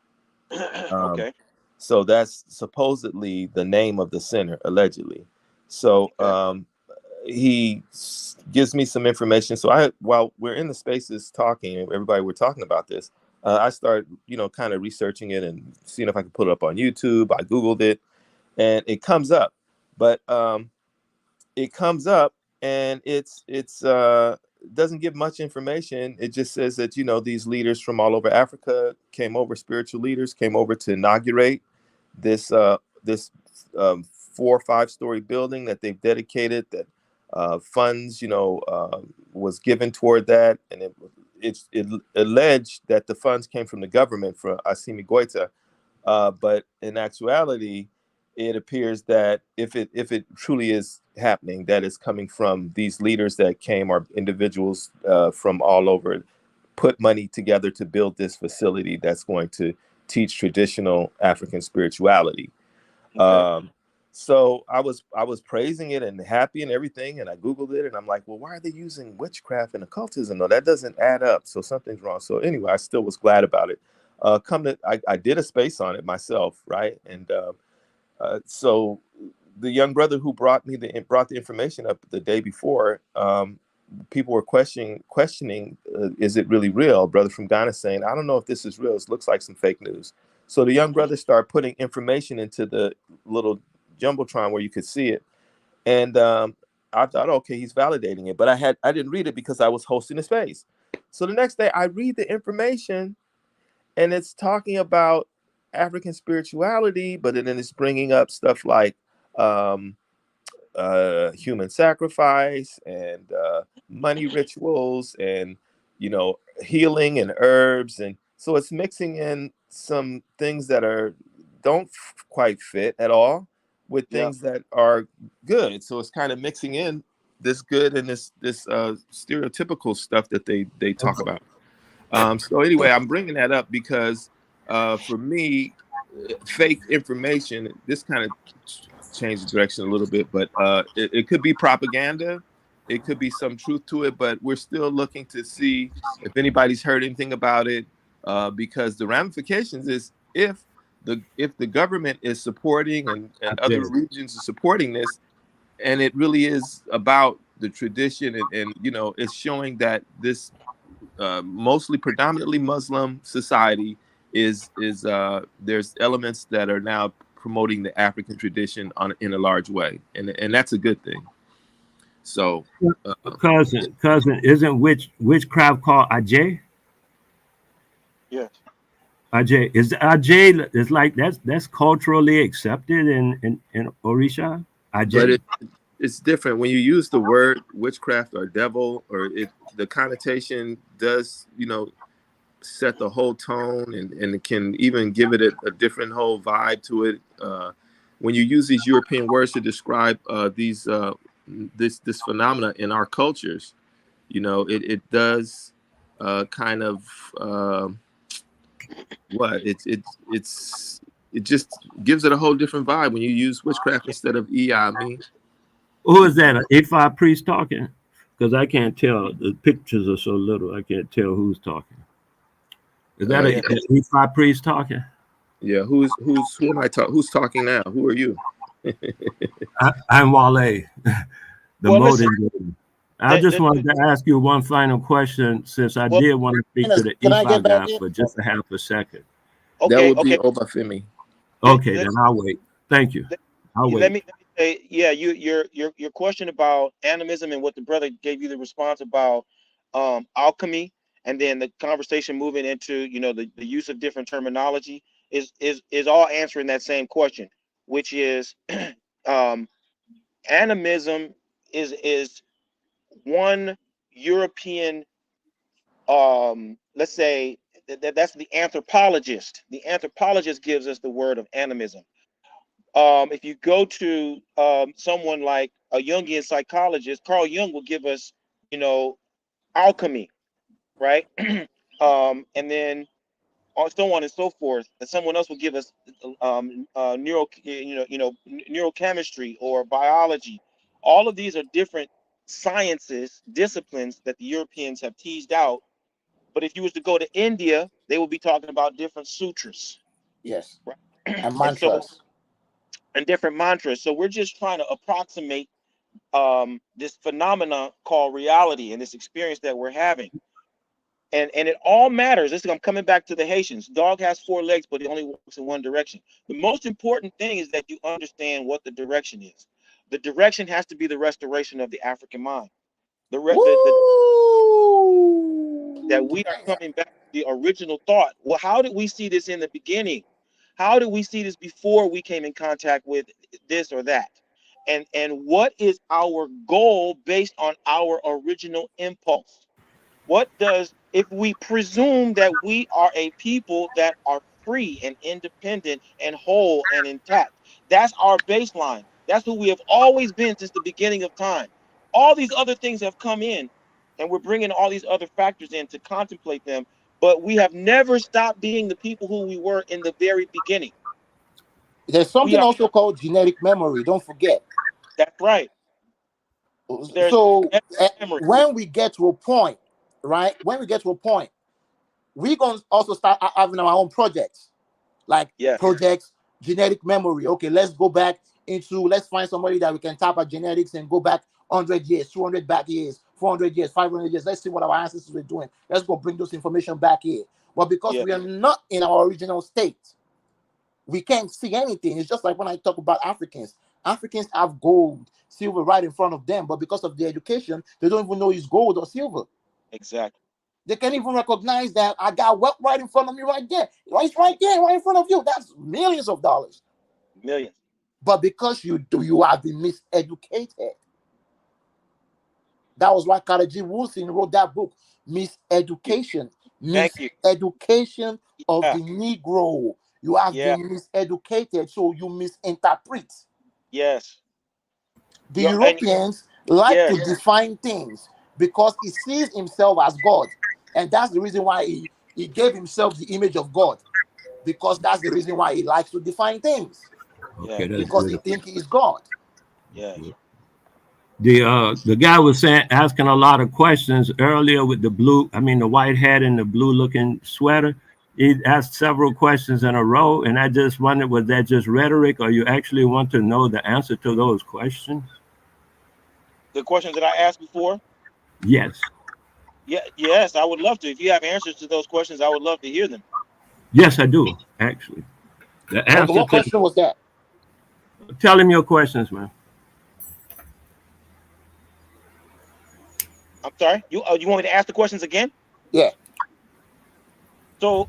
Okay. So that's supposedly the name of the center, allegedly. So Okay. he gives me some information. So while we're in the spaces talking, everybody, we're talking about this. I start, kind of researching it and seeing if I can put it up on YouTube. I Googled it, and it comes up, but it comes up, and it's doesn't give much information. It just says that these leaders from all over Africa came over, spiritual leaders came over to inaugurate this 4 or 5 story building that they've dedicated, that funds was given toward that, and it alleged that the funds came from the government for Assimi Goita, but in actuality, it appears that if it truly is happening, that it's coming from these leaders that came, or individuals from all over, put money together to build this facility that's going to teach traditional African spirituality. Okay. So I was praising it and happy and everything, and I Googled it, and I'm like, well, why are they using witchcraft and occultism? No, that doesn't add up. So something's wrong. So anyway, I still was glad about it. I did a space on it myself, right? And so the young brother who brought the information up the day before, people were questioning, is it really real? Brother from Ghana saying, I don't know if this is real. This looks like some fake news. So the young brother started putting information into the little jumbotron where you could see it, and I thought, okay, he's validating it. But I didn't read it because I was hosting a space. So the next day I read the information, and it's talking about African spirituality, but then it's bringing up stuff like human sacrifice and money rituals and healing and herbs, and so it's mixing in some things that don't quite fit at all with Yeah. things that are good. So it's kind of mixing in this good and this stereotypical stuff that they talk about. So anyway, I'm bringing that up because for me, fake information, this kind of changed the direction a little bit, but it could be propaganda. It could be some truth to it, but we're still looking to see if anybody's heard anything about it, because the ramifications is if the government is supporting and other regions are supporting this, and it really is about the tradition, and it's showing that this mostly predominantly Muslim society is there's elements that are now promoting the African tradition in a large way, and that's a good thing. So, cousin, isn't witchcraft called Ajay? Yes. Ajay is like that's culturally accepted in Orisha. but Ajay. it's different when you use the word witchcraft or devil, or the connotation does set the whole tone, and it can even give it a different whole vibe to it. When you use these European words to describe this phenomena in our cultures, it does kind of what it's it just gives it a whole different vibe when you use witchcraft instead of I mean. Who is that? An Ifa priest talking? Because I can't tell. The pictures are so little. I can't tell who's talking. Is that an Ifa priest talking? Yeah. Who am I talking? Who's talking now? Who are you? I'm Wale, the motivator. I just wanted to ask you one final question, since I did want to speak to the Ifa guy for just a half a second. Okay, that would be Obafemi. Okay, then I'll wait. Thank you. I'll wait. Let me say, yeah, your question about animism and what the brother gave you the response about alchemy, and then the conversation moving into the use of different terminology is all answering that same question, which is animism is one European, let's say that's the anthropologist. The anthropologist gives us the word of animism. If you go to someone like a Jungian psychologist, Carl Jung will give us, alchemy, right? And then so on and so forth. And someone else will give us neurochemistry or biology. All of these are different sciences, disciplines that the Europeans have teased out. But if you was to go to India, they will be talking about different sutras. Yes. Right? And mantras. And different mantras. So we're just trying to approximate this phenomena called reality and this experience that we're having. And it all matters. I'm coming back to the Haitians. Dog has 4 legs, but it only walks in one direction. The most important thing is that you understand what the direction is. The direction has to be the restoration of the African mind. That we are coming back to the original thought. Well, how did we see this in the beginning? How did we see this before we came in contact with this or that? And what is our goal based on our original impulse? If we presume that we are a people that are free and independent and whole and intact, that's our baseline. That's who we have always been since the beginning of time. All these other things have come in, and we're bringing all these other factors in to contemplate them, but we have never stopped being the people who we were in the very beginning. There's something also called genetic memory. Don't forget. That's right. So when we get to a point, right? When we get to a point, we're going to also start having our own projects, like projects, genetic memory. Okay, let's go back let's find somebody that we can tap our genetics and go back 100 years, 200 back years, 400 years, 500 years. Let's see what our ancestors were doing. Let's go bring those information back here. But because we are not in our original state, we can't see anything. It's just like when I talk about Africans. Africans have gold, silver right in front of them, but because of their education, they don't even know it's gold or silver. Exactly. They can't even recognize that I got wealth right in front of me right there. It's right there, right in front of you. That's millions of dollars. Millions. But because you have been miseducated. That was why Karaji Wilson wrote that book, Miseducation. Miseducation of the Negro. You have been miseducated, so you misinterpret. Yes. The Europeans like to define things because he sees himself as God. And that's the reason why he gave himself the image of God. Because that's the reason why he likes to define things. Okay, because he thinks he is God. Yeah. The guy was asking a lot of questions earlier with the white hat and the blue looking sweater. He asked several questions in a row, and I just wondered, was that just rhetoric, or you actually want to know the answer to those questions? The questions that I asked before? Yes. Yes, I would love to. If you have answers to those questions, I would love to hear them. Yes, I do, actually. The answer what question was that? Tell him your questions, man. I'm sorry. You want me to ask the questions again? Yeah. So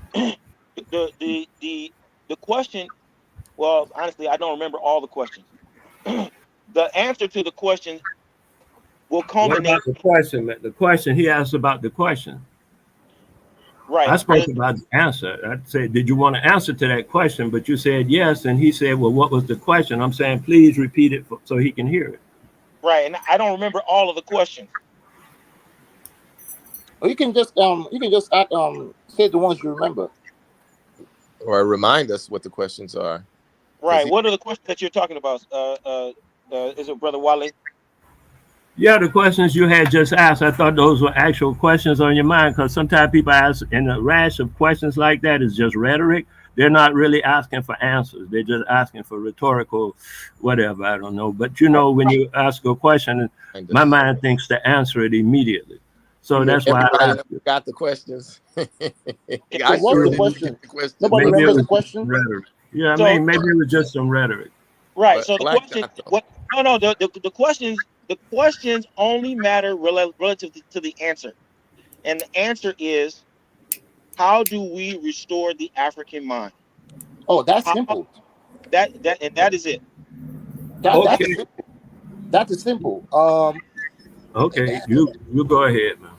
the question, well, honestly, I don't remember all the questions. The answer to the question will culminate. What about the question, man? The question he asked about the question. Right. I spoke about the answer. I said, did you want to answer to that question? But you said yes, and he said, well, what was the question? I'm saying, please repeat it so he can hear it. Right, and I don't remember all of the questions. Or you can just say the ones you remember. Or remind us what the questions are. Right. What are the questions that you're talking about? Is it Brother Wale? Yeah, the questions you had just asked, I thought those were actual questions on your mind, because sometimes people ask, and a rash of questions like that is just rhetoric. They're not really asking for answers. They're just asking for rhetorical whatever, I don't know. But when you ask a question, my mind thinks to answer it immediately. So that's why I got the questions. So what's the question? Nobody remembers the question? Rhetoric. Yeah, maybe it was just some rhetoric. Right. But so the question, the questions only matter relative to the answer, and the answer is, how do we restore the African mind? Oh, that's simple. That is it. That is simple. Okay, you go ahead, man.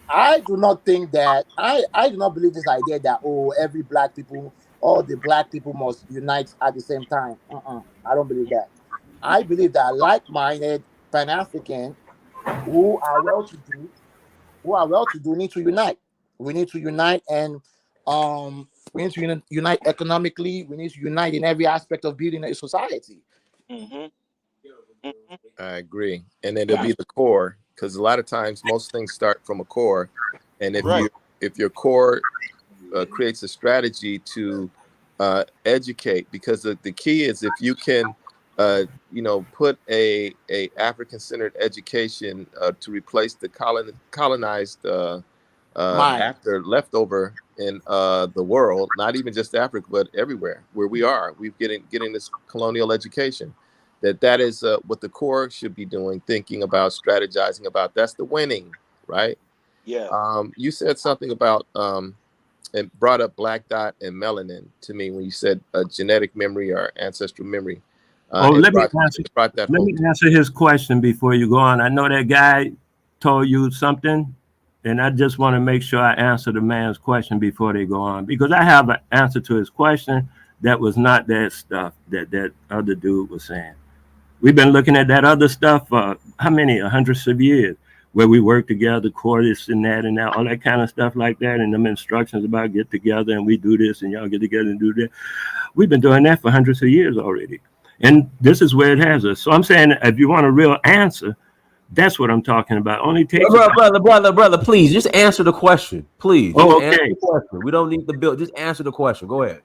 I do not think that I do not believe this idea that every black people, all the black people must unite at the same time. I don't believe that. I believe that like-minded Pan-African who are well-to-do need to unite. We need to unite, and we need to unite economically. We need to unite in every aspect of building a society. I agree, and then it'll be the core, because a lot of times most things start from a core, and if your core creates a strategy to educate, because the key is, if you can put a African-centered education to replace the colonized after leftover in the world, not even just Africa but everywhere where we are, we're getting this colonial education. That is what the core should be doing, thinking about, strategizing about. That's the winning, right? Yeah. You said something about and brought up black dot and melanin to me when you said genetic memory or ancestral memory. Let me answer his question before you go on. I know that guy told you something, and I just want to make sure I answer the man's question before they go on, because I have an answer to his question that was not that stuff that other dude was saying. We've been looking at that other stuff for how many hundreds of years, where we work together, this and that, all that kind of stuff like that, and them instructions about get together and we do this and y'all get together and do that. We've been doing that for hundreds of years already. And this is where it has us. So I'm saying, if you want a real answer, that's what I'm talking about. Only takes brother, please just answer the question, please. Okay. We don't need the bill. Just answer the question. Go ahead.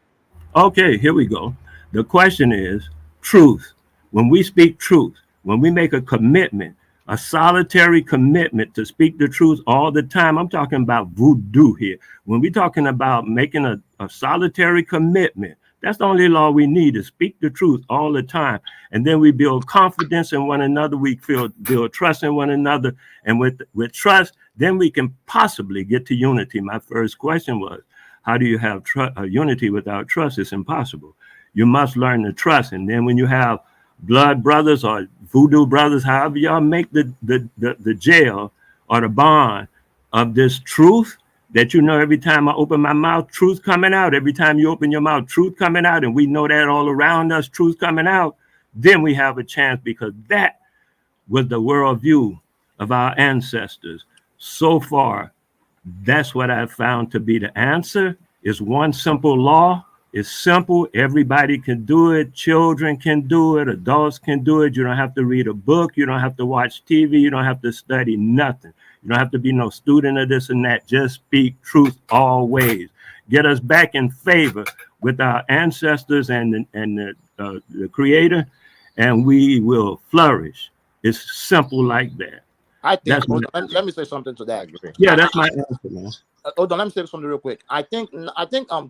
Okay, here we go. The question is truth. When we speak truth, when we make a commitment, a solitary commitment to speak the truth all the time, I'm talking about voodoo here. When we're talking about making a solitary commitment, that's the only law we need, to speak the truth all the time. And then we build confidence in one another. We build trust in one another. And with trust, then we can possibly get to unity. My first question was, how do you have unity without trust? It's impossible. You must learn to trust. And then when you have blood brothers or voodoo brothers, however y'all make the jail or the bond of this truth, that every time I open my mouth, truth coming out. Every time you open your mouth, truth coming out. And we know that all around us, truth coming out. Then we have a chance, because that was the worldview of our ancestors. So far, that's what I've found to be the answer. Is one simple law. It's simple. Everybody can do it. Children can do it. Adults can do it. You don't have to read a book. You don't have to watch TV. You don't have to study nothing. You don't have to be no student of this and that. Just speak truth always. Get us back in favor with our ancestors and the Creator, and we will flourish. It's simple like that. I think. Let me say something to that. Yeah, that's my answer, man. Hold on, let me say something real quick. I think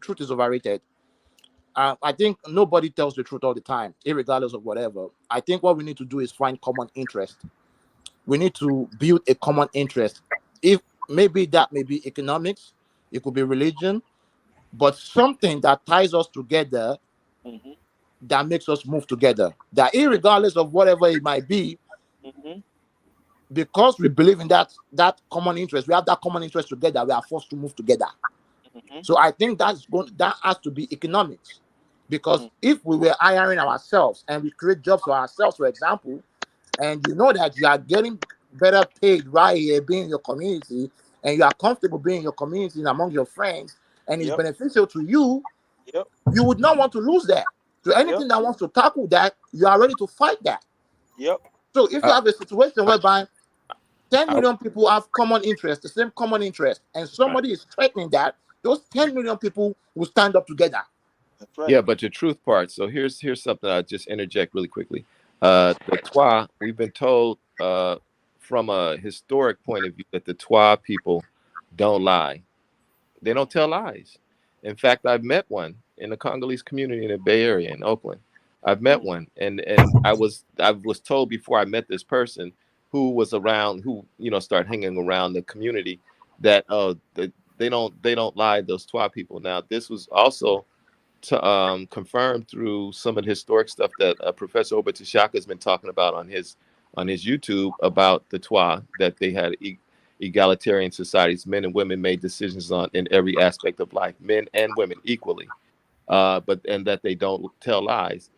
truth is overrated. I think nobody tells the truth all the time, irregardless of whatever. I think what we need to do is find common interest. We need to build a common interest. If maybe that may be economics, it could be religion, but something that ties us together, that makes us move together. That irregardless of whatever it might be, because we believe in that common interest, we have that common interest together, we are forced to move together. So I think that has to be economics. Because if we were hiring ourselves and we create jobs for ourselves, for example, and you know that you are getting better paid right here being in your community, and you are comfortable being in your community and among your friends, and it's beneficial to you, Yep. You would not want to lose that. So anything that wants to tackle that, you are ready to fight that. Yep. So if you have a situation whereby 10 million people have common interest, the same common interest, and somebody is threatening that, those 10 million people will stand up together. That's right. Yeah, but your truth part. So here's something I'll just interject really quickly. The Twa, we've been told from a historic point of view that the Twa people don't lie. They don't tell lies. In fact, I've met one in the Congolese community in the Bay Area in Oakland. I've met one, and I was told before I met this person who was around, who started hanging around the community, that they don't lie, those Twa people. Now this was also confirmed through some of the historic stuff that Professor Obafemi has been talking about on his YouTube about the Twa, that they had egalitarian societies. Men and women made decisions on in every aspect of life, men and women equally, and that they don't tell lies.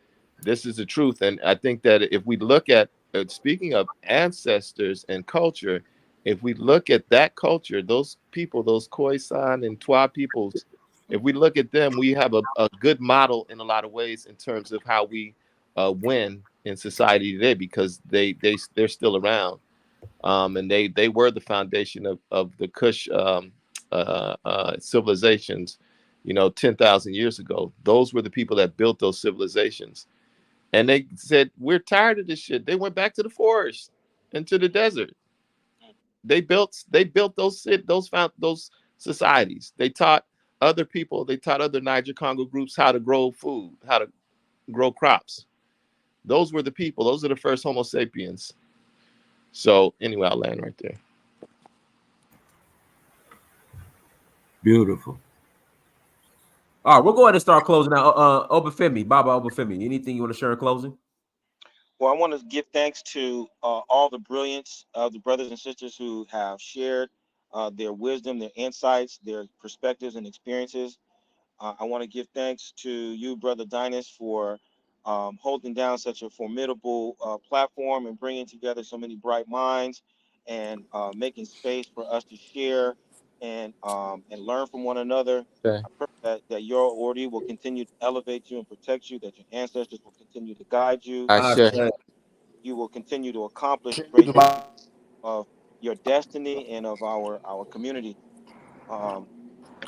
This is the truth, and I think that if we look at speaking of ancestors and culture, if we look at that culture, those people, those Khoisan and Twa peoples, if we look at them, we have a good model in a lot of ways in terms of how we win in society today, because they're still around, and they were the foundation of the Kush civilizations, 10,000 years ago. Those were the people that built those civilizations, and they said, we're tired of this shit. They went back to the forest, into the desert. They built those societies. They taught other people, they taught other Niger Congo groups how to grow food, how to grow crops. Those were the people. Those are the first Homo sapiens. So anyway, I'll land right there. Beautiful. All right, we'll go ahead and start closing out. Obafemi, Baba Obafemi, anything you want to share in closing? Well, I want to give thanks to all the brilliance of the brothers and sisters who have shared their wisdom, their insights, their perspectives and experiences. I want to give thanks to you, Brother Dynast, for holding down such a formidable platform and bringing together so many bright minds, and making space for us to share and learn from one another. Okay. I pray that your order will continue to elevate you and protect you, that your ancestors will continue to guide you, you will continue to accomplish great things of your destiny and of our community. Um,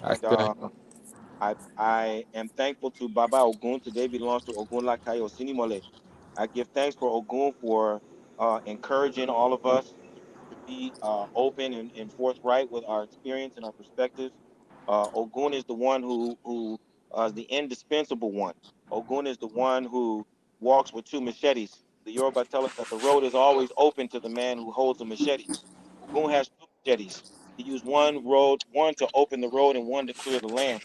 and I am thankful to Baba Ogun. Today belongs to Ogun Lakayo Sinimole. I give thanks for Ogun for encouraging all of us to be open and forthright with our experience and our perspectives. Ogun is the one who is the indispensable one. Ogun is the one who walks with two machetes. The Yoruba tell us that the road is always open to the man who holds a machete. Ogun has two machetes. He used one to open the road and one to clear the land.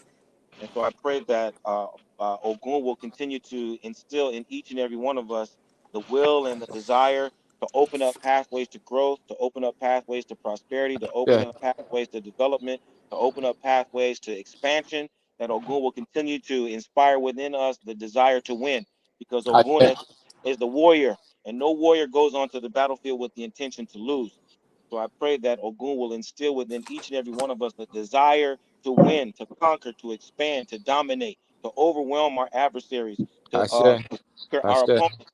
And so I pray that Ogun will continue to instill in each and every one of us the will and the desire to open up pathways to growth, to open up pathways to prosperity, to open up pathways to development, to open up pathways to expansion, that Ogun will continue to inspire within us the desire to win, because Ogun is the warrior, and no warrior goes onto the battlefield with the intention to lose. So I pray that Ogun will instill within each and every one of us the desire to win, to conquer, to expand, to dominate, to overwhelm our adversaries, to conquer our opponents,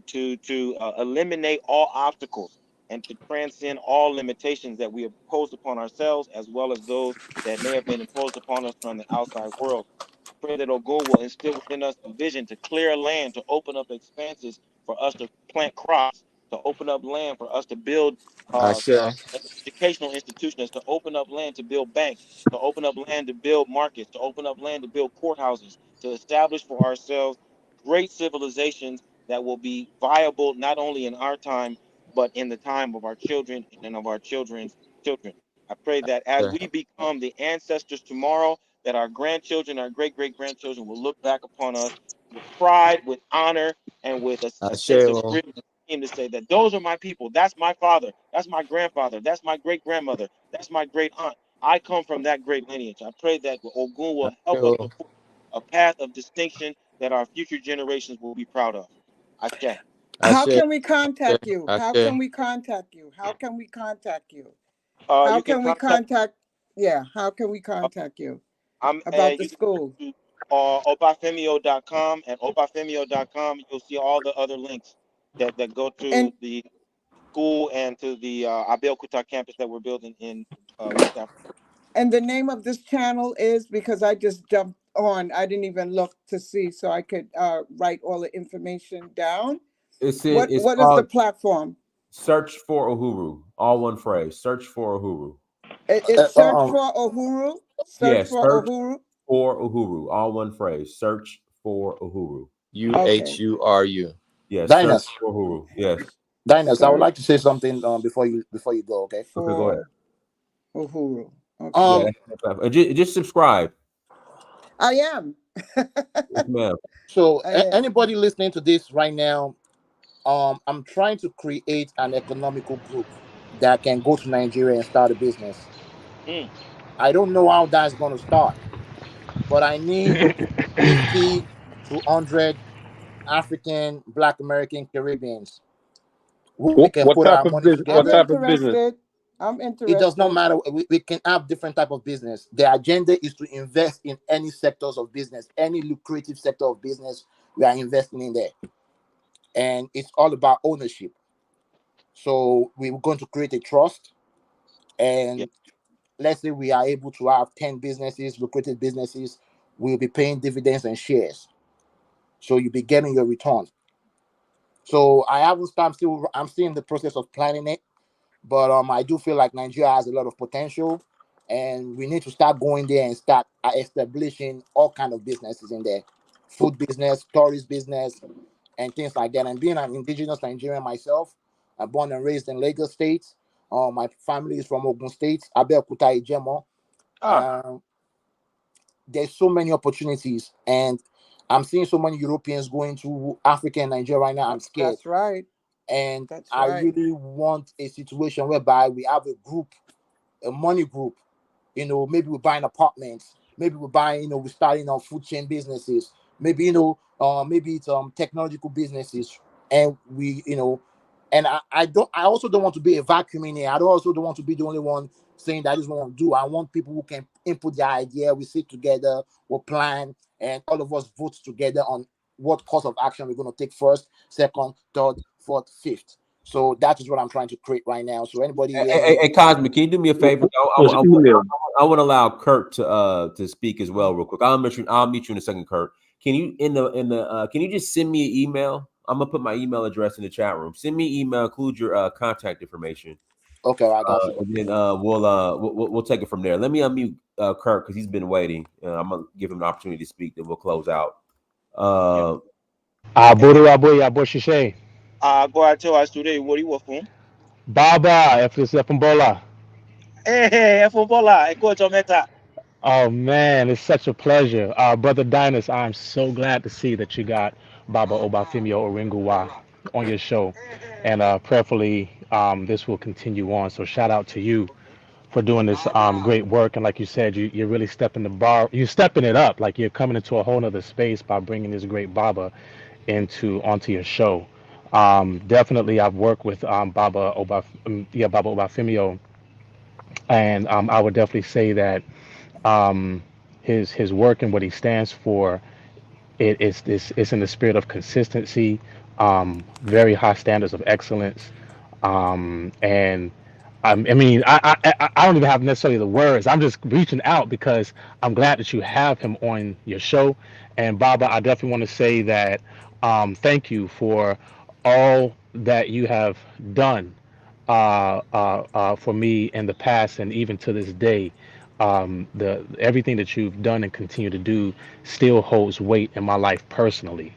to eliminate all obstacles, and to transcend all limitations that we have imposed upon ourselves, as well as those that may have been imposed upon us from the outside world. I pray that Ogun will instill within us a vision to clear land, to open up expanses for us to plant crops, to open up land for us to build educational institutions, to open up land to build banks, to open up land to build markets, to open up land to build courthouses, to establish for ourselves great civilizations that will be viable not only in our time, but in the time of our children and of our children's children. I pray that as we become the ancestors tomorrow, that our grandchildren, our great-great-grandchildren will look back upon us with pride, with honor, and with a sense of real to say that those are my people. That's my father. That's my grandfather. That's my great-grandmother. That's my great-aunt. I come from that great lineage. I pray that Ogun will help us to forge a path of distinction that our future generations will be proud of. Ashe. How can we contact you? How can we contact you? How can we contact you? How can we contact? Yeah, how can we contact you about the school? Obafemio.com, and Obafemio.com, you'll see all the other links that go to And the school and to the Abeokuta campus that we're building in West Africa. And the name of this channel is, because I just jumped on, I didn't even look to see so I could write all the information down. It's What is the called platform? Search for Uhuru. All one phrase. Search for Uhuru. It's search for Uhuru. Search Yes, for search Uhuru. for Uhuru. All one phrase. Search for Uhuru. UHURU. Yes, search Dynas. for Uhuru. Yes. Dynas, I would like to say something before you go. Okay. Okay, go ahead. Uhuru. Okay. Yeah, just subscribe. I am. Yes, ma'am. So I am. anybody listening to this right now, I'm trying to create an economical group that can go to Nigeria and start a business. I don't know how that's going to start, but I need 50 to 100 African, Black American, Caribbeans who we can What put type our of money business? What I'm together. type of business? interested. I'm It does not interested. matter. We can have different type of business. The agenda is to invest in any sectors of business, any lucrative sector of business. We are investing in there, and it's all about ownership. So we're going to create a trust, and let's say we are able to have 10 businesses, lucrative businesses. We'll be paying dividends and shares, so you'll be getting your return. So I haven't started. I'm still in the process of planning it. But I do feel like Nigeria has a lot of potential, and we need to start going there and start establishing all kind of businesses in there, food business, tourist business, and things like that. And being an indigenous Nigerian myself, I'm born and raised in Lagos State. My family is from Ogun State, Abeokuta Ijemo. There's so many opportunities, and I'm seeing so many Europeans going to Africa and Nigeria right now. I'm scared. That's right. And That's I right. really want a situation whereby we have a group, a money group. Maybe we're buying apartments. Maybe we're buying, we're starting on food chain businesses. Maybe, maybe it's technological businesses. And and I also don't want to be a vacuum in here. I also don't want to be the only one saying that this is what I want to do. I want people who can input their idea. We sit together, we'll plan, and all of us vote together on what course of action we're going to take first, second, third, fourth, fifth. So that is what I'm trying to create right now. So anybody, Hey, Cosmic, can you do me a favor? I want to allow Kurt to speak as well, real quick. I'll meet you in a second, Kurt. Can you can you just send me an email? I'm gonna put my email address in the chat room. Send me an email, include your contact information. Okay, I got you. And then we'll take it from there. Let me unmute Kurt because he's been waiting. I'm gonna give him an opportunity to speak. Then we'll close out. Voodoo Aboy Aboshishe. Go ahead, tell us today what you work from. Baba, Efumbola. Hey, Efumbola, Eko Meta. Oh man, it's such a pleasure. Brother Dynas, I'm so glad to see that you got Baba Obafemi Origunwa on your show. And prayerfully, this will continue on. So shout out to you for doing this great work. And like you said, you're really you're stepping it up. Like you're coming into a whole nother space by bringing this great Baba onto your show. Definitely, I've worked with Baba Obafemi, and I would definitely say that his work and what he stands for, it's in the spirit of consistency, very high standards of excellence, and I don't even have necessarily the words. I'm just reaching out because I'm glad that you have him on your show. And Baba, I definitely want to say that thank you for all that you have done for me in the past and even to this day. The everything that you've done and continue to do still holds weight in my life personally.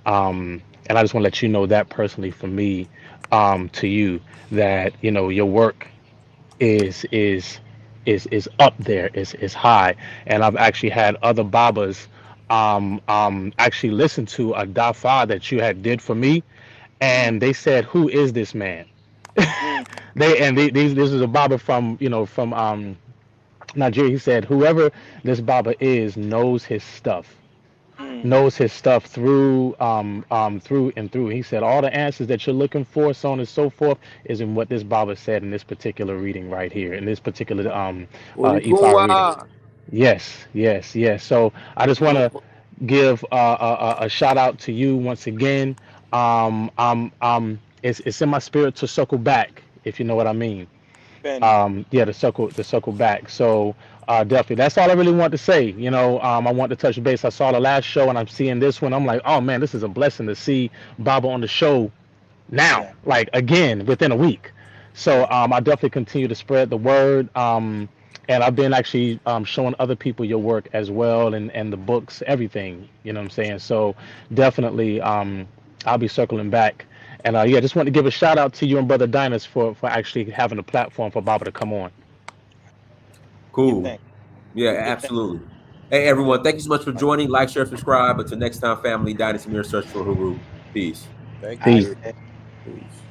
And I just want to let you know that personally for me, to you, that your work is up there, is high. And I've actually had other Babas actually listen to a dafa that you had did for me, and they said, "Who is this man?" This is a Baba from Nigeria. He said, "Whoever this Baba is knows his stuff." Knows his stuff through and through. He said all the answers that you're looking for, so on and so forth, is in what this Baba said in this particular reading right here, in this particular Itar reading. Yes. So I just want to give a shout out to you once again. It's in my spirit to circle back, if you know what I mean. Ben, Yeah, to circle back. So definitely, that's all I really want to say. You know, I want to touch base. I saw the last show, and I'm seeing this one. I'm like, oh man, this is a blessing to see Baba on the show now, yeah, like again within a week. So yeah, I definitely continue to spread the word. And I've been actually showing other people your work as well, and the books, everything. You know what I'm saying? So definitely, I'll be circling back. And yeah, just want to give a shout out to you and Brother Dinus for actually having a platform for Baba to come on. give Cool. thanks. Yeah, Give thanks. absolutely. Hey, everyone, thank you so much for joining. Like, share, subscribe. Until next time, family, Dynasty Mirror, search for Huru. Peace. Thank you, Peace. Peace. Nice. Peace.